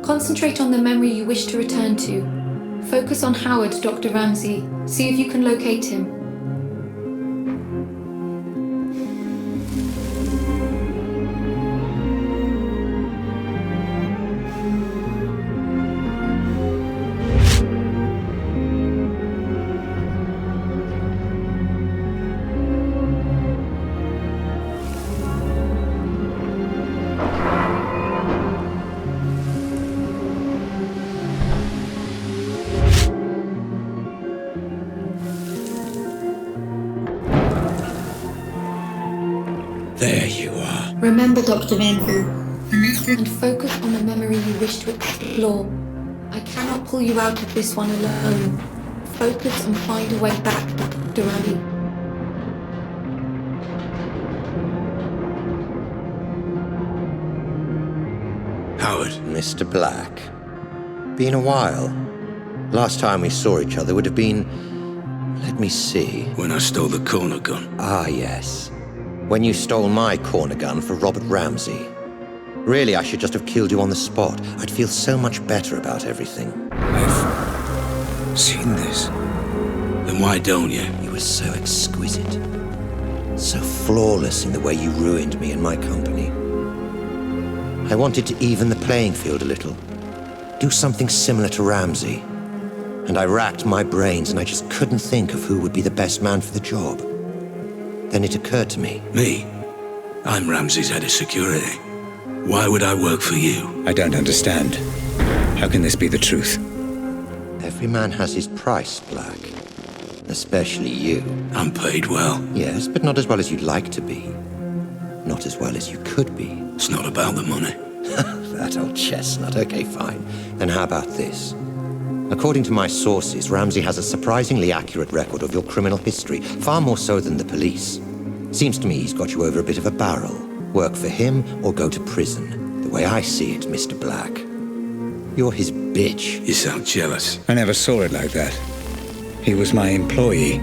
S6: Concentrate on the memory you wish to return to. Focus on Howard, Dr. Ramsey. See if you can locate him.
S9: There you are.
S6: Remember, Dr. Ramsey, and focus on the memory you wish to explore. I cannot pull you out of this one alone. Focus and find a way back, Dr. Ramsey.
S4: Howard.
S14: Mr. Black. Been a while. Last time we saw each other would have been... Let me see.
S4: When I stole the corner gun.
S14: Ah, yes. When you stole my corner gun for Robert Ramsey. Really, I should just have killed you on the spot. I'd feel so much better about everything.
S13: I've seen this.
S4: Then why don't you?
S14: You were so exquisite. So flawless in the way you ruined me and my company. I wanted to even the playing field a little. Do something similar to Ramsey. And I racked my brains and I just couldn't think of who would be the best man for the job. Then it occurred to me.
S4: Me? I'm Ramsey's head of security. Why would I work for you?
S13: I don't understand. How can this be the truth?
S14: Every man has his price, Black. Especially you.
S4: I'm paid well.
S14: Yes, but not as well as you'd like to be. Not as well as you could be.
S4: It's not about the money.
S14: That old chestnut. Okay, fine. Then how about this? According to my sources, Ramsey has a surprisingly accurate record of your criminal history, far more so than the police. Seems to me he's got you over a bit of a barrel. Work for him or go to prison. The way I see it, Mr. Black. You're his bitch.
S4: You sound jealous.
S13: I never saw it like that. He was my employee.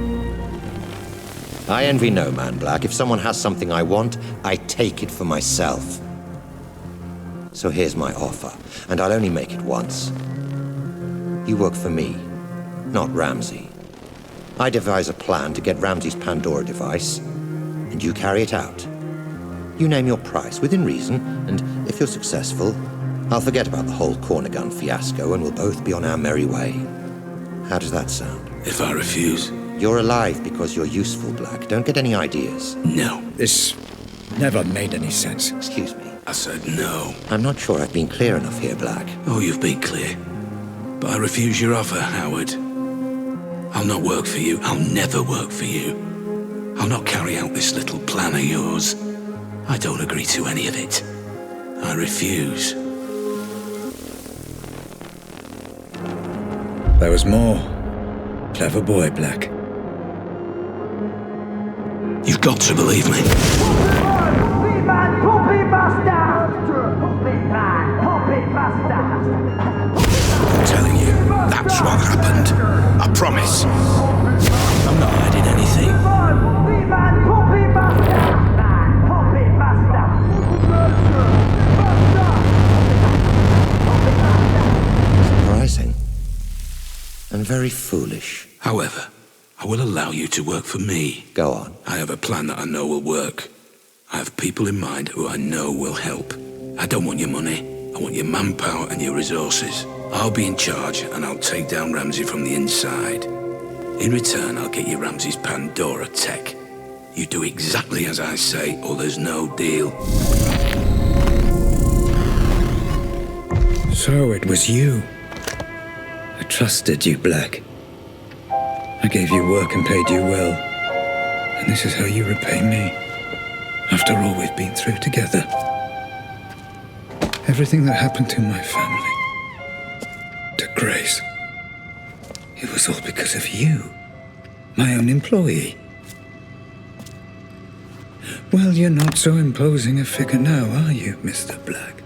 S14: I envy no man, Black. If someone has something I want, I take it for myself. So here's my offer, and I'll only make it once. You work for me, not Ramsey. I devise a plan to get Ramsey's Pandora device, and you carry it out. You name your price, within reason, and if you're successful, I'll forget about the whole corner gun fiasco and we'll both be on our merry way. How does that sound?
S4: If I refuse?
S14: You're alive because you're useful, Black. Don't get any ideas.
S4: No.
S13: This never made any sense.
S14: Excuse me.
S4: I said no.
S14: I'm not sure I've been clear enough here, Black.
S4: Oh, you've been clear. But I refuse your offer, Howard. I'll not work for you. I'll never work for you. I'll not carry out this little plan of yours. I don't agree to any of it. I refuse.
S13: There was more. Clever boy, Black.
S4: You've got to believe me. I'm telling you, that's what happened. I promise. I'm not hiding anything.
S14: Surprising. And very foolish.
S4: However, I will allow you to work for me.
S14: Go on.
S4: I have a plan that I know will work. I have people in mind who I know will help. I don't want your money. I want your manpower and your resources. I'll be in charge and I'll take down Ramsey from the inside. In return, I'll get you Ramsey's Pandora tech. You do exactly as I say or there's no deal.
S13: So it was you. I trusted you, Black. I gave you work and paid you well. And this is how you repay me. After all we've been through together. Everything that happened to my family. To Grace. It was all because of you. My own employee. Well, you're not so imposing a figure now, are you, Mr. Black?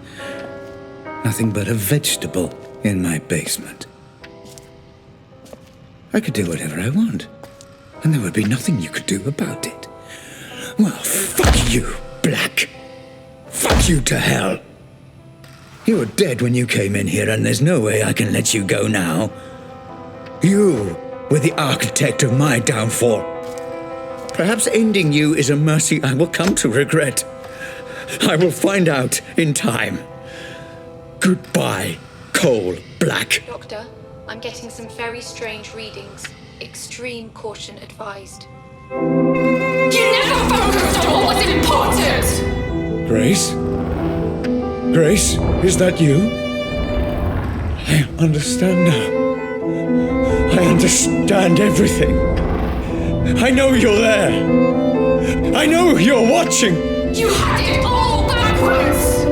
S13: Nothing but a vegetable in my basement. I could do whatever I want.
S21: and there would be nothing you could do about it. Well, fuck you, Black. Fuck you to hell. You were dead when you came in here, and there's no way I can let you go now. You were the architect of my downfall. Perhaps ending you is a mercy I will come to regret. I will find out in time. Goodbye, Coal Black.
S16: Doctor, I'm getting some very strange readings. Extreme caution advised.
S3: You never focused on what was important!
S21: Grace? Grace, is that you? I understand now. I understand everything. I know you're there. I know you're watching.
S3: You had it all backwards!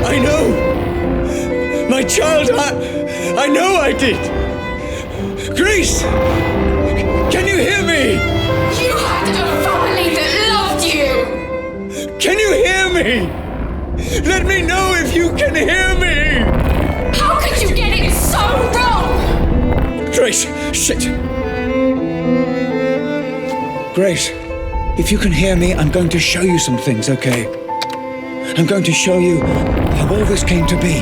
S21: I know. My child, I know I did. Grace! Can you hear me?
S3: You had a family that loved you!
S21: Can you hear me? Let me know if you can hear me!
S3: How could you get it so wrong?
S21: Grace, shit! Grace, if you can hear me, I'm going to show you some things, okay? I'm going to show you how all this came to be.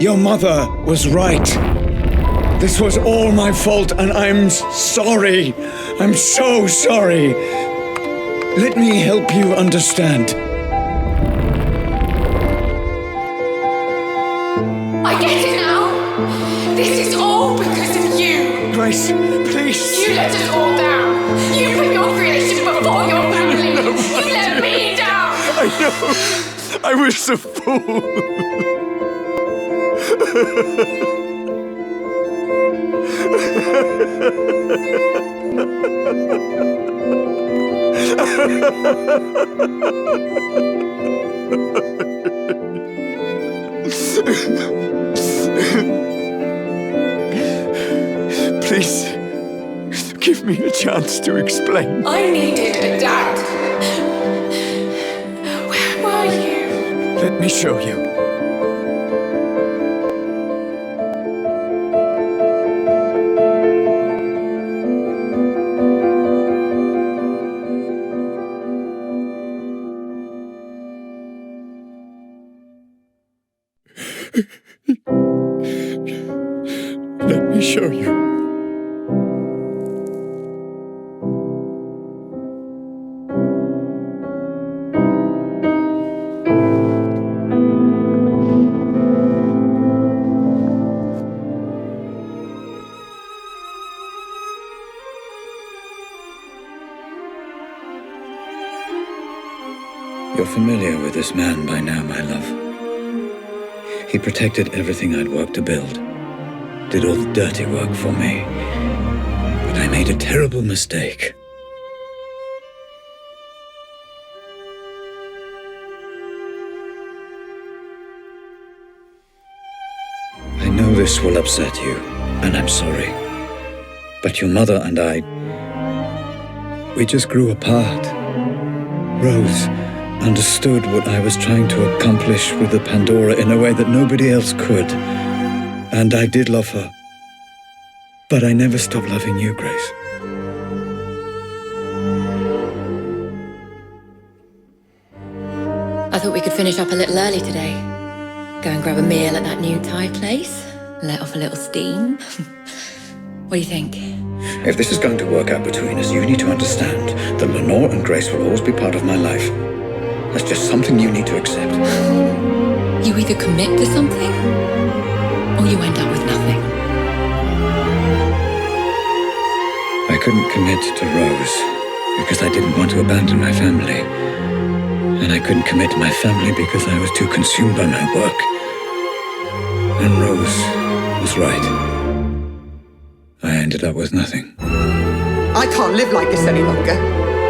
S21: Your mother was right. This was all my fault, and I'm sorry. I'm so sorry. Let me help you understand.
S3: I get it now. This is all because of you.
S21: Grace, please.
S3: You let us all down. You put your creation before your family. You let me down.
S21: I know. I was a fool. Please, give me a chance to explain.
S3: I needed a dad. Where were you?
S21: Let me show you. Let me show you. You're familiar with this man by now, my love. He protected everything I'd worked to build, did all the dirty work for me. But I made a terrible mistake. I know this will upset you, and I'm sorry. But your mother and I, we just grew apart. Rose understood what I was trying to accomplish with the Pandora in a way that nobody else could. And I did love her. But I never stopped loving you, Grace.
S1: I thought we could finish up a little early today. Go and grab a meal at that new Thai place. Let off a little steam. What do you think?
S21: If this is going to work out between us, you need to understand that Lenore and Grace will always be part of my life. That's just something you need to accept.
S1: You either commit to something, or you end up with nothing.
S21: I couldn't commit to Rose because I didn't want to abandon my family. And I couldn't commit to my family because I was too consumed by my work. And Rose was right. I ended up with nothing.
S2: I can't live like this any longer.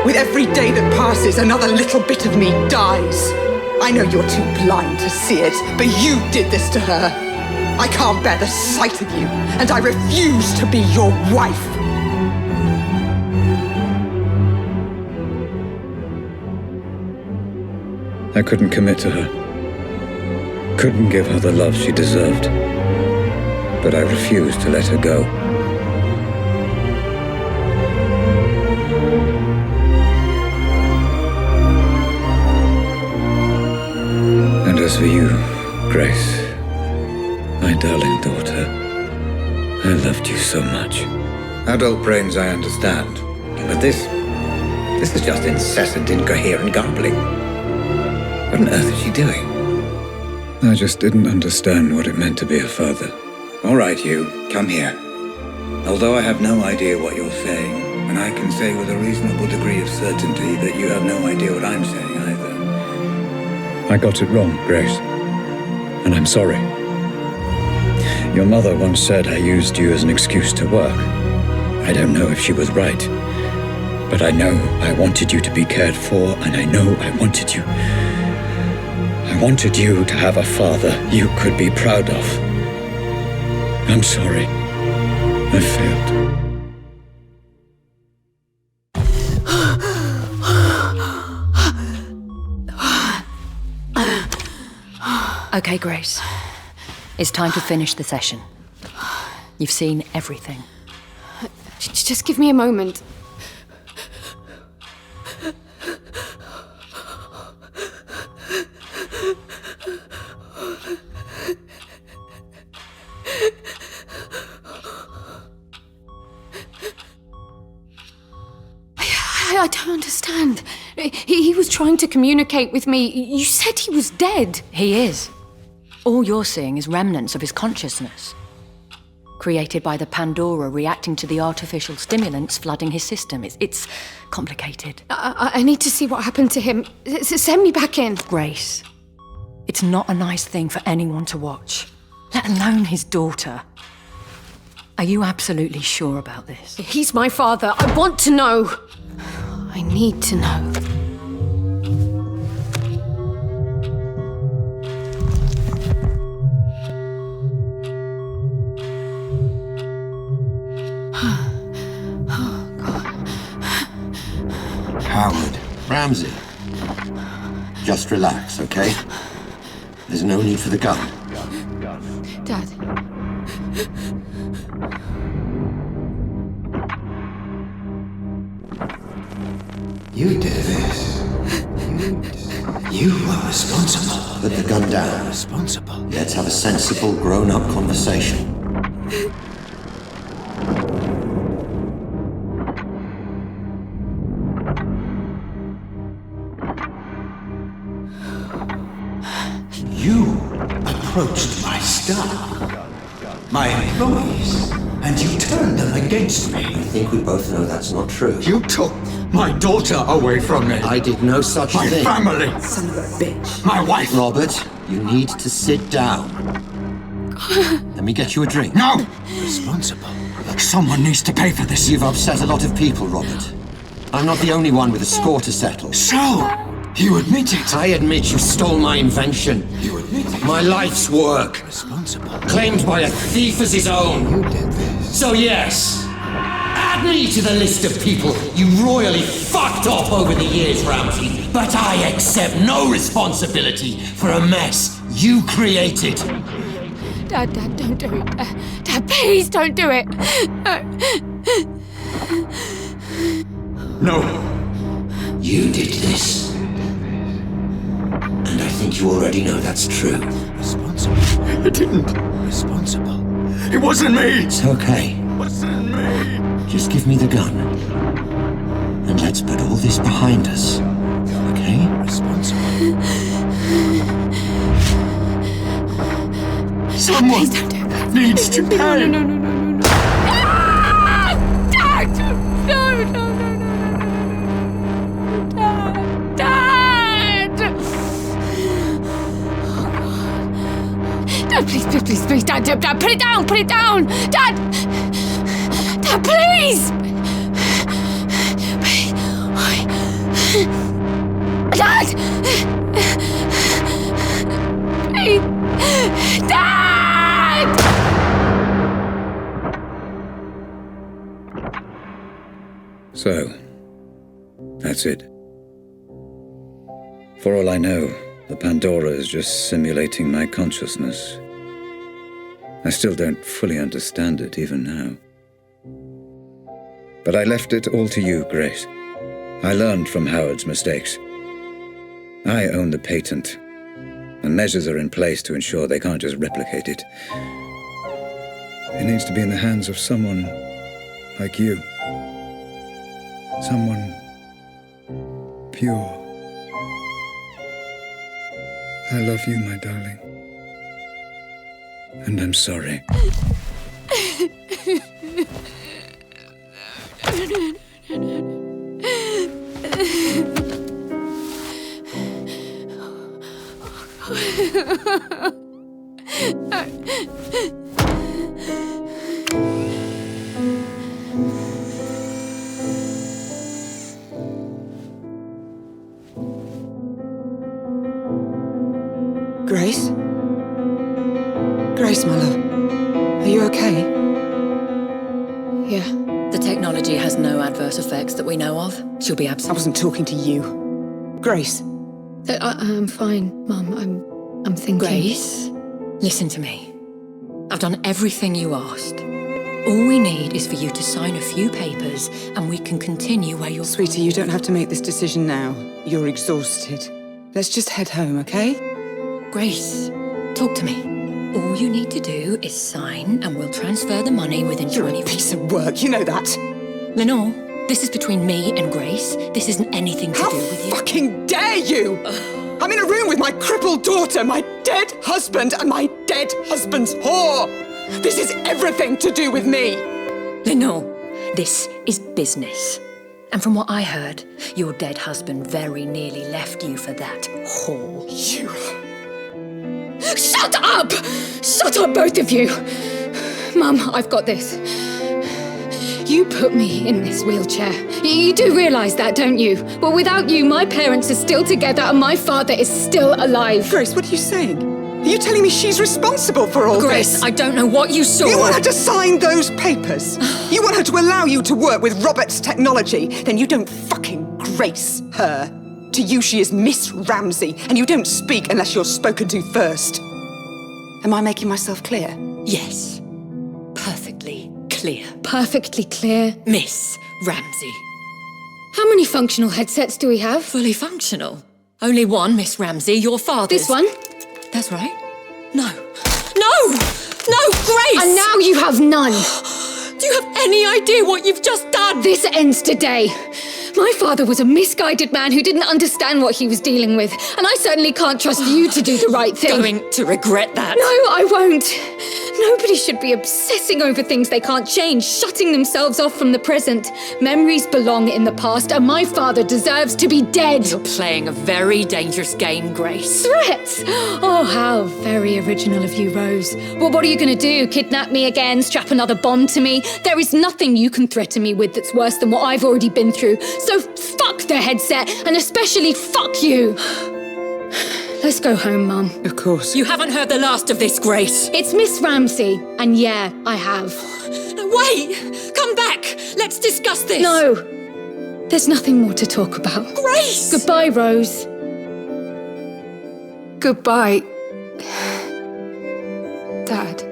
S2: With every day that passes, another little bit of me dies. I know you're too blind to see it, but you did this to her. I can't bear the sight of you, and I refuse to be your wife.
S21: I couldn't commit to her. Couldn't give her the love she deserved. But I refused to let her go.
S13: Grace, my darling daughter, I loved you so much.
S15: Adult brains, I understand. But this is just incessant, incoherent garbling. What on earth is she doing?
S13: I just didn't understand what it meant to be a father.
S15: All right, you, come here. Although I have no idea what you're saying, and I can say with a reasonable degree of certainty that you have no idea what I'm saying either.
S13: I got it wrong, Grace. And I'm sorry. Your mother once said I used you as an excuse to work. I don't know if she was right. But I know I wanted you to be cared for, and I know I wanted you to have a father you could be proud of. I'm sorry. I failed.
S1: Okay, Grace. It's time to finish the session. You've seen everything.
S7: Just give me a moment. I don't understand. He was trying to communicate with me. You said he was dead.
S1: He is. All you're seeing is remnants of his consciousness, created by the Pandora reacting to the artificial stimulants flooding his system. It's complicated.
S7: I need to see what happened to him. Send me back in.
S1: Grace, it's not a nice thing for anyone to watch, let alone his daughter. Are you absolutely sure about this?
S7: He's my father. I want to know. I need to know.
S18: Howard, Ramsey. Just relax, okay? There's no need for the gun.
S7: Dad.
S18: You did this. You were responsible. Put the gun down. Responsible? Let's have a sensible, grown-up conversation. You approached my staff, my employees, and you turned them against me. I think we both know that's not true.
S21: You took my daughter away from me.
S18: I did no such thing.
S21: My family.
S2: Son of a bitch.
S21: My wife.
S18: Robert, you need to sit down. Let me get you a drink.
S21: No!
S18: Responsible.
S21: Someone needs to pay for this.
S18: You've upset a lot of people, Robert. I'm not the only one with a score to settle.
S21: So, you admit it?
S18: I admit you stole my invention.
S21: You admit it?
S18: My life's work.
S21: Responsible.
S18: Claimed by a thief as his own.
S21: You did this.
S18: So yes, add me to the list of people you royally fucked off over the years, Ramsey. But I accept no responsibility for a mess you created.
S7: Dad, don't do it. Dad, please don't do it.
S21: No.
S18: You did this. And I think you already know that's true. Responsible.
S21: I didn't.
S18: Responsible.
S21: It wasn't me.
S18: It's okay.
S21: It wasn't me.
S18: Just give me the gun. And let's put all this behind us. Okay? Responsible.
S21: Someone needs to pay.
S7: No. Ah! Dad! No. Dad! Dad, please, Dad, put it down! Dad, please! Dad! Please! Dad!
S13: So, that's it. For all I know, the Pandora is just simulating my consciousness. I still don't fully understand it even now. But I left it all to you, Grace. I learned from Howard's mistakes. I own the patent. and measures are in place to ensure they can't just replicate it. It needs to be in the hands of someone like you. Someone pure. I love you, my darling. And I'm sorry.
S2: Grace? Grace, my love. Are you okay?
S1: Yeah. The technology has no adverse effects that we know of. She'll be absent.
S2: I wasn't talking to you. Grace.
S6: I'm fine, Mum. I'm thinking.
S1: Grace, listen to me. I've done everything you asked. All we need is for you to sign a few papers and we can continue where you're...
S2: Sweetie, you don't have to make this decision now. You're exhausted. Let's just head home, okay?
S1: Grace, talk to me. All you need to do is sign and we'll transfer the money within 20 minutes.
S2: You're a piece of work, you know that.
S1: Lenore, this is between me and Grace. This isn't anything to do with you.
S2: How fucking dare you! I'm in a room with my crippled daughter, my dead husband, and my dead husband's whore! This is everything to do with me!
S1: Lenore, this is business. And from what I heard, your dead husband very nearly left you for that whore.
S2: You...
S7: Shut up! Shut up, both of you! Mum, I've got this. You put me in this wheelchair. You do realise that, don't you? Well, without you, my parents are still together and my father is still alive.
S2: Grace, what are you saying? Are you telling me she's responsible for all
S1: Grace,
S2: this?
S1: I don't know what you saw.
S2: You want her to sign those papers? You want her to allow you to work with Robert's technology? Then you don't fucking grace her. To you, she is Miss Ramsey, and you don't speak unless you're spoken to first. Am I making myself clear?
S1: Yes. Perfectly clear.
S7: Perfectly clear.
S1: Miss Ramsey.
S7: How many functional headsets do we have?
S1: Fully functional. Only one, Miss Ramsey, your father's.
S7: This one?
S1: That's right. No. No! No, Grace!
S7: And now you have none.
S1: Do you have any idea what you've just done?
S7: This ends today. My father was a misguided man who didn't understand what he was dealing with, and I certainly can't trust you to do the right thing.
S1: Going to regret that.
S7: No, I won't. Nobody should be obsessing over things they can't change, shutting themselves off from the present. Memories belong in the past, and my father deserves to be dead.
S1: You're playing a very dangerous game, Grace.
S7: Threats? Oh, how very original of you, Rose. Well, what are you going to do? Kidnap me again? Strap another bomb to me? There is nothing you can threaten me with that's worse than what I've already been through. So fuck the headset, and especially fuck you. Let's go home, Mum.
S2: Of course.
S1: You haven't heard the last of this, Grace.
S7: It's Miss Ramsey, and yeah, I have.
S1: No, wait! Come back! Let's discuss this!
S7: No! There's nothing more to talk about.
S1: Grace!
S7: Goodbye, Rose. Goodbye, Dad.